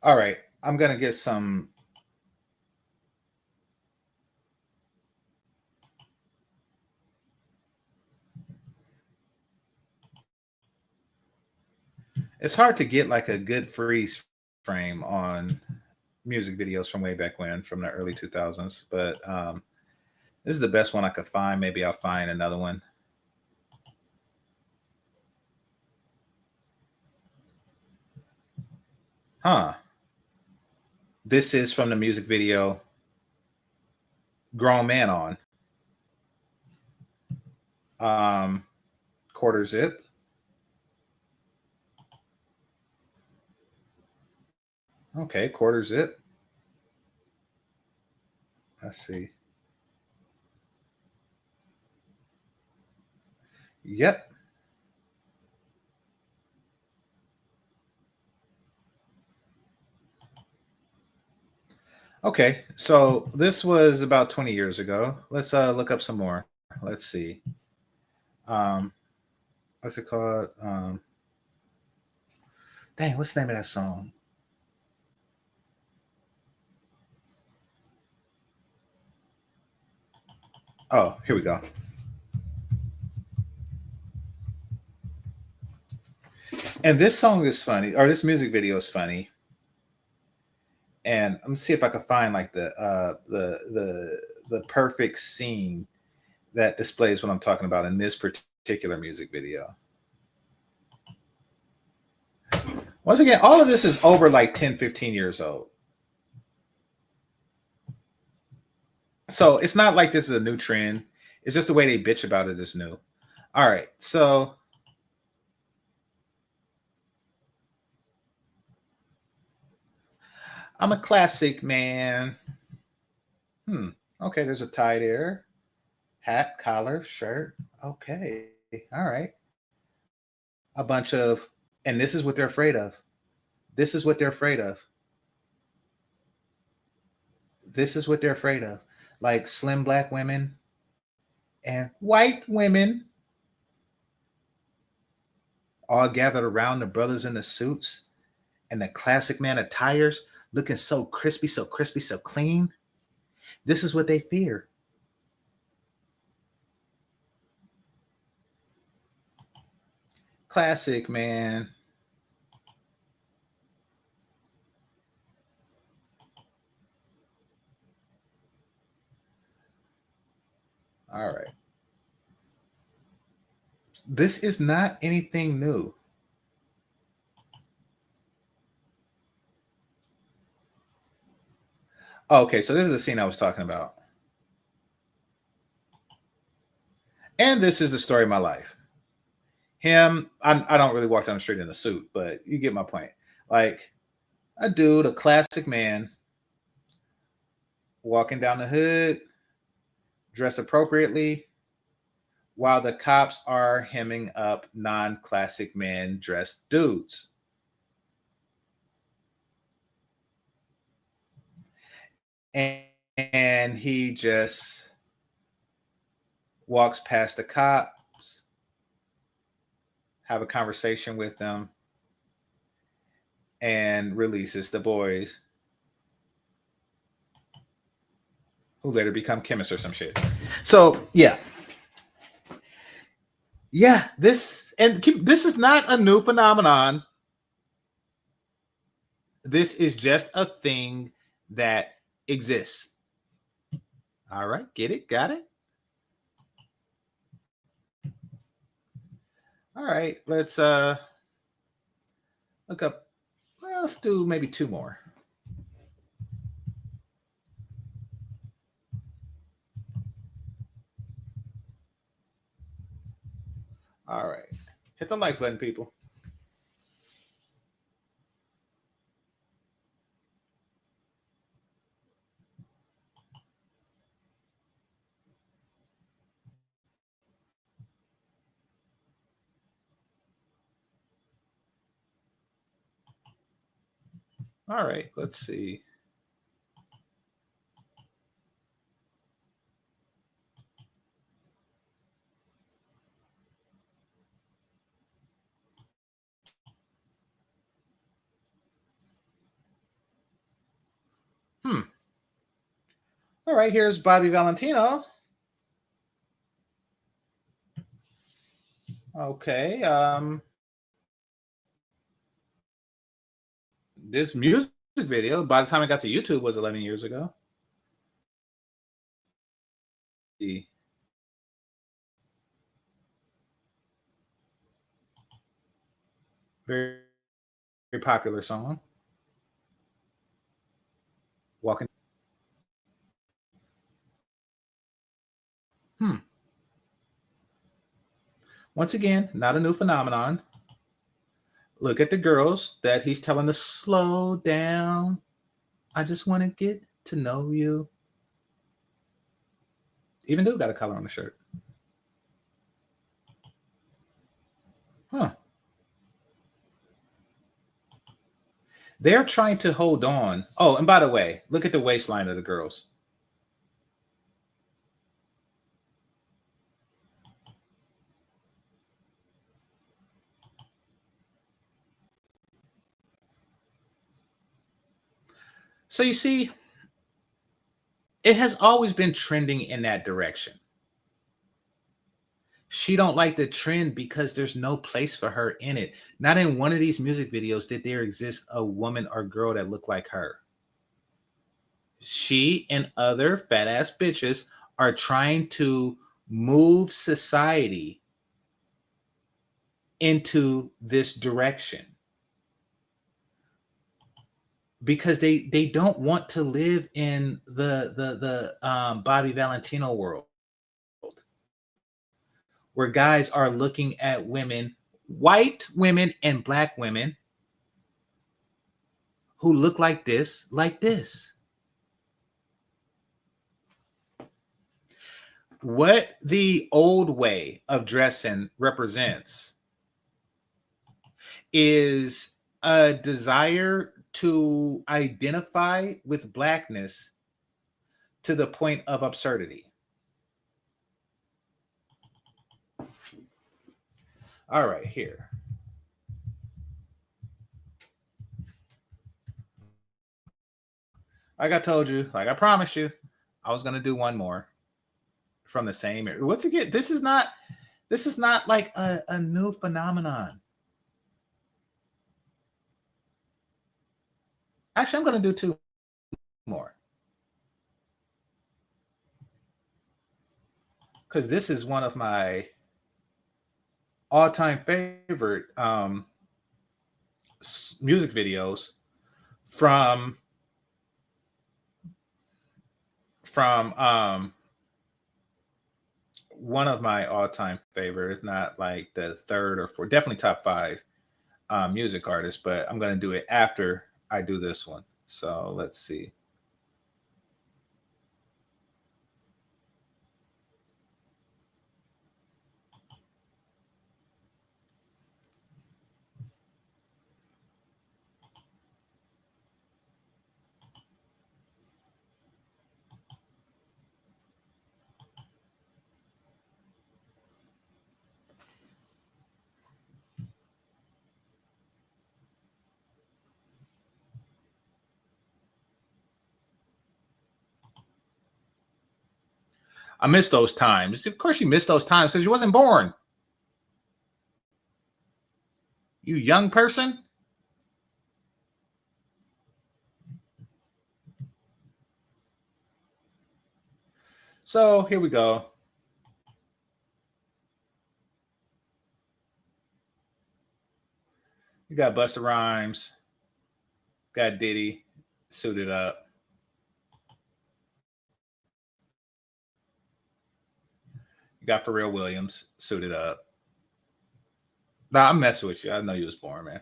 All right, I'm gonna get some. It's hard to get like a good freeze frame on music videos from way back when, from the early 2000s. But this is the best one I could find. Maybe I'll find another one. Huh. This is from the music video Grown Man On. Quarter zip. Okay, quarter zip. Let's see. Yep. Okay, so this was about 20 years ago. Let's look up some more. Let's see. Um, what's it called? Dang, what's the name of that song? Oh, here we go. And this song is funny, or this music video is funny. And let me see if I can find like the perfect scene that displays what I'm talking about in this particular music video. Once again, all of this is over like 10, 15 years old. So it's not like this is a new trend. It's just the way they bitch about it is new. All right. So I'm a classic man. Okay, there's a tie there. Hat, collar, shirt. Okay. All right. A bunch of, and this is what they're afraid of. This is what they're afraid of. This is what they're afraid of. Like slim black women and white women all gathered around the brothers in the suits and the classic man attires looking so crispy, so crispy, so clean. This is what they fear. Classic, man. All right. This is not anything new. Okay, so this is the scene I was talking about. And this is the story of my life. Him, I don't really walk down the street in a suit, but you get my point. Like a dude, a classic man, walking down the hood, dressed appropriately, while the cops are hemming up non-classic men dressed dudes. And he just walks past the cops, have a conversation with them, and releases the boys, who later become chemists or some shit. So yeah, this is not a new phenomenon. This is just a thing that exists. All right, get it? Got it? All right, let's look up. Well, let's do maybe two more. All right. Hit the like button, people. All right, let's see. All right, here's Bobby Valentino. Okay. This music video, by the time I got to YouTube, was 11 years ago. Very, very popular song. Walking. Once again, not a new phenomenon. Look at the girls that he's telling to slow down. I just want to get to know you. Even dude got a collar on the shirt. Huh. They're trying to hold on. Oh, and by the way, look at the waistline of the girls. So you see, it has always been trending in that direction. She don't like the trend because there's no place for her in it. Not in one of these music videos did there exist a woman or girl that looked like her. She and other fat ass bitches are trying to move society into this direction because they don't want to live in the Bobby Valentino world where guys are looking at women, white women and black women who look like this. What the old way of dressing represents is a desire to identify with blackness to the point of absurdity. All right, here. Like I told you, like I promised you, I was gonna do one more from the same area. Once again, this is not like a new phenomenon. Actually, I'm gonna do two more. Because this is one of my all-time favorite music videos from one of my all-time favorite, if not like the third or fourth, definitely top five music artists, but I'm going to do it after I do this one. So let's see. I miss those times. Of course you miss those times because you wasn't born. You young person. So here we go. You got Busta Rhymes, got Diddy suited up. You got Pharrell Williams suited up. Nah, I'm messing with you. I know you was born, man.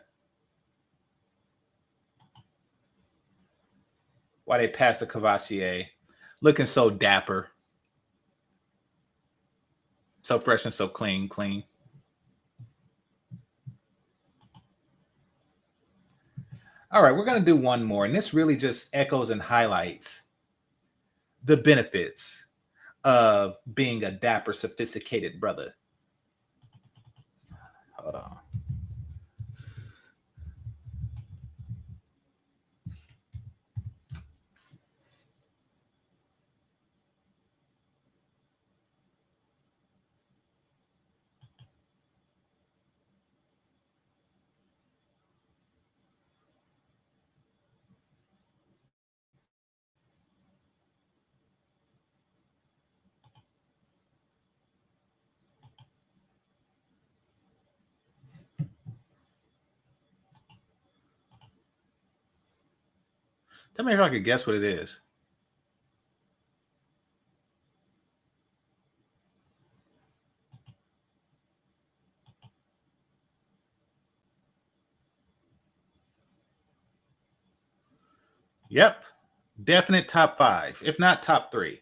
Why they passed the Cavassier, looking so dapper, so fresh and so clean. All right, we're going to do one more. And this really just echoes and highlights the benefits of being a dapper, sophisticated brother. Hold on. Tell me if I could guess what it is. Yep. Definite top 5, if not top 3.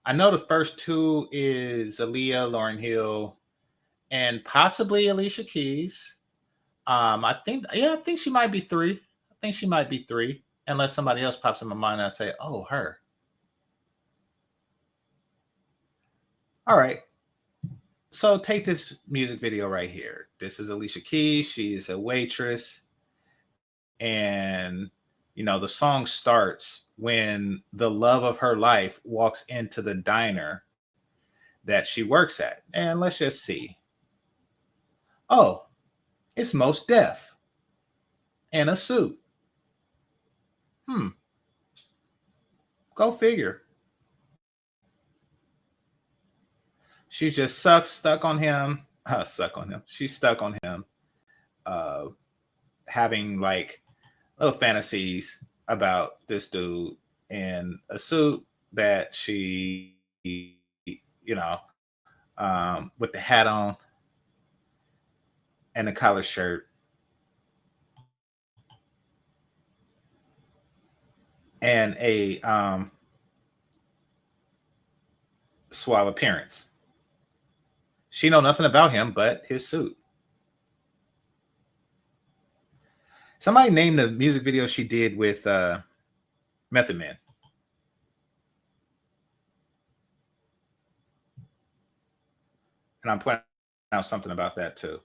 I know the first 2 is Aaliyah, Lauryn Hill, and possibly Alicia Keys. I think she might be 3. I think she might be 3, unless somebody else pops in my mind and I say, oh, her. All right. So take this music video right here. This is Alicia Keys. She is a waitress. And, the song starts when the love of her life walks into the diner that she works at. And let's just see. Oh, it's Most Def in a suit. Go figure. She's just stuck on him. She's stuck on him. Having like little fantasies about this dude in a suit that she, with the hat on and the collar shirt and a suave appearance. She know nothing about him but his suit. Somebody named the music video she did with Method Man. And I'm pointing out something about that too.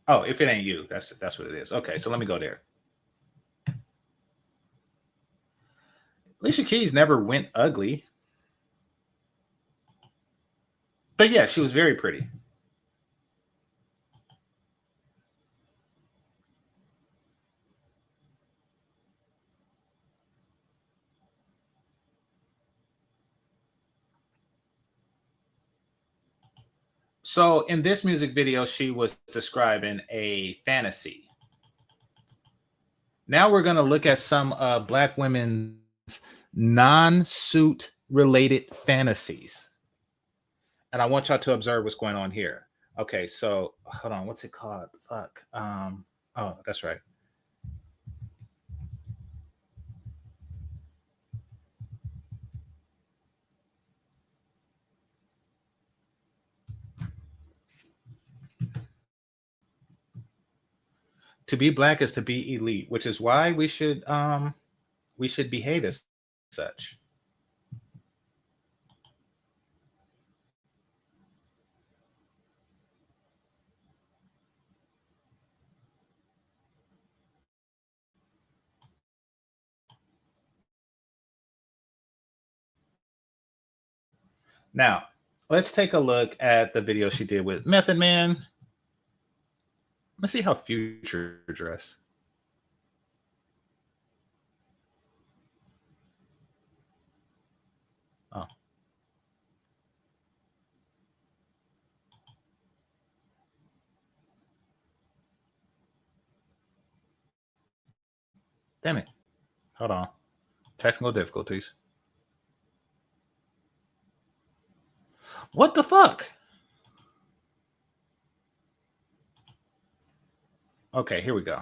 Oh, if it ain't you, that's what it is. Okay, so let me go there. Alicia Keys never went ugly. But yeah, she was very pretty. So in this music video, she was describing a fantasy. Now we're going to look at some Black women's non-suit related fantasies. And I want y'all to observe what's going on here. Okay, so hold on. What's it called? Fuck. Oh, that's right. To be Black is to be elite, which is why we should behave as such. Now, let's take a look at the video she did with Method Man. Let's see how Future dress. Oh. Damn it. Hold on. Technical difficulties. What the fuck? Okay, here we go.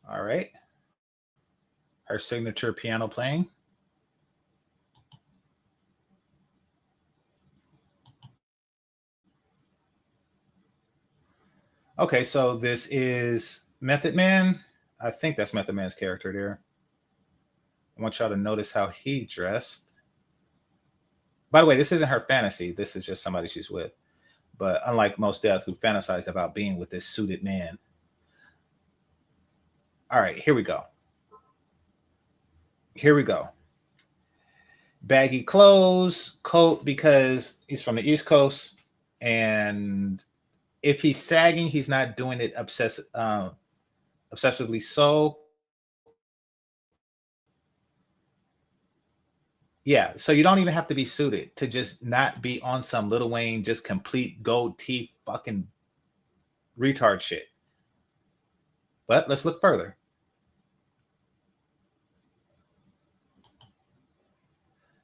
All right. Her signature piano playing. Okay, so this is Method Man. I think that's Method Man's character there. I want y'all to notice how he dressed. By the way, this isn't her fantasy. This is just somebody she's with. But unlike Most Def, who fantasized about being with this suited man. All right, here we go. Here we go. Baggy clothes, coat because he's from the East Coast. And if he's sagging, he's not doing it obsessively so. Yeah, so you don't even have to be suited to just not be on some Lil Wayne, just complete gold teeth fucking retard shit. But let's look further.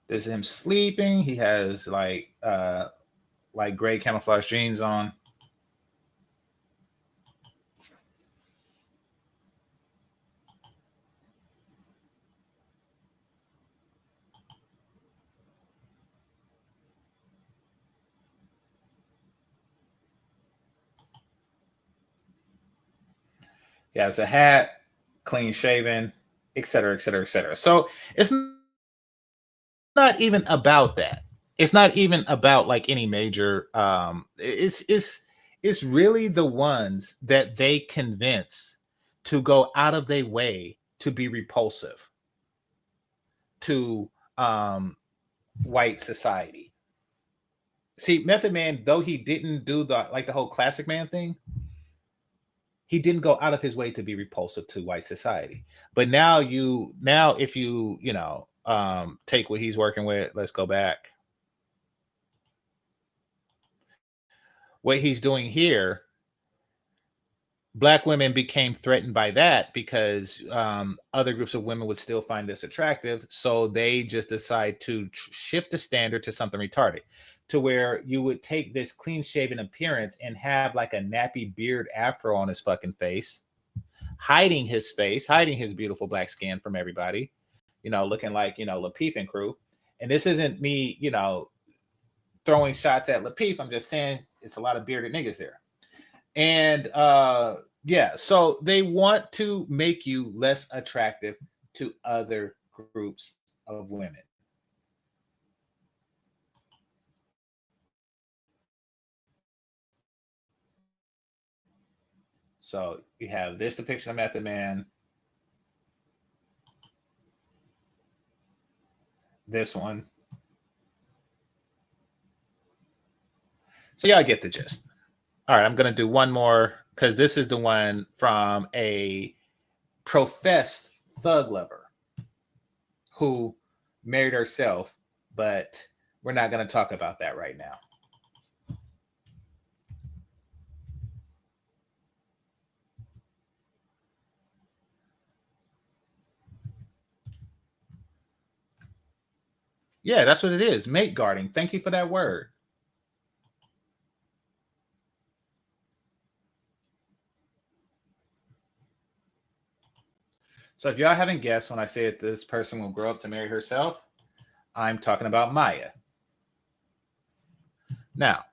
This is him sleeping. He has like gray camouflage jeans on. He has a hat, clean shaven, etc., etc., etc. So it's not even about that. It's not even about like any major. It's really the ones that they convince to go out of their way to be repulsive to white society. See, Method Man, though he didn't do the whole classic man thing, he didn't go out of his way to be repulsive to white society. But now if you take what he's working with, let's go back. What he's doing here, Black women became threatened by that because other groups of women would still find this attractive. So they just decide to shift the standard to something retarded, to where you would take this clean shaven appearance and have like a nappy beard afro on his fucking face, hiding his face, hiding his beautiful black skin from everybody, looking like, Lapeef and crew. And this isn't me, throwing shots at Lapeef. I'm just saying it's a lot of bearded niggas there. And yeah, so they want to make you less attractive to other groups of women. So you have this depiction of Method Man, this one. So y'all get the gist. All right, I'm going to do one more because this is the one from a professed thug lover who married herself, but we're not going to talk about that right now. Yeah, that's what it is. Mate guarding. Thank you for that word. So if y'all haven't guessed when I say that this person will grow up to marry herself, I'm talking about Maya. Now,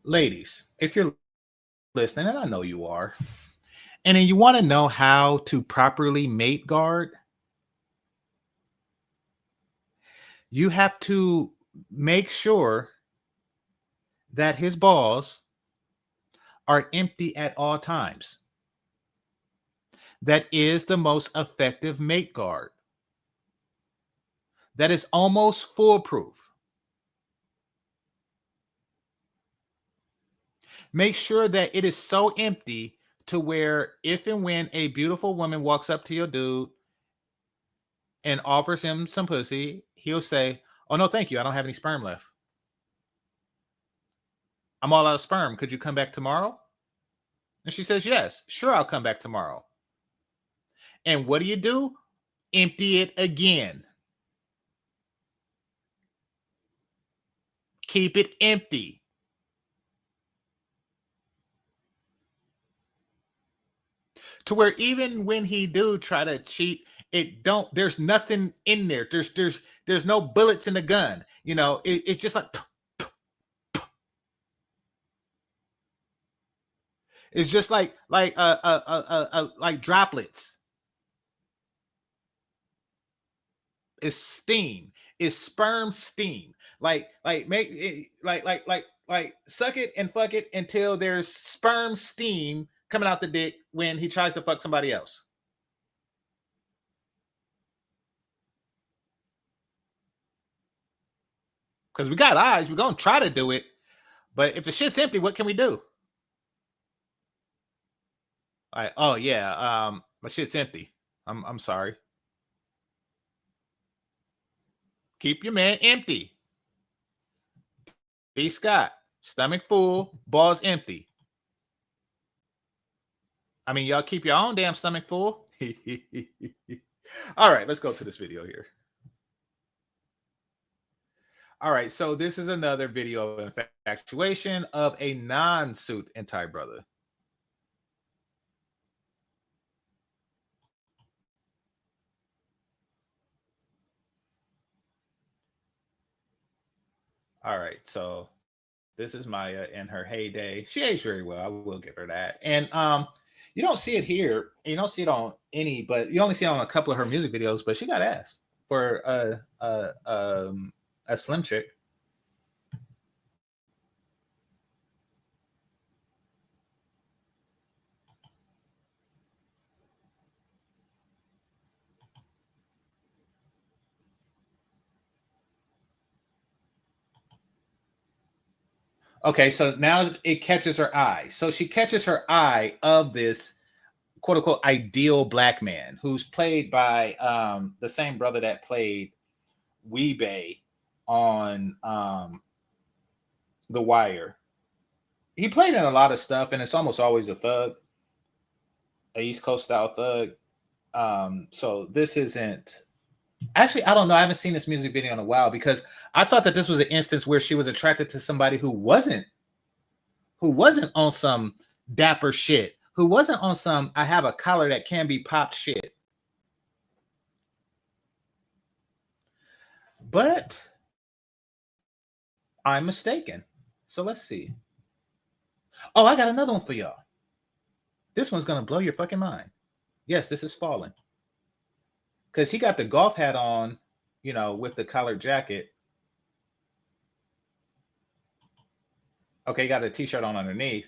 ladies, if you're listening, and I know you are, and then you want to know how to properly mate guard, you have to make sure that his balls are empty at all times. That is the most effective mate guard. That is almost foolproof. Make sure that it is so empty to where if and when a beautiful woman walks up to your dude and offers him some pussy, he'll say, "Oh, no, thank you. I don't have any sperm left. I'm all out of sperm. Could you come back tomorrow?" And she says, "Yes, sure, I'll come back tomorrow." And what do? Empty it again. Keep it empty. To where even when he do try to cheat, there's nothing in there. There's no bullets in the gun. It's just like it's just like droplets. It's steam. It's sperm steam. Make it like suck it and fuck it until there's sperm steam coming out the dick when he tries to fuck somebody else. Because we got eyes. We're going to try to do it. But if the shit's empty, what can we do? Like, oh, yeah, my shit's empty. I'm sorry. Keep your man empty. B. Scott, stomach full, balls empty. I mean, y'all keep your own damn stomach full. All right, let's go to this video here. All right, so this is another video of infatuation of a non-suit and tie brother. All right, so this is Maya in her heyday. She aged very well. I will give her that. And you don't see it here. You don't see it on any, but you only see it on a couple of her music videos. But she got ass for a slim chick. Okay, so now it catches her eye. So she catches her eye of this quote unquote ideal black man who's played by the same brother that played Weebay on The Wire. He played in a lot of stuff, and it's almost always a thug, a East Coast style thug. So this isn't actually, I don't know. I haven't seen this music video in a while because I thought that this was an instance where she was attracted to somebody who wasn't on some dapper shit, who wasn't on some I have a collar that can be popped shit. But I'm mistaken. So let's see. Oh, I got another one for y'all. This one's going to blow your fucking mind. Yes, this is Falling. Because he got the golf hat on, you know, with the collared jacket. Okay, got a t-shirt on underneath.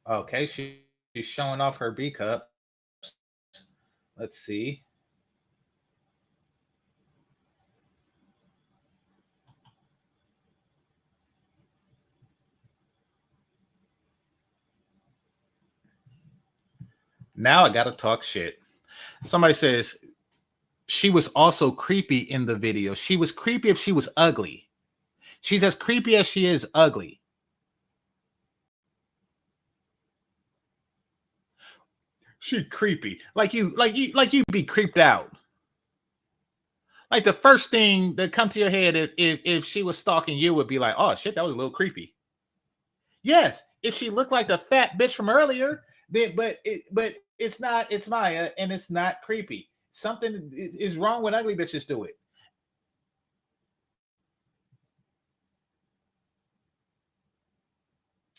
Okay, she's showing off her B cup. Let's see. Now I gotta talk shit. Somebody says she was also creepy in the video. She was creepy if she was ugly. She's as creepy as she is ugly. She creepy. Like you be creeped out. Like the first thing that come to your head if she was stalking you would be like, oh shit, that was a little creepy. Yes, if she looked like the fat bitch from earlier, then but it's not, it's Maya, and it's not creepy. Something is wrong when ugly bitches do it.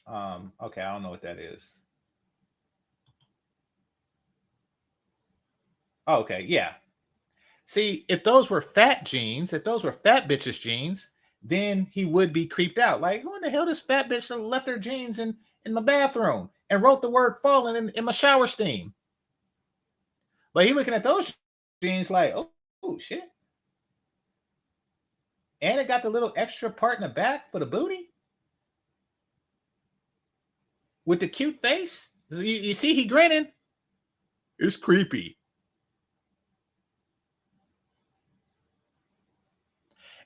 Okay, I don't know what that is. Oh, okay, yeah. See, if those were fat jeans, if those were fat bitches jeans, then he would be creeped out. Like, who in the hell this fat bitch left her jeans in my bathroom and wrote the word falling in my shower steam? But he looking at those jeans like, oh shit. And it got the little extra part in the back for the booty. With the cute face. You see he grinning. It's creepy.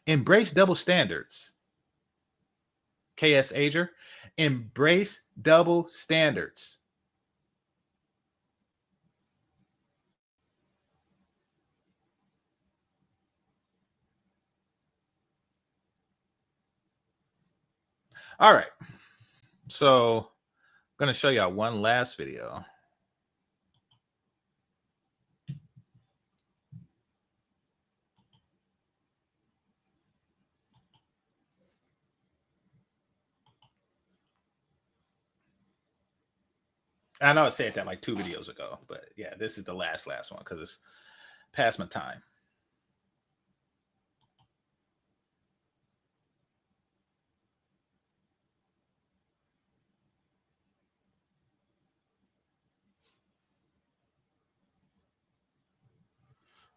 Embrace double standards. KS Ager. Embrace double standards. All right. So I'm going to show y'all one last video. I know I said that like 2 videos ago, but yeah, this is the last one because it's past my time.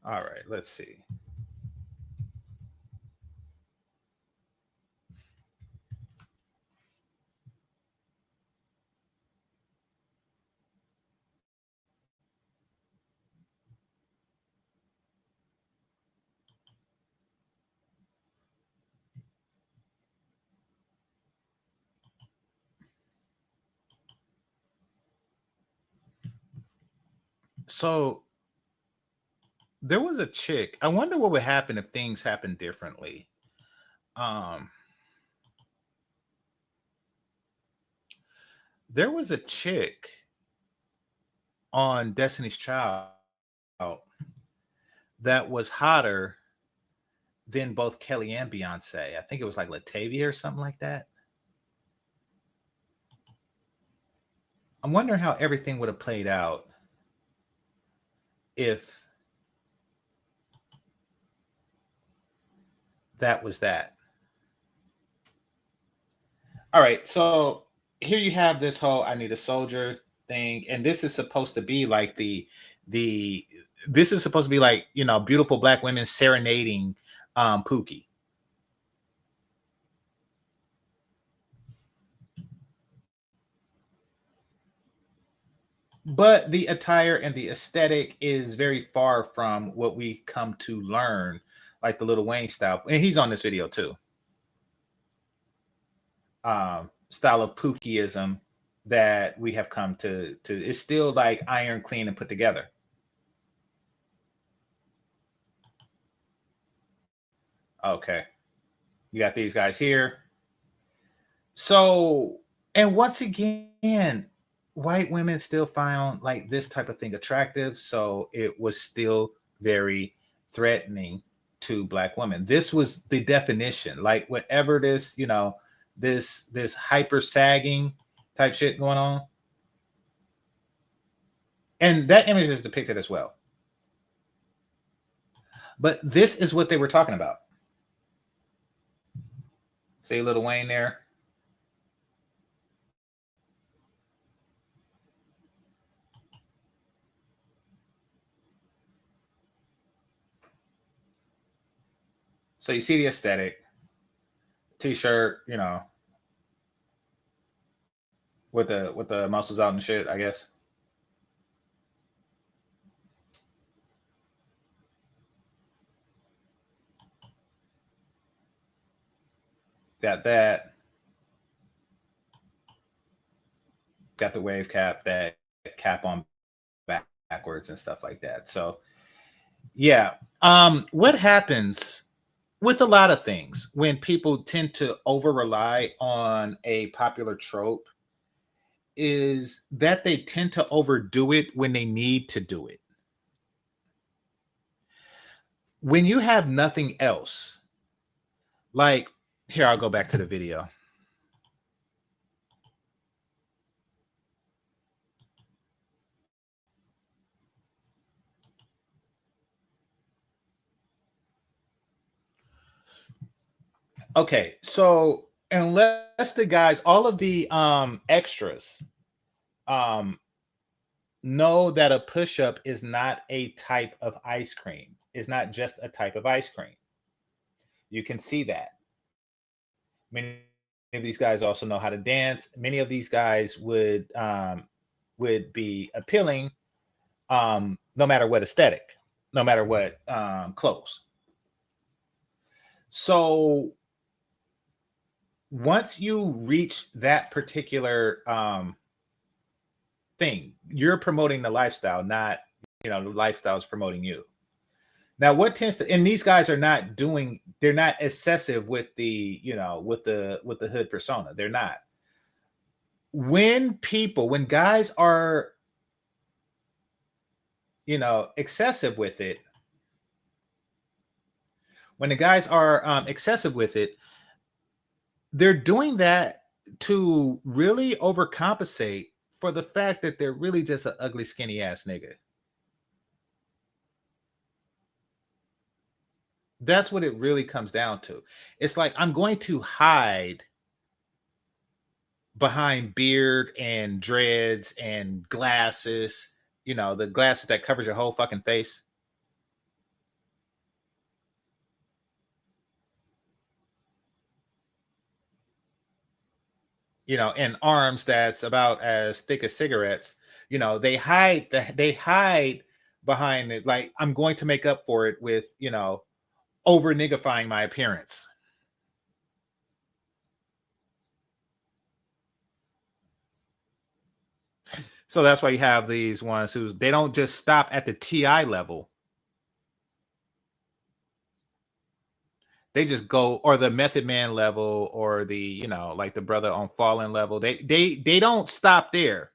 All right, let's see. So there was a chick. I wonder what would happen if things happened differently. Um, there was a chick on Destiny's Child that was hotter than both Kelly and Beyonce. I think it was like Latavia or something like that. I'm wondering how everything would have played out if that was that. All right, so here you have this whole "I need a soldier" thing, and this is supposed to be like the this is supposed to be like, you know, beautiful black women serenading Pookie. But the attire and the aesthetic is very far from what we come to learn, like the Little Wayne style, and he's on this video too. Style of Pookieism that we have come to it's still like iron clean and put together. Okay, you got these guys here. So, and once again, white women still found like this type of thing attractive, so it was still very threatening to black women. This was the definition, like whatever this, you know, this hyper sagging type shit going on. And that image is depicted as well. But this is what they were talking about. See Little Wayne there. So you see the aesthetic, t-shirt, you know, with the muscles out and shit, I guess. Got that. Got the wave cap, that cap on backwards and stuff like that. So yeah. What happens with a lot of things when people tend to over rely on a popular trope is that they tend to overdo it when they need to do it. When you have nothing else, like here, I'll go back to the video. Okay, so unless the guys, all of the extras um know that a push-up is not a type of ice cream, is not just a type of ice cream. You can see that. Many of these guys also know how to dance. Many of these guys would be appealing no matter what aesthetic, no matter what clothes. So once you reach that particular thing, you're promoting the lifestyle, not, you know, the lifestyle is promoting you. Now, what tends to, and these guys are not doing, they're not excessive with the, you know, with the hood persona. They're not. When guys are, you know, excessive with it, when the guys are excessive with it, they're doing that to really overcompensate for the fact that they're really just an ugly, skinny ass nigga. That's what it really comes down to. It's like, I'm going to hide behind beard and dreads and glasses, you know, the glasses that covers your whole fucking face. in arms that's about as thick as cigarettes. They hide behind it, like, I'm going to make up for it with, over niggifying my appearance. So that's why you have these ones who they don't just stop at the TI level. They just go, or the Method Man level, or the, like the brother on Fallen level. They don't stop there.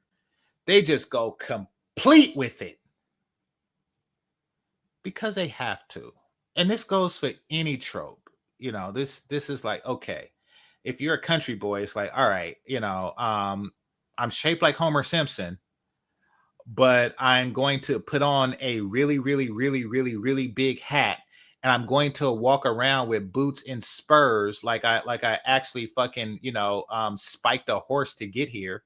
They just go complete with it because they have to. And this goes for any trope. This is like, okay, if you're a country boy, it's like, all right, I'm shaped like Homer Simpson, but I'm going to put on a really, really, really, really, really big hat, and I'm going to walk around with boots and spurs, like I actually fucking, spiked a horse to get here,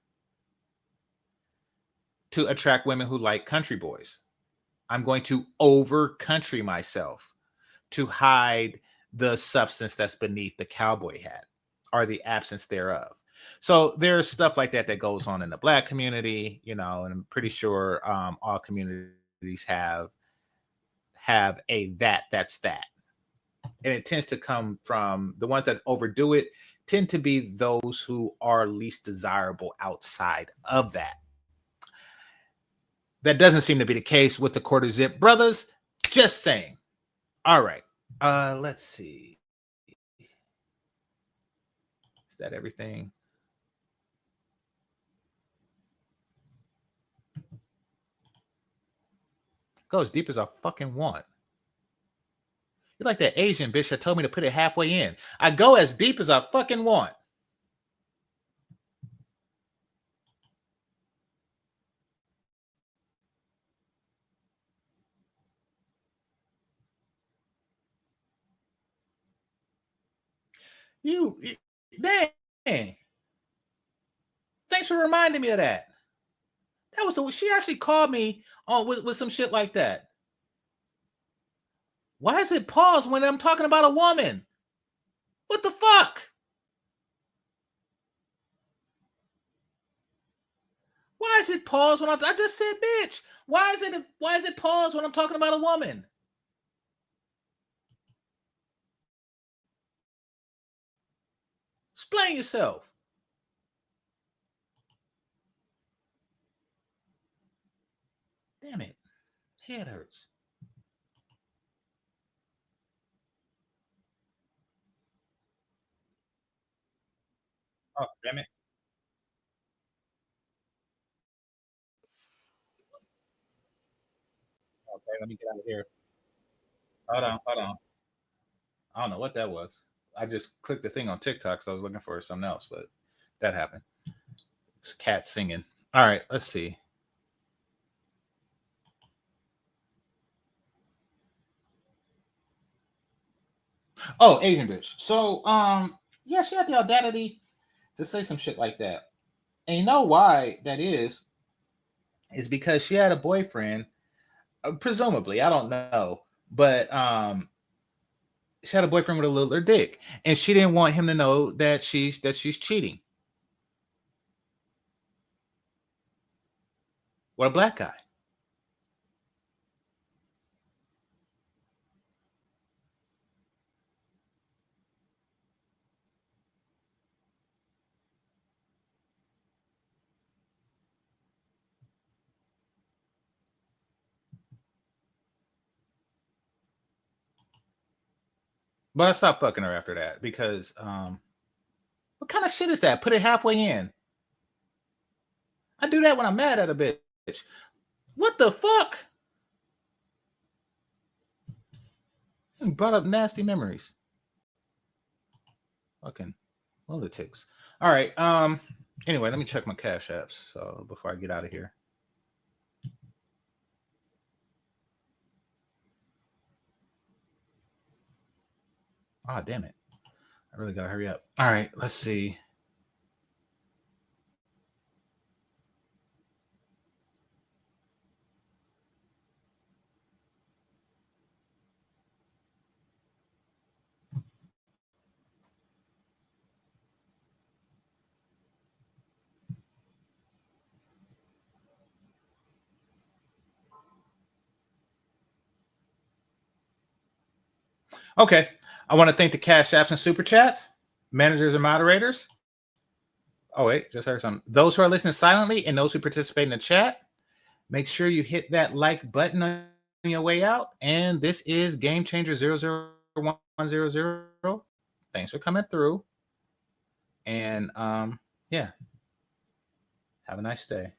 to attract women who like country boys. I'm going to over country myself to hide the substance that's beneath the cowboy hat, or the absence thereof. So there's stuff like that goes on in the Black community, and I'm pretty sure all communities have a that's that. And it tends to come from the ones that overdo it, tend to be those who are least desirable outside of that. That doesn't seem to be the case with the quarter zip brothers. Just saying. All right. Let's see. Is that everything? Go as deep as I fucking want. You're like that Asian bitch that told me to put it halfway in. I go as deep as I fucking want. Dang. Thanks for reminding me of that. That was she actually called me on with some shit like that. Why is it pause when I'm talking about a woman? What the fuck? Why is it pause when I just said bitch? Why is it pause when I'm talking about a woman? Explain yourself. Damn it. Head hurts. Oh, damn it. Okay, let me get out of here. Hold on, hold on. I don't know what that was. I just clicked the thing on TikTok, so I was looking for something else, but that happened. It's cat singing. All right, let's see. Oh, Asian bitch. So, yeah, she had the audacity to say some shit like that. And you know why that is because she had a boyfriend, presumably, I don't know, but she had a boyfriend with a littler dick, and she didn't want him to know that she's cheating with a black guy. But I stopped fucking her after that because what kind of shit is that? Put it halfway in. I do that when I'm mad at a bitch. What the fuck? And brought up nasty memories. Fucking lunatics. All right. Anyway, let me check my cash apps so before I get out of here. Ah, damn it. I really gotta hurry up. All right, let's see. Okay. I want to thank the Cash Apps and Super Chats, managers and moderators. Oh, wait, just heard something. Those who are listening silently and those who participate in the chat, make sure you hit that like button on your way out. And this is GameChanger 00100. Thanks for coming through. And yeah, have a nice day.